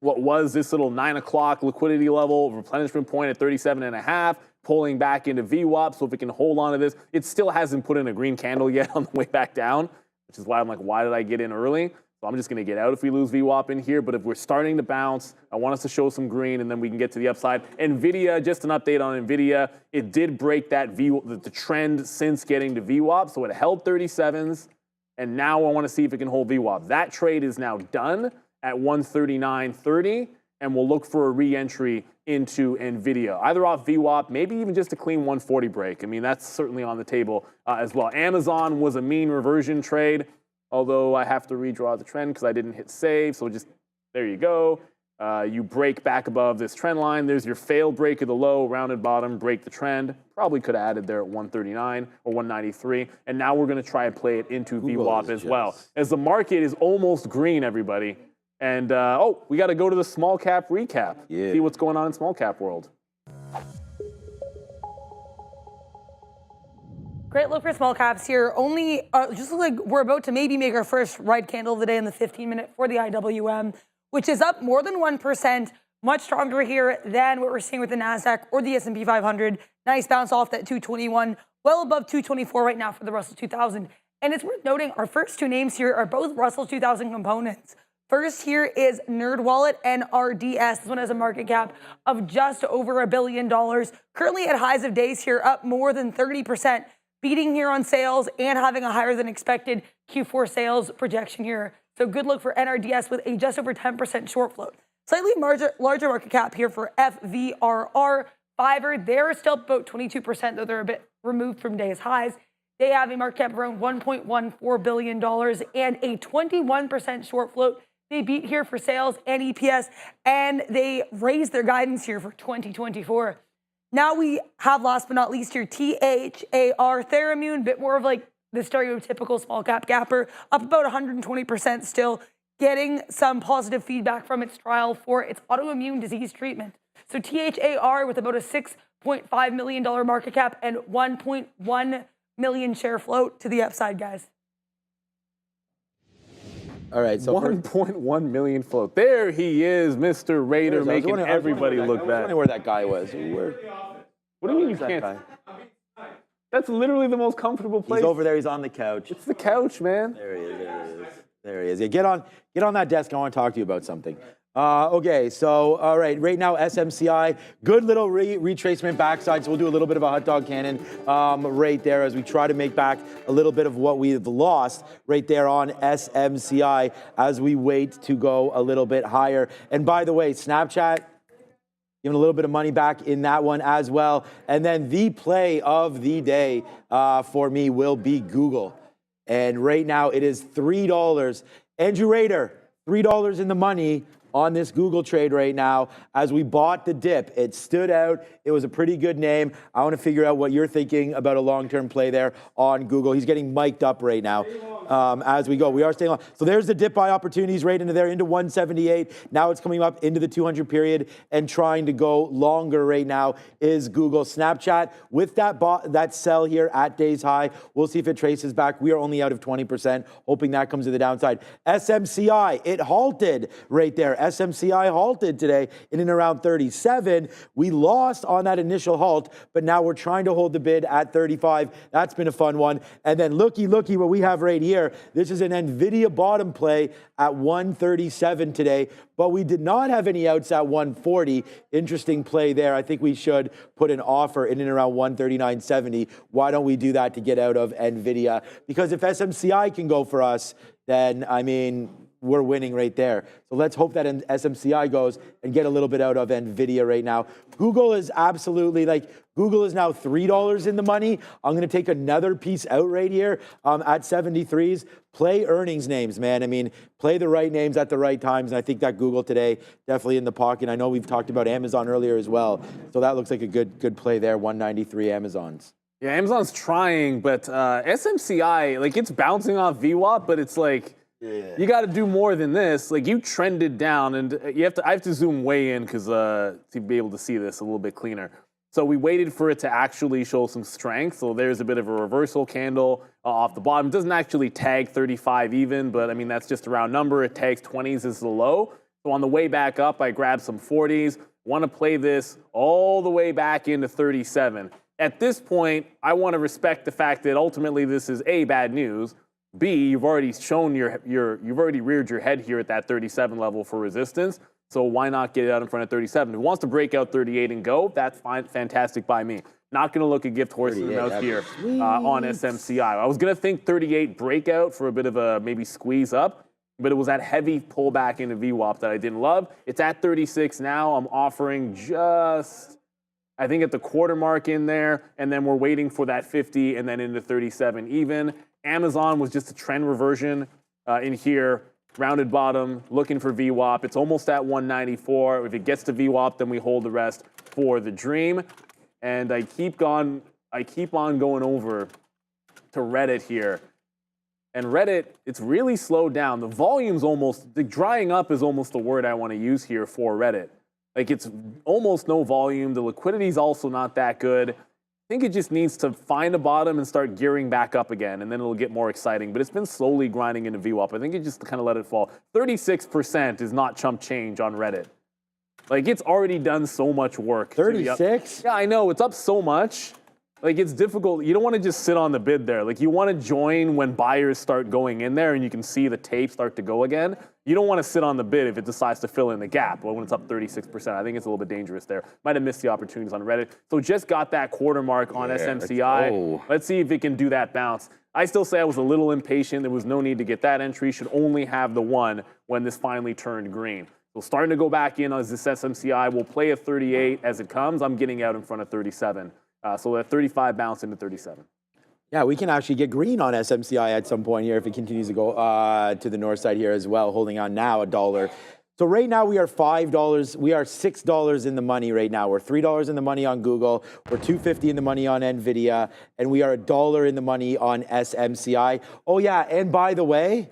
what was this little 9 o'clock liquidity level, replenishment point at 37.5, pulling back into VWAP. So if it can hold on to this, it still hasn't put in a green candle yet on the way back down, which is why I'm like, why did I get in early? So I'm just going to get out if we lose VWAP in here. But if we're starting to bounce, I want us to show some green, and then we can get to the upside. NVIDIA, just an update on NVIDIA. It did break that the trend since getting to VWAP. So it held 37s, and now I want to see if it can hold VWAP. That trade is now done at 139.30, and we'll look for a re-entry into NVIDIA, either off VWAP, maybe even just a clean 140 break. I mean, that's certainly on the table as well. Amazon was a mean reversion trade, although I have to redraw the trend because I didn't hit save. So just, there you go. You break back above this trend line. There's your failed break of the low, rounded bottom, break the trend. Probably could have added there at 139 or 193. And now we're going to try and play it into VWAP as well. As the market is almost green, everybody. And, we got to go to the small cap recap. See what's going on in small cap world. Great look for small caps here. Only, just look like we're about to maybe make our first red candle of the day in the 15-minute for the IWM, which is up more than 1%, much stronger here than what we're seeing with the NASDAQ or the S&P 500. Nice bounce off that 221, well above 224 right now for the Russell 2000. And it's worth noting our first two names here are both Russell 2000 components. First here is NerdWallet NRDS. This one has a market cap of just over $1 billion. Currently at highs of days here, up more than 30%. Beating here on sales and having a higher than expected Q4 sales projection here. So good look for NRDS with a just over 10% short float. Slightly larger market cap here for FVRR. Fiverr, they're still about 22%, though they're a bit removed from day's highs. They have a market cap of around $1.14 billion and a 21% short float. They beat here for sales and EPS, and they raised their guidance here for 2024. Now we have, last but not least here, THAR, Theramune, bit more of like the stereotypical small cap gapper, up about 120% still, getting some positive feedback from its trial for its autoimmune disease treatment. So THAR with about a $6.5 million market cap and 1.1 million share float to the upside, guys. All right, so 1.1 million float. There he is, Mr. Raider, making everybody look bad. I wonder where that guy was. What do you mean you can't? That's literally the most comfortable place. He's over there. He's on the couch. It's the couch, man. There he is. There he is. Yeah, get on that desk. I want to talk to you about something. Okay, so, all right, right now, SMCI, good little retracement backside, so we'll do a little bit of a hot dog cannon right there as we try to make back a little bit of what we've lost right there on SMCI as we wait to go a little bit higher. And by the way, Snapchat, giving a little bit of money back in that one as well. And then the play of the day for me will be Google. And right now, it is $3. Andrew Rader, $3 in the money on this Google trade right now as we bought the dip. It stood out. It was a pretty good name. I want to figure out what you're thinking about a long-term play there on Google. He's getting mic'd up right now as we go. We are staying on. So there's the dip buy opportunities right into there, into 178. Now it's coming up into the 200 period and trying to go longer right now is Google. Snapchat with that sell here at day's high. We'll see if it traces back. We are only out of 20%, hoping that comes to the downside. SMCI, it halted right there. SMCI halted today in and around 37. We lost on that initial halt, but now we're trying to hold the bid at 35. That's been a fun one. And then looky what we have right here. This is an NVIDIA bottom play at 137 today, but we did not have any outs at 140. Interesting play there. I think we should put an offer in and around 139.70. Why don't we do that to get out of NVIDIA? Because if SMCI can go for us, then, I mean, we're winning right there. So let's hope that SMCI goes and get a little bit out of NVIDIA right now. Google is absolutely Google is now $3 in the money. I'm going to take another piece out right here at 73s. Play earnings names, man. I mean, play the right names at the right times. And I think that Google today definitely in the pocket. I know we've talked about Amazon earlier as well. So that looks like a good play there, 193 Amazon's. Yeah, Amazon's trying, but SMCI, it's bouncing off VWAP, but it's you got to do more than this. You trended down, and I have to zoom way in because to be able to see this a little bit cleaner. So we waited for it to actually show some strength. So there's a bit of a reversal candle off the bottom. It doesn't actually tag 35 even, but I mean, that's just a round number. It tags 20s as the low. So on the way back up, I grabbed some 40s. Want to play this all the way back into 37. At this point, I want to respect the fact that ultimately this is A, bad news. B, you've already shown you've already reared your head here at that 37 level for resistance. So why not get it out in front of 37? If it wants to break out 38 and go, that's fine, fantastic by me. Not going to look a gift horse in the mouth here on SMCI. I was going to think 38 breakout for a bit of a maybe squeeze up, but it was that heavy pullback into VWAP that I didn't love. It's at 36 now. I'm offering just, I think, at the quarter mark in there, and then we're waiting for that 50 and then into 37 even. Amazon was just a trend reversion in here. Rounded bottom, looking for VWAP. It's almost at 194. If it gets to VWAP, then we hold the rest for the dream. And I keep on going over to Reddit here. And Reddit, it's really slowed down. The volume's the drying up is almost the word I want to use here for Reddit. It's almost no volume. The liquidity's also not that good. I think it just needs to find a bottom and start gearing back up again, and then it'll get more exciting. But it's been slowly grinding into VWAP. I think it just kind of let it fall. 36% is not chump change on Reddit. It's already done so much work. 36? Yeah, I know. It's up so much. It's difficult. You don't want to just sit on the bid there. You want to join when buyers start going in there and you can see the tape start to go again. You don't want to sit on the bid if it decides to fill in the gap. Well, when it's up 36%, I think it's a little bit dangerous there. Might have missed the opportunities on Reddit. So just got that quarter mark on SMCI. Let's see if it can do that bounce. I still say I was a little impatient. There was no need to get that entry. Should only have the one when this finally turned green. So starting to go back in as this SMCI. We'll play a 38 as it comes. I'm getting out in front of 37. So that 35 bounce into 37. Yeah, we can actually get green on SMCI at some point here if it continues to go to the north side here as well, holding on now $1. So right now we are $5. We are $6 in the money right now. We're $3 in the money on Google. We're $2.50 in the money on NVIDIA. And we are $1 in the money on SMCI. Oh, yeah, and by the way,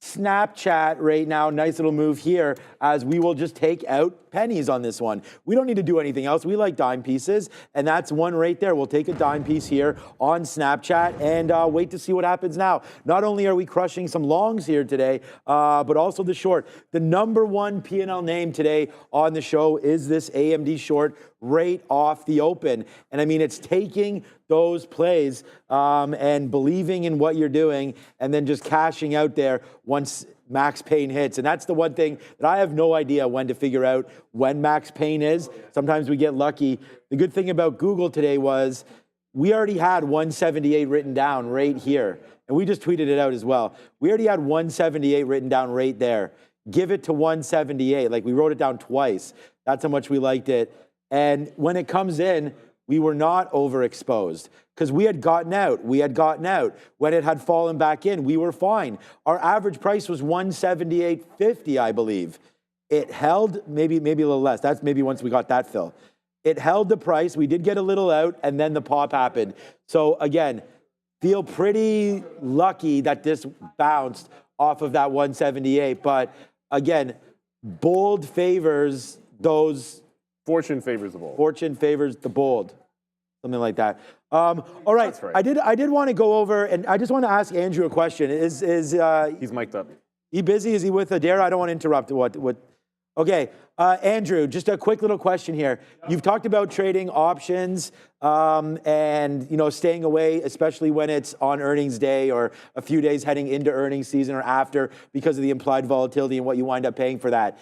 Snapchat right now, nice little move here as we will just take out pennies on this one. We don't need to do anything else. We like dime pieces, and that's one right there. We'll take a dime piece here on Snapchat and wait to see what happens now. Not only are we crushing some longs here today, but also the short. The number one P&L name today on the show is this AMD short right off the open. And I mean, it's taking those plays and believing in what you're doing and then just cashing out there once max pain hits. And that's the one thing that I have no idea when to figure out when max pain is. Sometimes we get lucky. The good thing about Google today was we already had 178 written down right here. And we just tweeted it out as well. We already had 178 written down right there. Give it to 178. We wrote it down twice. That's how much we liked it. And when it comes in, we were not overexposed because we had gotten out. When it had fallen back in, we were fine. Our average price was 178.50, I believe. It held maybe a little less. That's maybe once we got that fill. It held the price. We did get a little out, and then the pop happened. So again, feel pretty lucky that this bounced off of that 178. But again, bold favors those. Fortune favors the bold. Fortune favors the bold. Something like that. All right. That's right. I did want to go over, and I just want to ask Andrew a question. He's mic'd up. He busy? Is he with Adair? I don't want to interrupt. What? Okay. Andrew, just a quick little question here. You've talked about trading options and staying away, especially when it's on earnings day or a few days heading into earnings season or after because of the implied volatility and what you wind up paying for that.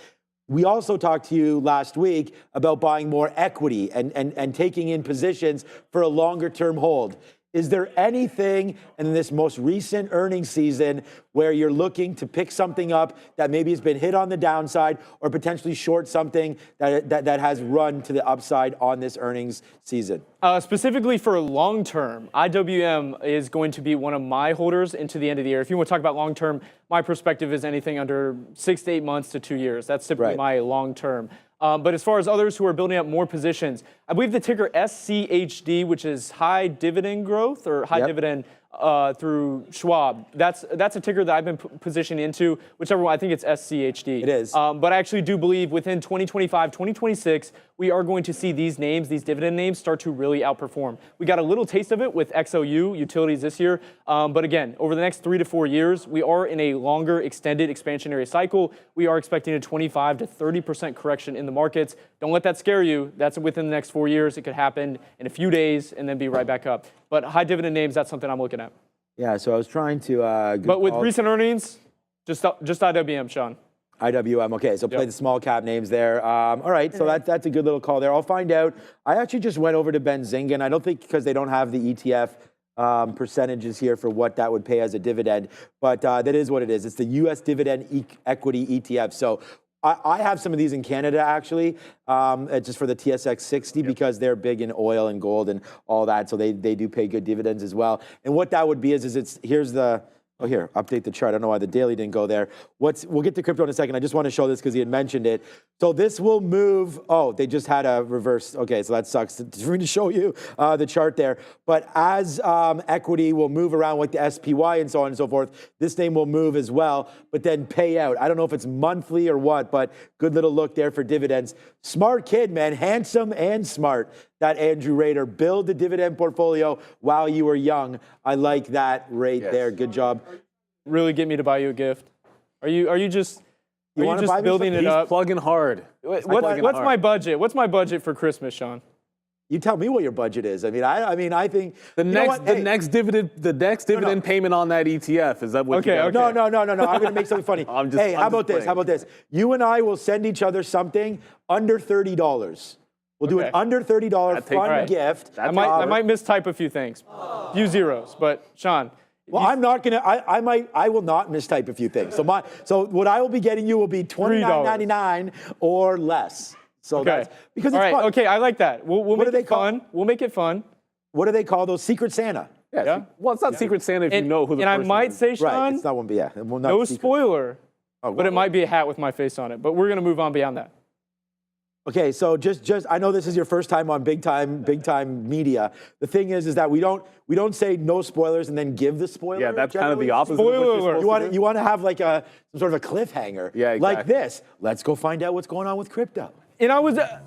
We also talked to you last week about buying more equity and taking in positions for a longer term hold. Is there anything in this most recent earnings season where you're looking to pick something up that maybe has been hit on the downside or potentially short something that has run to the upside on this earnings season? Specifically for long term, IWM is going to be one of my holders into the end of the year. If you want to talk about long term, my perspective is anything under 6 to 8 months to 2 years. That's typically my long term. But as far as others who are building up more positions, I believe the ticker SCHD, which is high dividend growth or high dividend through Schwab. That's a ticker that I've been positioned into, whichever one. I think it's SCHD. It is. But I actually do believe within 2025, 2026, we are going to see these names, these dividend names, start to really outperform. We got a little taste of it with XOU utilities this year. But again, over the next 3 to 4 years, we are in a longer, extended expansionary cycle. We are expecting a 25 to 30% correction in the markets. Don't let that scare you. That's within the next 4 years. It could happen in a few days and then be right back up. But high dividend names, that's something I'm looking at. Yeah, so I was trying to... but with recent earnings, just IWM, Sean. IWM, okay, so play the small cap names there. All right, so that's a good little call there. I'll find out. I actually just went over to Benzinga, and I don't think because they don't have the ETF percentages here for what that would pay as a dividend, but that is what it is. It's the U.S. dividend equity ETF. So I have some of these in Canada, actually, just for the TSX 60 because they're big in oil and gold and all that, so they do pay good dividends as well. And what that would be is here's the... Oh, here, update the chart. I don't know why the daily didn't go there. We'll get to crypto in a second. I just want to show this because he had mentioned it. So this will move. Oh, they just had a reverse. Okay, so that sucks for me to show you the chart there. But as equity will move around with the SPY and so on and so forth, this name will move as well, but then pay out. I don't know if it's monthly or what, but good little look there for dividends. Smart kid, man. Handsome and smart. That Andrew Rader. Build the dividend portfolio while you were young. I like that there. Good job. Really get me to buy you a gift. Are you just building it up? He's plugging hard. What's my budget? What's my budget for Christmas, Sean? You tell me what your budget is. I mean, I think the next dividend payment on that ETF is that what? Okay. No. I'm going to make something funny. How about this? You and I will send each other something under $30. We'll do an under $30 fun gift. I might mistype a few things, few zeros, but Sean. Well, I'm not gonna. I will not mistype a few things. So what I will be getting you will be $29.99 or less. So that's because it's fun. Okay, I like that. We'll make it fun. We'll make it fun. What do they call those? Secret Santa. Yeah. Well, it's not Secret Santa if you know who the person is. And I might say, Sean, right? It's not one. Yeah. No spoiler. But it might be a hat with my face on it. But we're gonna move on beyond that. Okay, so just I know this is your first time on big time media. The thing is that we don't say no spoilers and then give the spoiler. Yeah, that's kind of the opposite. Spoiler alert. You want to have like some sort of a cliffhanger. Yeah, exactly. Like this. Let's go find out what's going on with crypto. And I was. There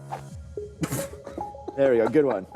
we go. Good one.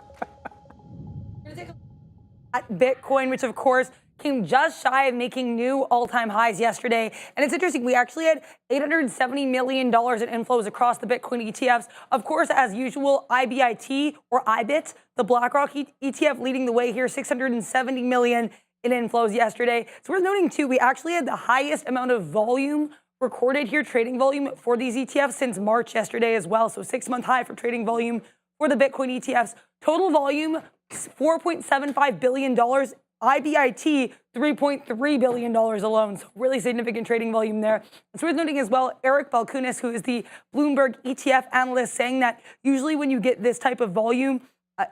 At Bitcoin, which of course came just shy of making new all-time highs yesterday. And it's interesting, we actually had $870 million in inflows across the Bitcoin ETFs. Of course, as usual, IBIT or IBIT, the BlackRock ETF leading the way here, $670 million in inflows yesterday. It's worth noting too, we actually had the highest amount of volume recorded here, trading volume for these ETFs since March yesterday as well. So 6-month high for trading volume for the Bitcoin ETFs. Total volume, $4.75 billion. IBIT, $3.3 billion alone. So really significant trading volume there. It's worth noting as well, Eric Balkunis, who is the Bloomberg ETF analyst, saying that usually when you get this type of volume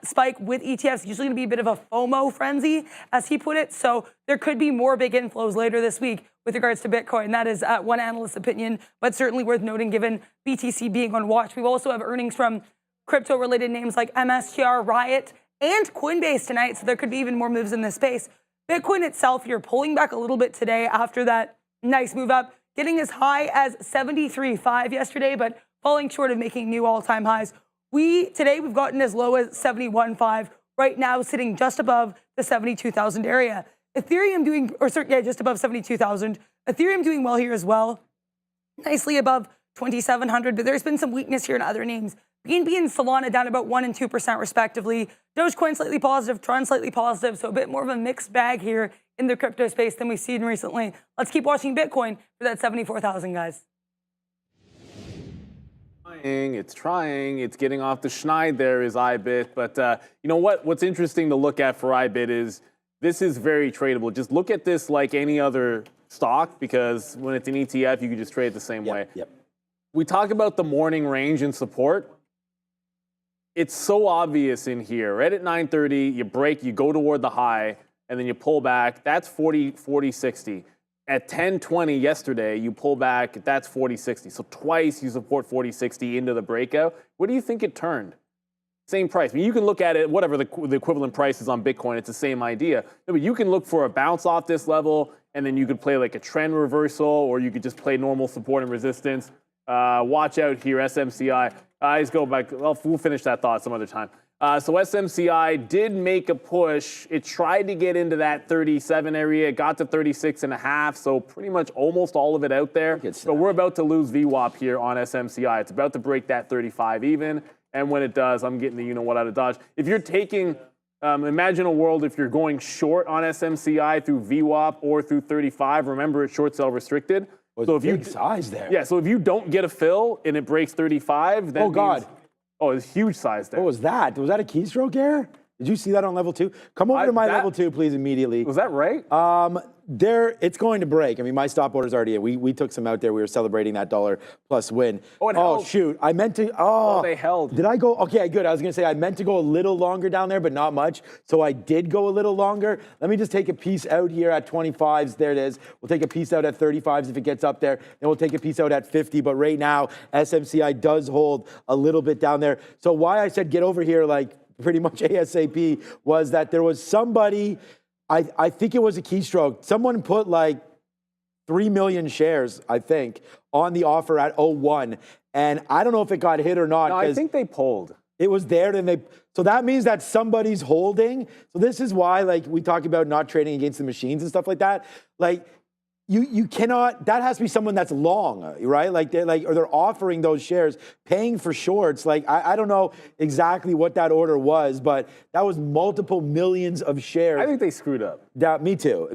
spike with ETFs, usually going to be a bit of a FOMO frenzy, as he put it. So there could be more big inflows later this week with regards to Bitcoin. That is one analyst's opinion, but certainly worth noting given BTC being on watch. We also have earnings from crypto-related names like MSTR, Riot, and Coinbase tonight, so there could be even more moves in this space. Bitcoin itself, you're pulling back a little bit today after that nice move up, getting as high as 73.5 yesterday, but falling short of making new all-time highs. Today we've gotten as low as 71.5, right now sitting just above the 72,000 area. Ethereum just above 72,000. Ethereum doing well here as well, nicely above 2,700, but there's been some weakness here in other names. BNB and Solana down about 1% and 2% respectively. Dogecoin slightly positive, Tron slightly positive, so a bit more of a mixed bag here in the crypto space than we've seen recently. Let's keep watching Bitcoin for that 74,000, guys. It's trying. It's getting off the schneid there is IBIT. But you know what? What's interesting to look at for IBIT is this is very tradable. Just look at this like any other stock, because when it's an ETF, you can just trade it the same way. Yep. We talk about the morning range and support. It's so obvious in here. Right at 9:30, you break, you go toward the high, and then you pull back. That's 40-60. At 10:20 yesterday, you pull back, that's 40-60. So twice you support 40-60 into the breakout. What do you think it turned? Same price. I mean, you can look at it, whatever the equivalent price is on Bitcoin, it's the same idea. But you can look for a bounce off this level, and then you could play like a trend reversal, or you could just play normal support and resistance. Watch out here, SMCI. Let's go back. Well, we'll finish that thought some other time. So SMCI did make a push. It tried to get into that 37 area. It got to 36.5, so pretty much almost all of it out there. But we're about to lose VWAP here on SMCI. It's about to break that 35 even. And when it does, I'm getting the you-know-what out of Dodge. If you're taking, imagine a world if you're going short on SMCI through VWAP or through 35. Remember, it's short sell restricted. So if big size there. Yeah, so if you don't get a fill and it breaks 35, then it's huge size there. What was that? Was that a keystroke error? Did you see that on level 2? Come over to my level 2, please, immediately. Was that right? It's going to break. I mean, my stop order's already in. We took some out there. We were celebrating that $1+ win. Oh, shoot. I meant to. They held. Did I go? Okay, good. I was going to say I meant to go a little longer down there, but not much. So I did go a little longer. Let me just take a piece out here at 25s. There it is. We'll take a piece out at 35s if it gets up there. Then we'll take a piece out at 50. But right now, SMCI does hold a little bit down there. So why I said get over here like pretty much ASAP was that there was somebody, I think it was a keystroke. Someone put like 3 million shares, I think, on the offer at 01. And I don't know if it got hit or not. No, I think they pulled. It was there, so that means that somebody's holding. So this is why, like, we talk about not trading against the machines and stuff like that. Like, you cannot, that has to be someone that's long, right? Like they're offering those shares, paying for shorts. Like, I don't know exactly what that order was, but that was multiple millions of shares. I think they screwed up. Yeah, me too.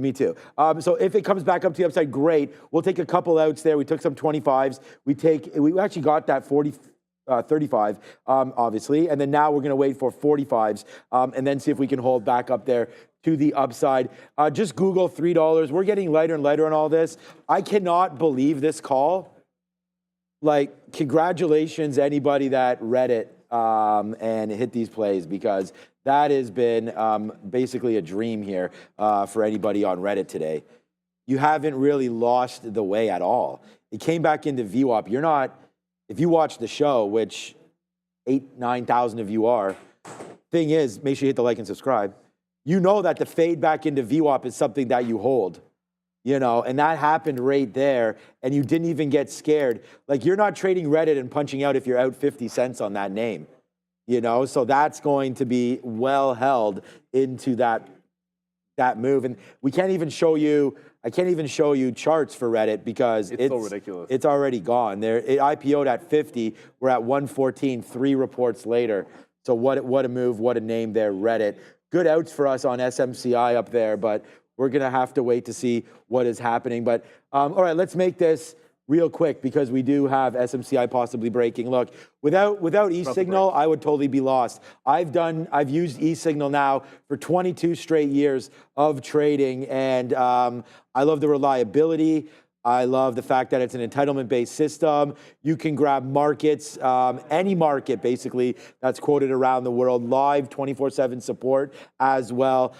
So if it comes back up to the upside, great. We'll take a couple outs there. We took some 25s. We actually got that 35, obviously. And then now we're going to wait for 45s and then see if we can hold back up there to the upside. Just Google $3. We're getting lighter and lighter on all this. I cannot believe this call. Like, congratulations, anybody that read it and hit these plays, because that has been basically a dream here for anybody on Reddit today. You haven't really lost the way at all. It came back into VWAP. You're not, if you watch the show, which 9,000 of you are, thing is, make sure you hit the like and subscribe. You know that the fade back into VWAP is something that you hold, and that happened right there, and you didn't even get scared. Like, you're not trading Reddit and punching out if you're out 50 cents on that name, so that's going to be well held into that move. And I can't even show you charts for Reddit because it's so ridiculous. It's already gone. It IPO'd at 50. We're at 114, 3 reports later. So what a move, what a name there, Reddit. Good outs for us on SMCI up there, but we're going to have to wait to see what is happening. But all right, let's make this real quick because we do have SMCI possibly breaking. Look, without e-signal, I would totally be lost. I've used e-signal now for 22 straight years of trading, and I love the reliability. I love the fact that it's an entitlement-based system. You can grab markets, any market basically that's quoted around the world, live 24/7 support as well.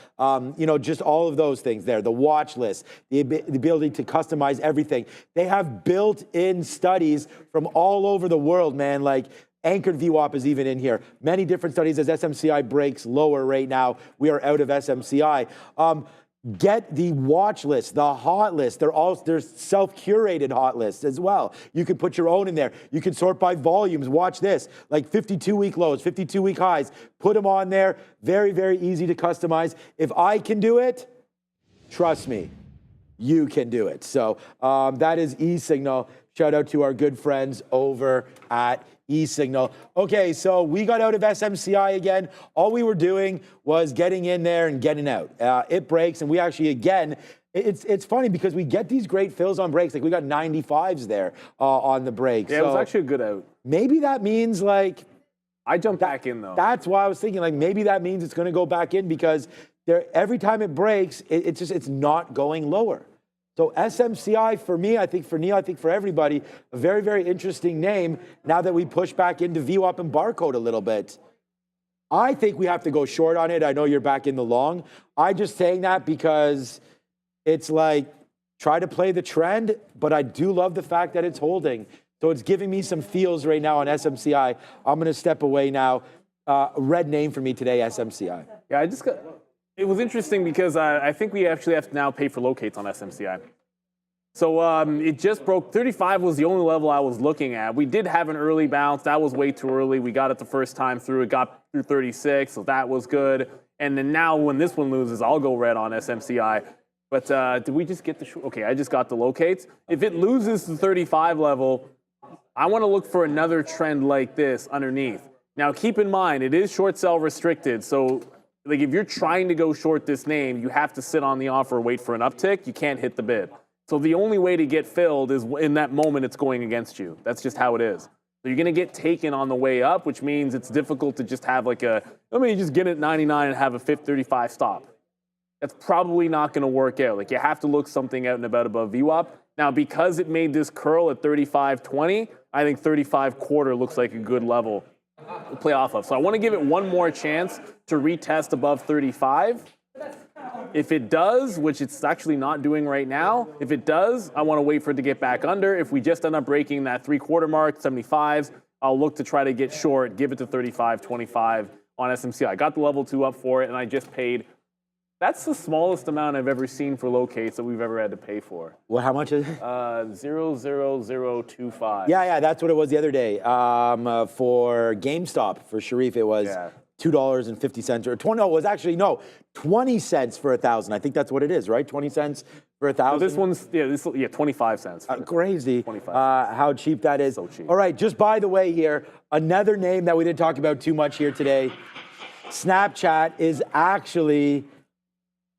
Just all of those things there. The watch list, the ability to customize everything. They have built-in studies from all over the world, man. Like, anchored VWAP is even in here. Many different studies as SMCI breaks lower right now. We are out of SMCI. Get the watch list, the hot list. There's self-curated hot lists as well. You can put your own in there. You can sort by volumes. Watch this, like 52-week lows, 52-week highs. Put them on there. Very, very easy to customize. If I can do it, trust me, you can do it. So that is e-signal. Shout out to our good friends over at e-signal. Okay, so we got out of SMCI again. All we were doing was getting in there and getting out. It breaks, and we actually, again, it's funny because we get these great fills on breaks. Like, we got 95s there on the break. Yeah, so it was actually a good out. Maybe that means, like, I jumped back in, though. That's why I was thinking, like, maybe that means it's going to go back in because every time it breaks, it's not going lower. So SMCI for me, I think for Neil, I think for everybody, a very, very interesting name now that we push back into VWAP and barcode a little bit. I think we have to go short on it. I know you're back in the long. I'm just saying that because it's like, try to play the trend, but I do love the fact that it's holding. So it's giving me some feels right now on SMCI. I'm going to step away now. Red name for me today, SMCI. Yeah, it was interesting because I think we actually have to now pay for locates on SMCI. So it just broke. 35 was the only level I was looking at. We did have an early bounce. That was way too early. We got it the first time through. It got through 36, so that was good. And then now when this one loses, I'll go red on SMCI. But did we just get the – okay, I just got the locates. If it loses the 35 level, I want to look for another trend like this underneath. Now, keep in mind, it is short sell restricted. So, like, if you're trying to go short this name, you have to sit on the offer, wait for an uptick. You can't hit the bid. So the only way to get filled is in that moment it's going against you. That's just how it is. So you're going to get taken on the way up, which means it's difficult to just have like let me just get it at 99 and have a 35 stop. That's probably not going to work out. Like, you have to look something out and about above VWAP. Now, because it made this curl at 35.20, I think 35.25 looks like a good level to play off of. So I want to give it one more chance to retest above 35. If it does, which it's actually not doing right now, if it does, I want to wait for it to get back under. If we just end up breaking that 3/4 mark, 75s, I'll look to try to get short, give it to 35.25 on SMCI. I got the level 2 up for it, and I just paid. That's the smallest amount I've ever seen for locates that we've ever had to pay for. Well, how much is it? 0.00025. Yeah, that's what it was the other day. For GameStop, for Sharif, it was $2.50 or 20. No, it was actually 20 cents for 1,000. I think that's what it is, right? 20 cents for 1,000. So this one's 25 cents. Crazy. 25 how cheap that is. So cheap. All right, just by the way here, another name that we didn't talk about too much here today. Snapchat is actually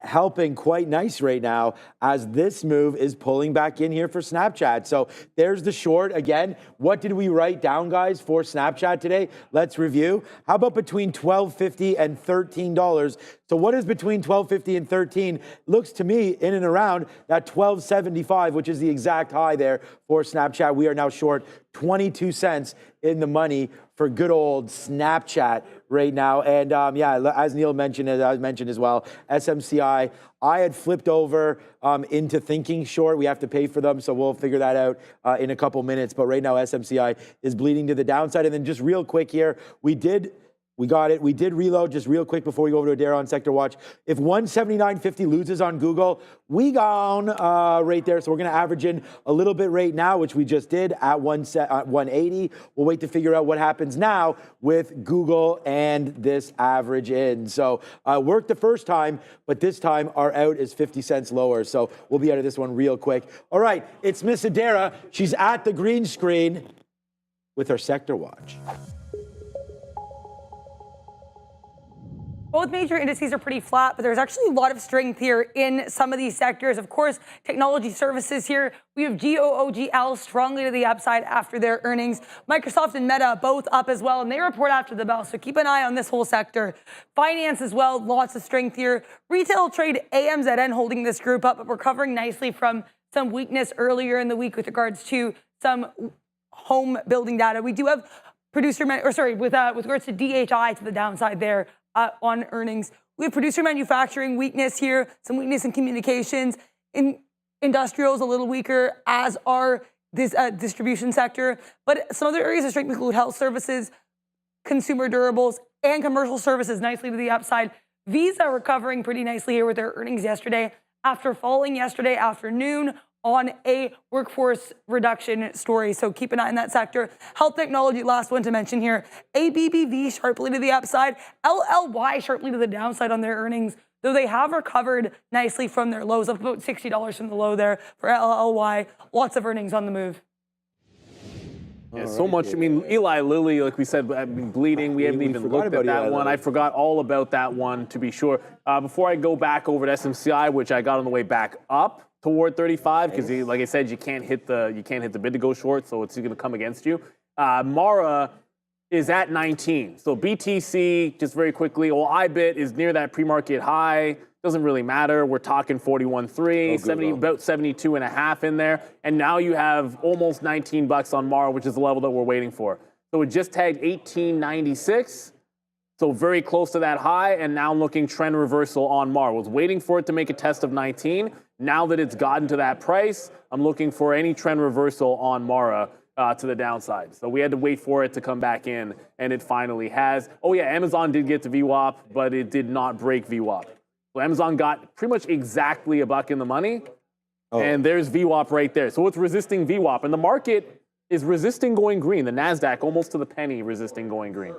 helping quite nice right now as this move is pulling back in here for Snapchat. So there's the short. Again, what did we write down, guys, for Snapchat today? Let's review. How about between $12.50 and $13? So what is between $12.50 and $13? Looks to me in and around that $12.75, which is the exact high there for Snapchat. We are now short 22 cents in the money for good old Snapchat right now. And as Neil mentioned, as I mentioned as well, SMCI, I had flipped over into thinking short. We have to pay for them, so we'll figure that out in a couple minutes. But right now, SMCI is bleeding to the downside. And then just real quick here, we got it. We did reload just real quick before we go over to Adair on Sector Watch. If 179.50 loses on Google, we gone right there. So we're going to average in a little bit right now, which we just did at 180. We'll wait to figure out what happens now with Google and this average in. So worked the first time, but this time our out is 50 cents lower. So we'll be out of this one real quick. All right, it's Miss Adair. She's at the green screen with her Sector Watch. Both major indices are pretty flat, but there's actually a lot of strength here in some of these sectors. Of course, technology services here. We have GOOGL strongly to the upside after their earnings. Microsoft and Meta both up as well, and they report after the bell, so keep an eye on this whole sector. Finance as well, lots of strength here. Retail trade, AMZN holding this group up, but recovering nicely from some weakness earlier in the week with regards to some home building data. We do have with regards to DHI to the downside there. On earnings. We have producer manufacturing weakness here, some weakness in communications, in industrials a little weaker, as are this distribution sector. But some other areas of strength include health services, consumer durables, and commercial services nicely to the upside. Visa recovering pretty nicely here with their earnings yesterday after falling yesterday afternoon on a workforce reduction story. So keep an eye on that sector. Health technology, last one to mention here. ABBV sharply to the upside. LLY sharply to the downside on their earnings, though they have recovered nicely from their lows, up about $60 from the low there for LLY. Lots of earnings on the move. Yeah, so much. I mean, Eli Lilly, like we said, bleeding. We haven't even looked at that one. I forgot all about that one, to be sure. Before I go back over to SMCI, which I got on the way back up toward 35, because like I said, you can't hit the bid to go short, so it's going to come against you. Mara, is at 19. So BTC, just very quickly, well, IBIT is near that pre-market high. Doesn't really matter. We're talking 41.3, 70, about 72.5 in there. And now you have almost 19 bucks on Mara, which is the level that we're waiting for. So it just tagged 1896. So very close to that high, and now looking trend reversal on Mara. Was waiting for it to make a test of 19. Now that it's gotten to that price, I'm looking for any trend reversal on Mara to the downside. So we had to wait for it to come back in, and it finally has. Oh yeah, Amazon did get to VWAP, but it did not break VWAP. So Amazon got pretty much exactly a buck in the money, and there's VWAP right there. So it's resisting VWAP, and the market is resisting going green. The NASDAQ almost to the penny resisting going green.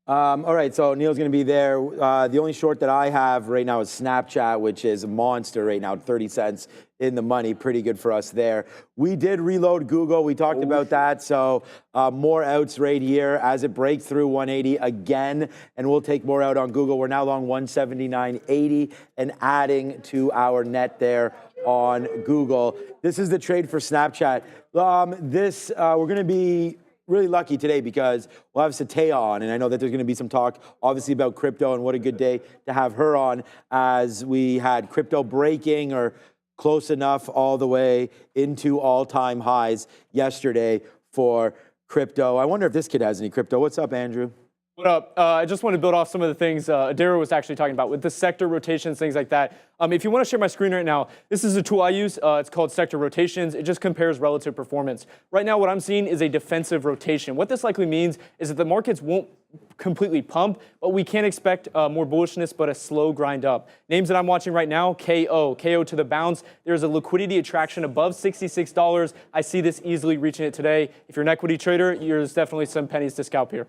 All right, so Neil's going to be there. The only short that I have right now is Snapchat, which is a monster right now, 30 cents in the money. Pretty good for us there. We did reload Google. We talked about that. So more outs right here as it breaks through 180 again, and we'll take more out on Google. We're now long 179.80 and adding to our net there on Google. This is the trade for Snapchat. We're going to be really lucky today because we'll have Satya on, and I know that there's going to be some talk, obviously, about crypto, and what a good day to have her on as we had crypto breaking or close enough all the way into all-time highs yesterday for crypto. I wonder if this kid has any crypto. What's up, Andrew? What up? I just want to build off some of the things Adira was actually talking about with the sector rotations, things like that. If you want to share my screen right now, this is a tool I use. It's called sector rotations. It just compares relative performance. Right now, what I'm seeing is a defensive rotation. What this likely means is that the markets won't completely pump, but we can expect more bullishness, but a slow grind up. Names that I'm watching right now, KO to the bounce. There's a liquidity attraction above $66. I see this easily reaching it today. If you're an equity trader, there's definitely some pennies to scalp here.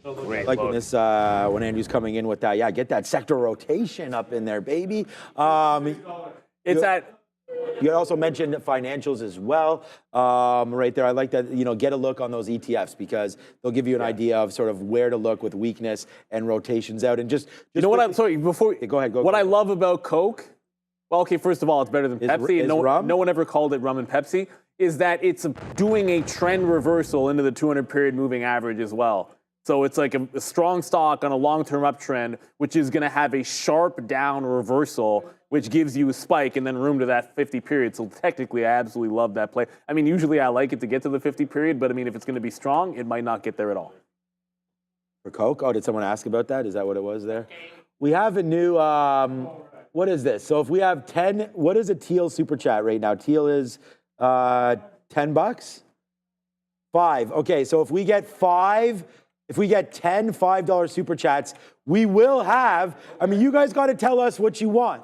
Great like when this when Andrew's coming in with that, yeah, get that sector rotation up in there, baby. It's at. You also mentioned financials as well, right there. I like that. Get a look on those ETFs because they'll give you an idea of sort of where to look with weakness and rotations out. And just you know what I'm sorry before. Go ahead. Go. What I love about Coke, well, okay, first of all, it's better than Pepsi. No one ever called it rum and Pepsi. Is that it's doing a trend reversal into the 200-period moving average as well. So it's like a strong stock on a long-term uptrend, which is going to have a sharp down reversal, which gives you a spike and then room to that 50 period. So technically, I absolutely love that play. I mean, usually I like it to get to the 50 period, but I mean, if it's going to be strong, it might not get there at all. For Coke? Oh, did someone ask about that? Is that what it was there? We have a new, what is this? So if we have 10, what is a Teal super chat right now? Teal is 10 bucks? 5. Okay, so if we get 5... If we get 10 $5 super chats, we will have, you guys got to tell us what you want.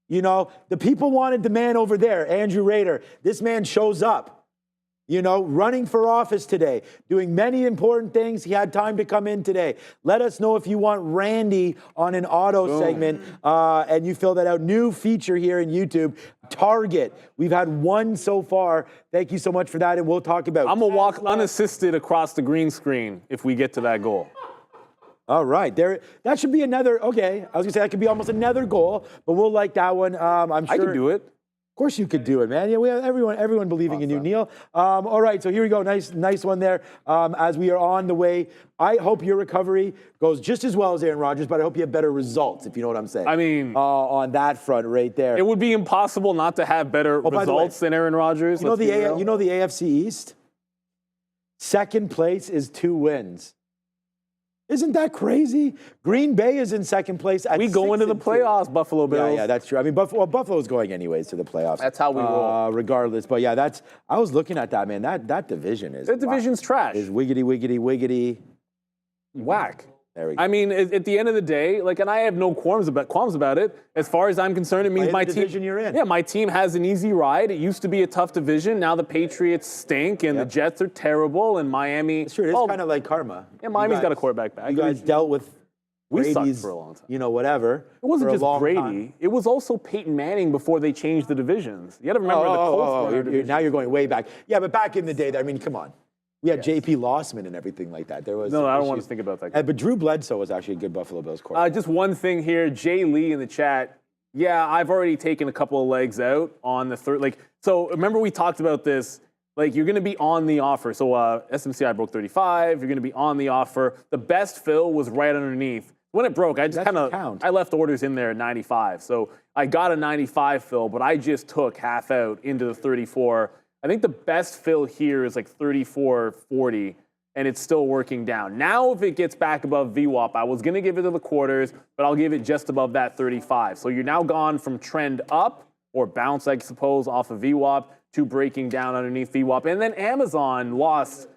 The people wanted the man over there, Andrew Rader. This man shows up, running for office today, doing many important things. He had time to come in today. Let us know if you want Randy on an auto segment, and you fill that out. New feature here in YouTube, Target. We've had one so far. Thank you so much for that, and we'll talk about I'm going to walk unassisted across the green screen if we get to that goal. All right, that should be another, okay, I was going to say that could be almost another goal, but we'll like that one. I'm sure. I can do it. Of course you could do it, man. Yeah, we have everyone believing in you, Neil. All right, so here we go. Nice one there. As we are on the way, I hope your recovery goes just as well as Aaron Rodgers, but I hope you have better results, if you know what I'm saying. I mean, on that front right there. It would be impossible not to have better results than Aaron Rodgers. You know the AFC East? Second place is 2 wins. Isn't that crazy? Green Bay is in second place. We go into the playoffs, Buffalo Bills. Yeah, that's true. I mean, Buffalo's going anyways to the playoffs. That's how we roll. Regardless. But yeah, I was looking at that, man. That division is. That division's trash. Is wiggity. Whack. There we go. I mean, at the end of the day, and I have no qualms about it. As far as I'm concerned, it means my team. Division you're in. Yeah, my team has an easy ride. It used to be a tough division. Now the Patriots stink, and the Jets are terrible, and Miami. Sure, it's kind of like karma. Yeah, Miami's got a quarterback back. You guys dealt with we sucked for a long time. Whatever. It wasn't just Brady. It was also Peyton Manning before they changed the divisions. You got to remember the Colts. Now you're going way back. Yeah, but back in the day, come on. We had J.P. Lossman and everything like that. There was no, I don't want to think about that. But Drew Bledsoe was actually a good Buffalo Bills quarterback. Just one thing here. Jay Lee in the chat. Yeah, I've already taken a couple of legs out on the third. So remember we talked about this. like you're going to be on the offer. So SMCI broke 35. You're going to be on the offer. The best fill was right underneath. When it broke, I just I left orders in there at 95. So I got a 95 fill, but I just took half out into the 34. I think the best fill here is like 34.40, and it's still working down. Now, if it gets back above VWAP, I was going to give it to the quarters, but I'll give it just above that 35. So you're now gone from trend up, or bounce, I suppose, off of VWAP, to breaking down underneath VWAP. And then Amazon lost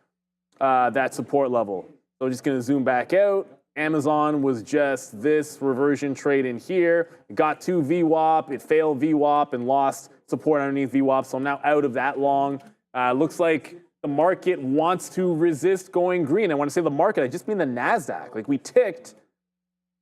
that support level. So just going to zoom back out. Amazon was just this reversion trade in here. It got to VWAP, it failed VWAP and lost support underneath VWAP. So I'm now out of that long. Looks like the market wants to resist going green. I want to say the market, I just mean the NASDAQ. Like we ticked.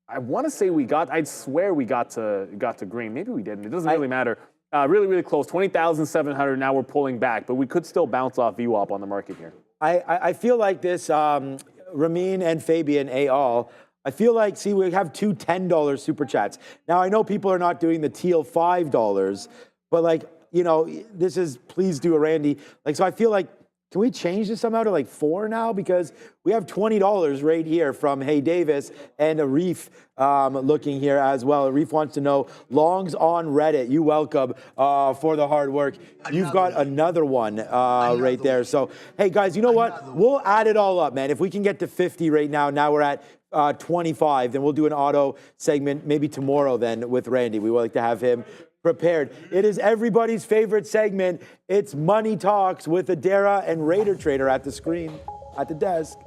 I want to say I'd swear we got to green. Maybe we didn't. It doesn't really matter. Really, really close. 20,700. Now we're pulling back, but we could still bounce off VWAP on the market here. I feel like this, Ramin and Fabian, all. I feel like, see, we have two $10 super chats. Now, I know people are not doing the teal $5, but like, you know, this is, please do a Randy. Like, so I feel like, can we change this somehow to like 4 now? Because we have $20 right here from Hey Davis and Arif looking here as well. Arif wants to know, longs on Reddit, you welcome for the hard work. You've got another one right there. So, hey guys, you know what? We'll add it all up, man. If we can get to 50 right now, now we're at 25, then we'll do an auto segment maybe tomorrow then with Randy. We would like to have him prepared. It is everybody's favorite segment. It's Money Talks with Adara and Raider Trader at the screen, at the desk.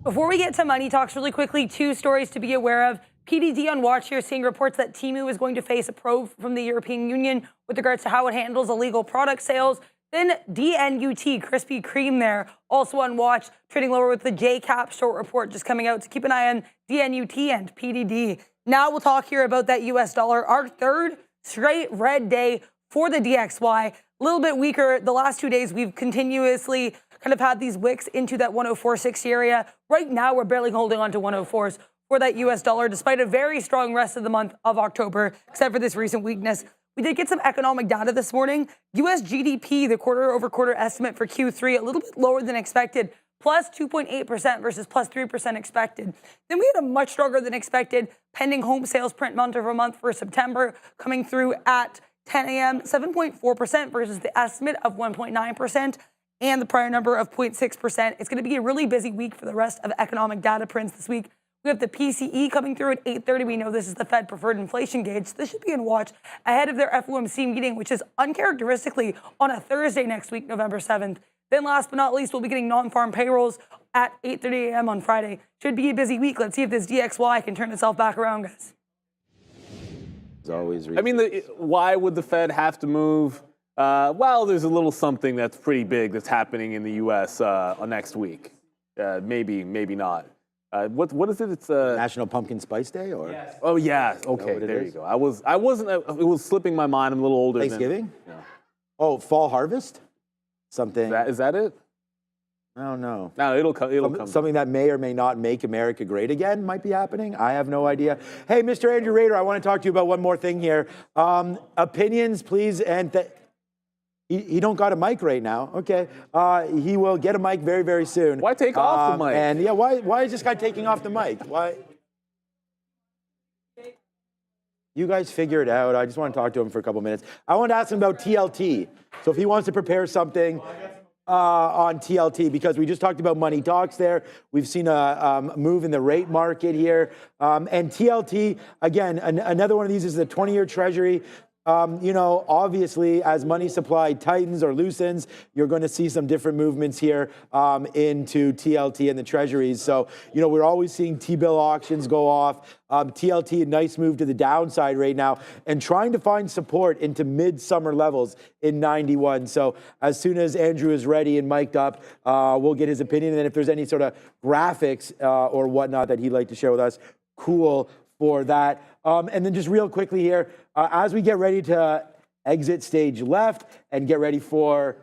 Before we get to Money Talks, really quickly, 2 stories to be aware of. PDD on watch here, seeing reports that Temu is going to face a probe from the European Union with regards to how it handles illegal product sales. Then DNUT, Krispy Kreme there, also on watch, trading lower with the JCap short report just coming out. So keep an eye on DNUT and PDD. Now we'll talk here about that US dollar. Our third straight red day for the DXY. A little bit weaker. The last 2 days, we've continuously kind of had these wicks into that 104.60 area. Right now, we're barely holding on to 104s for that US dollar, despite a very strong rest of the month of October, except for this recent weakness. We did get some economic data this morning. US GDP, the quarter-over-quarter estimate for Q3, a little bit lower than expected, plus 2.8% versus plus 3% expected. Then we had a much stronger than expected pending home sales print month over month for September, coming through at 10 a.m., 7.4% versus the estimate of 1.9% and the prior number of 0.6%. It's going to be a really busy week for the rest of economic data prints this week. We have the PCE coming through at 8:30. We know this is the Fed preferred inflation gauge. So this should be in watch ahead of their FOMC meeting, which is uncharacteristically on a Thursday next week, November 7th. Then last but not least, we'll be getting non-farm payrolls at 8:30 a.m. on Friday. Should be a busy week. Let's see if this DXY can turn itself back around, guys. It's always I mean, why would the Fed have to move? Well, there's a little something that's pretty big that's happening in the U.S. Next week. Maybe not. What is it? It's National Pumpkin Spice Day, or? Yes. Oh yeah. Okay, there you go. I wasn't. It was slipping my mind. I'm a little older. Thanksgiving. Yeah. Oh, fall harvest. Something. Is that it? I don't know. No, it'll come. Something that may or may not make America great again might be happening. I have no idea. Hey, Mr. Andrew Raider, I want to talk to you about one more thing here. Opinions, please, and he don't got a mic right now. Okay, he will get a mic very, very soon. Why take off the mic? And yeah, why is this guy taking off the mic? Why? You guys figure it out. I just want to talk to him for a couple minutes. I want to ask him about TLT. So if he wants to prepare something on TLT, because we just talked about Money Talks there. We've seen a move in the rate market here. And TLT, again, another one of these is the 20-year Treasury. You know, obviously, as money supply tightens or loosens, you're going to see some different movements here into TLT and the Treasuries. So, you know, we're always seeing T-bill auctions go off. TLT, a nice move to the downside right now, and trying to find support into mid-summer levels in 91. So as soon as Andrew is ready and mic'd up, we'll get his opinion. And then if there's any sort of graphics or whatnot that he'd like to share with us, cool for that. And then just real quickly here, as we get ready to exit stage left and get ready for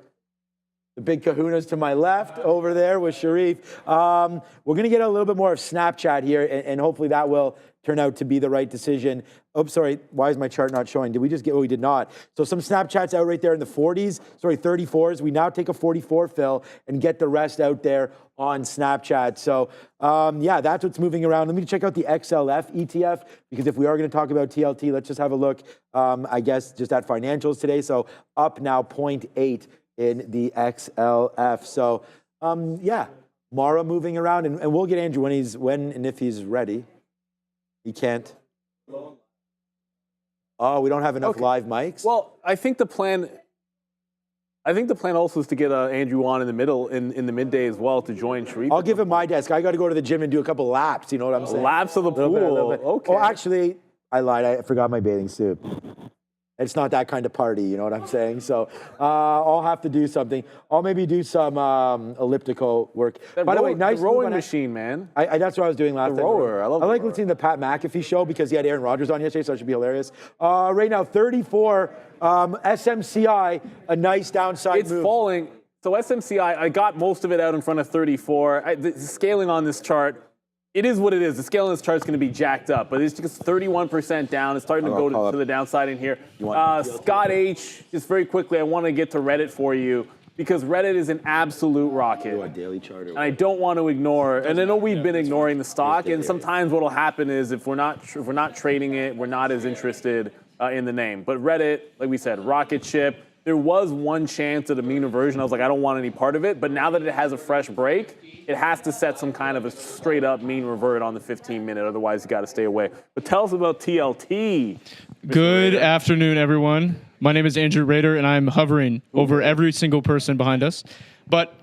the big kahunas to my left over there with Sharif, we're going to get a little bit more of Snapchat here, and hopefully that will turn out to be the right decision. Oops, sorry, why is my chart not showing? Did we just get, oh, we did not. So some Snapchats out right there in the 40s, sorry, 34s. We now take a 44 fill and get the rest out there on Snapchat. So yeah, that's what's moving around. Let me check out the XLF ETF, because if we are going to talk about TLT, let's just have a look, I guess, just at financials today. So up now 0.8 in the XLF. So yeah, Mara moving around, and we'll get Andrew when and if he's ready. He can't. Oh, we don't have enough live mics? Well, I think the plan also is to get Andrew on in the middle, in the midday as well, to join Sharif. I'll give him my desk. I got to go to the gym and do a couple laps. You know what I'm saying? Laps of the pool. A little bit. Okay. Oh, actually, I lied. I forgot my bathing suit. It's not that kind of party, you know what I'm saying? So I'll have to do something. I'll maybe do some elliptical work. By the way, nice rowing machine, man. That's what I was doing last time. Rower. I like listening to the Pat McAfee show because he had Aaron Rodgers on yesterday, so it should be hilarious. Right now, 34 SMCI, a nice downside move. It's falling. So SMCI, I got most of it out in front of 34. The scaling on this chart, it is what it is. The scale on this chart is going to be jacked up, but it's just 31% down. It's starting to go to the downside in here. Scott H, just very quickly, I want to get to Reddit for you, because Reddit is an absolute rocket. A daily chart. And I don't want to ignore, and I know we've been ignoring the stock, and sometimes what will happen is if we're not trading it, we're not as interested in the name. But Reddit, like we said, rocket ship. There was one chance at a mean reversion. I was like, I don't want any part of it. But now that it has a fresh break, it has to set some kind of a straight up mean revert on the 15-minute. Otherwise, you got to stay away. But tell us about TLT. Good afternoon, everyone. My name is Andrew Rader, and I'm hovering over every single person behind us. But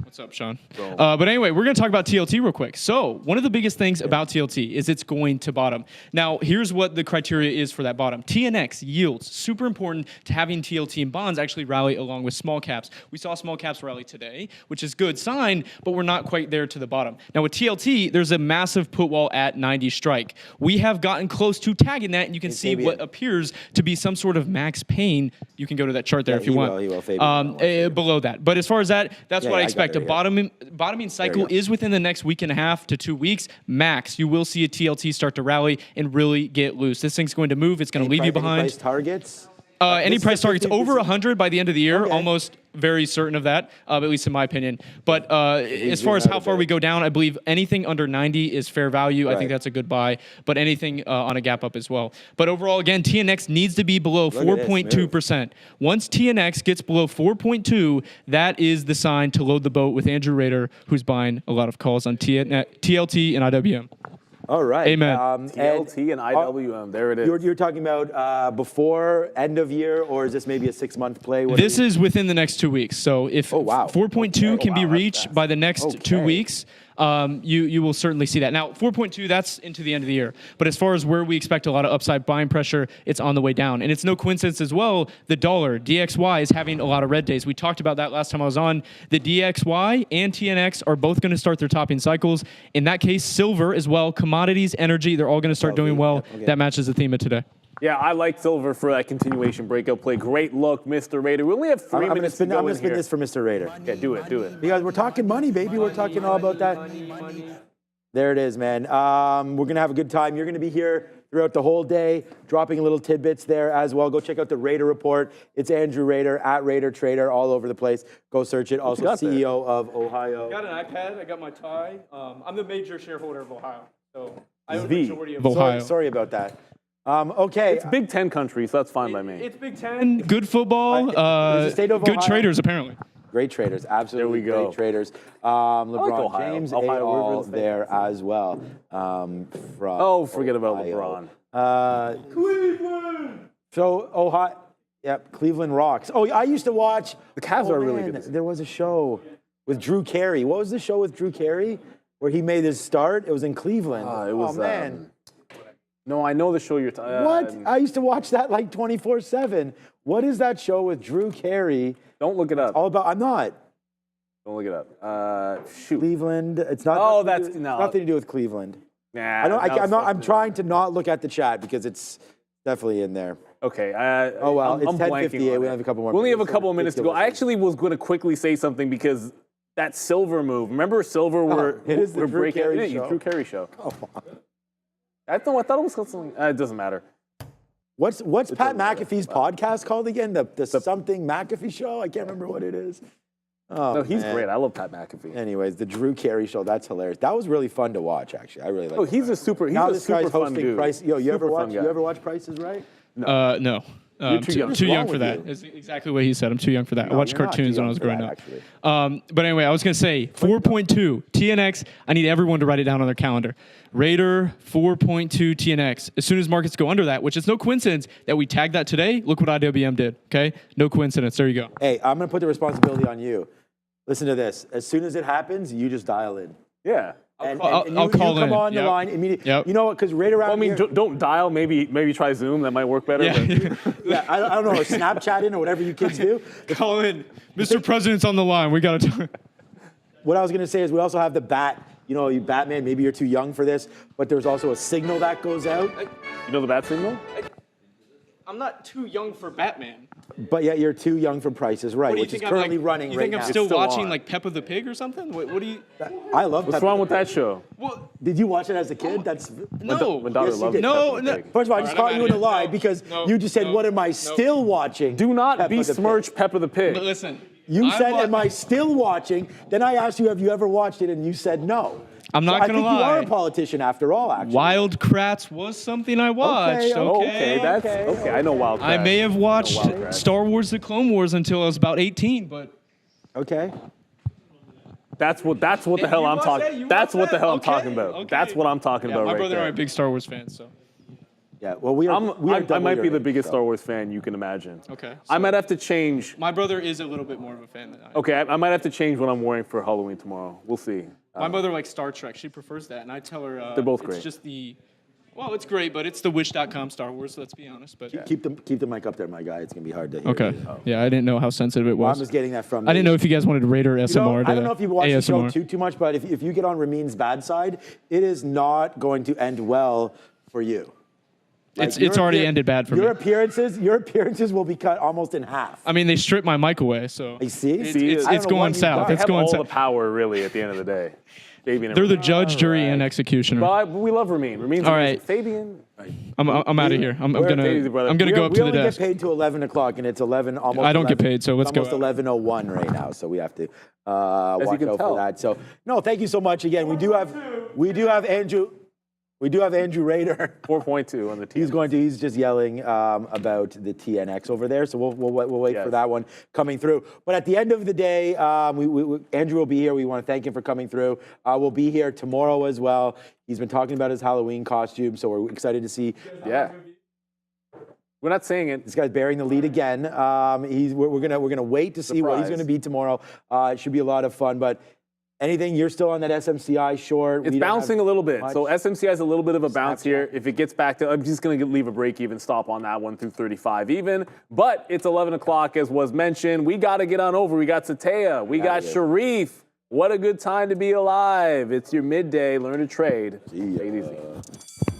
what's up, Sean? But anyway, we're going to talk about TLT real quick. So one of the biggest things about TLT is it's going to bottom. Now, here's what the criteria is for that bottom. TNX yields, super important to having TLT and bonds actually rally along with small caps. We saw small caps rally today, which is good sign, but we're not quite there to the bottom. Now with TLT, there's a massive put wall at 90 strike. We have gotten close to tagging that, and you can see what appears to be some sort of max pain. You can go to that chart there if you want. He will, below that. But as far as that, that's what I expect. A bottoming cycle is within the next week and a half to 2 weeks max. You will see a TLT start to rally and really get loose. This thing's going to move. It's going to leave you behind. Any price targets? Any price targets over 100 by the end of the year. Almost very certain of that, at least in my opinion. But as far as how far we go down, I believe anything under 90 is fair value. I think that's a good buy. But anything on a gap up as well. But overall, again, TNX needs to be below 4.2%. Once TNX gets below 4.2, that is the sign to load the boat with Andrew Rader, who's buying a lot of calls on TLT and IWM. All right. Amen. TLT and IWM. There it is. You're talking about before end of year, or is this maybe a 6-month play? This is within the next 2 weeks. So if 4.2 can be reached by the next 2 weeks, you will certainly see that. Now, 4.2, that's into the end of the year. But as far as where we expect a lot of upside buying pressure, it's on the way down. And it's no coincidence as well, the dollar, DXY, is having a lot of red days. We talked about that last time I was on. The DXY and TNX are both going to start their topping cycles. In that case, silver as well, commodities, energy, they're all going to start doing well. That matches the theme of today. Yeah, I like silver for that continuation breakout play. Great look, Mr. Raider. We only have 3 minutes to go. I'm going to spin this for Mr. Raider. Yeah, do it. Because we're talking money, baby. We're talking all about that. There it is, man. We're going to have a good time. You're going to be here throughout the whole day, dropping little tidbits there as well. Go check out the Raider Report. It's Andrew Rader, at Raider Trader, all over the place. Go search it. Also, CEO of Ohio. I got an iPad. I got my tie. I'm the major shareholder of Ohio. So I own the majority of Ohio. Sorry about that. Okay. It's Big Ten country, so that's fine by me. It's Big Ten, good football, good Ohio. traders apparently. Great traders, absolutely. There we go. Great traders. LeBron like James, Ohio all Rivers there as well. Forget about LeBron. Cleveland. So Ohio, yep, Cleveland rocks. Oh, I used to watch. The Cavs are really good. There was a show with Drew Carey. What was the show with Drew Carey where he made his start? It was in Cleveland. It was, man. No, I know the show you're talking about. What? I used to watch that like 24/7. What is that show with Drew Carey? Don't look it up. All about. I'm not. Don't look it up. Shoot. Cleveland. It's not. Oh, nothing to do with Cleveland. Nah. I'm trying to not look at the chat because it's definitely in there. Okay. It's 10:58. We have a couple more. We only have a couple of minutes to go. I actually was going to quickly say something because that silver move. Remember silver? It is the Drew Carey show. Drew Carey show. Come on. I thought it was something. It doesn't matter. What's Pat McAfee's podcast called again? The something McAfee show? I can't remember what it is. Oh, No, he's man. great. I love Pat McAfee. Anyways, the Drew Carey show, that's hilarious. That was really fun to watch, actually. I really like Oh, it. he's a super. He's Now a this super guy's fun hosting dude. Price. Yo, you ever Super fun guy. watch Price is Right? No. You're too young. Too What's young wrong for with that. you? It's exactly what he said. I'm too young for that. I No, watched you're not too cartoons when I young was for growing that, up. actually. But anyway, I was going to say 4.2 TNX. I need everyone to write it down on their calendar. Raider 4.2 TNX. As soon as markets go under that, which is no coincidence that we tagged that today, look what IWM did, okay? No coincidence. There you go. Hey, I'm going to put the responsibility on you. Listen to this. As soon as it happens, you just dial in. Yeah. And I'll you call come in. on the Yep. line immediately. Yep. You know what? Because right around Well, I mean, here, don't dial. Maybe try Zoom. That might work better. Yeah. But yeah, I don't know, or Snapchat in or whatever you kids do. Call in. Mr. President's on the line. We got to. What I was going to say is we also have the bat. You know, you Batman, maybe you're too young for this, but there's also a signal that goes out. you know the bat signal? I'm not too young for Batman. But yet you're too young for Price is Right, What do you which is think I'm currently running You right think I'm now. still still watching on. like Peppa the Pig or something? What do you? I love What's Peppa wrong the with Pig. that show? Well, Did you watch it as a kid? That's no. My daughter Yes, you loves did. No, Peppa no. Pig. First of all, I just All right, caught I'm you in a outta lie here. because No, you just said, no, "What am I no. still watching?" Do not Peppa the Pig. besmirch Peppa the Pig. But listen. You I said, wa- "Am I still watching?" Then I asked you, "Have you ever watched it?" And you said no. I'm not So gonna I think you are lie. a politician after all. Actually, Wild Kratts was something I watched. Okay, Okay, that's okay. I know Wild I Kratts. may have watched Wild Kratts. Star Wars: The Clone Wars until I was about 18, but Okay. That's what the hell You I'm watched talking. that? You That's watched what the that? hell I'm Okay, talking about. okay. That's what I'm talking yeah, about my right brother and I there. are big Star Wars fans, so Yeah. Well, we are. I might be the biggest so. Star Wars fan you can imagine. okay. I so might have to change. my brother is a little bit more of a fan than I am. Okay, I might have to change what I'm wearing for Halloween tomorrow. We'll see. My mother likes Star Trek. She prefers that, and I tell her They're both it's great. just well, it's great, but it's the Wish.com Star Wars. Let's be honest. But Keep the mic up there, my guy. It's gonna be hard to hear. okay, you. yeah, I didn't know how sensitive it Well, I'm was. just getting that from. I didn't know if you guys wanted Raider SMR. You know, to I don't know if you watch the show ASMR. too much, but if you get on Ramin's bad side, it is not going to end well for you. Like, It's your already appear- ended bad for your me. Your appearances will be cut almost in half. I mean, they stripped my mic away, so You see? it's I don't know what going you've south. done. It's have going all the south. power, really, at the end of the day. Fabian. They're the judge, jury, and executioner. But we love Ramin. Ramin's All amazing. right. Fabian. I'm out of here. I'm We're gonna Daisy Brothers. go up we to the only desk. get paid to 11 o'clock, and it's 11 almost. I don't get 11 paid, so let's it's go almost out. 11:01 right now, so we have to watch can out tell. for that. So no, thank you so much again. We do have Andrew. We do have Andrew Raider. 4.2 on the team. He's just yelling about the TNX over there. So we'll wait for Yes. that one coming through. But at the end of the day, Andrew will be here. We want to thank him for coming through. We'll be here tomorrow as well. He's been talking about his Halloween costume, so we're excited to see. Yeah. We're not saying it. This guy's bearing the lead again. We're gonna wait to see what he's Surprise. gonna be tomorrow. It should be a lot of fun. But anything, you're still on that SMCI short. It's We don't bouncing have a little bit. much. So SMCI is a little bit of a bounce Snapshot. here. If it gets back to, I'm just going to leave a break even stop on that one through 35 even. But it's 11 o'clock as was mentioned. We got to get on over. We got Sataya. We got yeah. Sharif. What a good time to be alive. It's your midday. Learn to trade. See ya. Take it easy.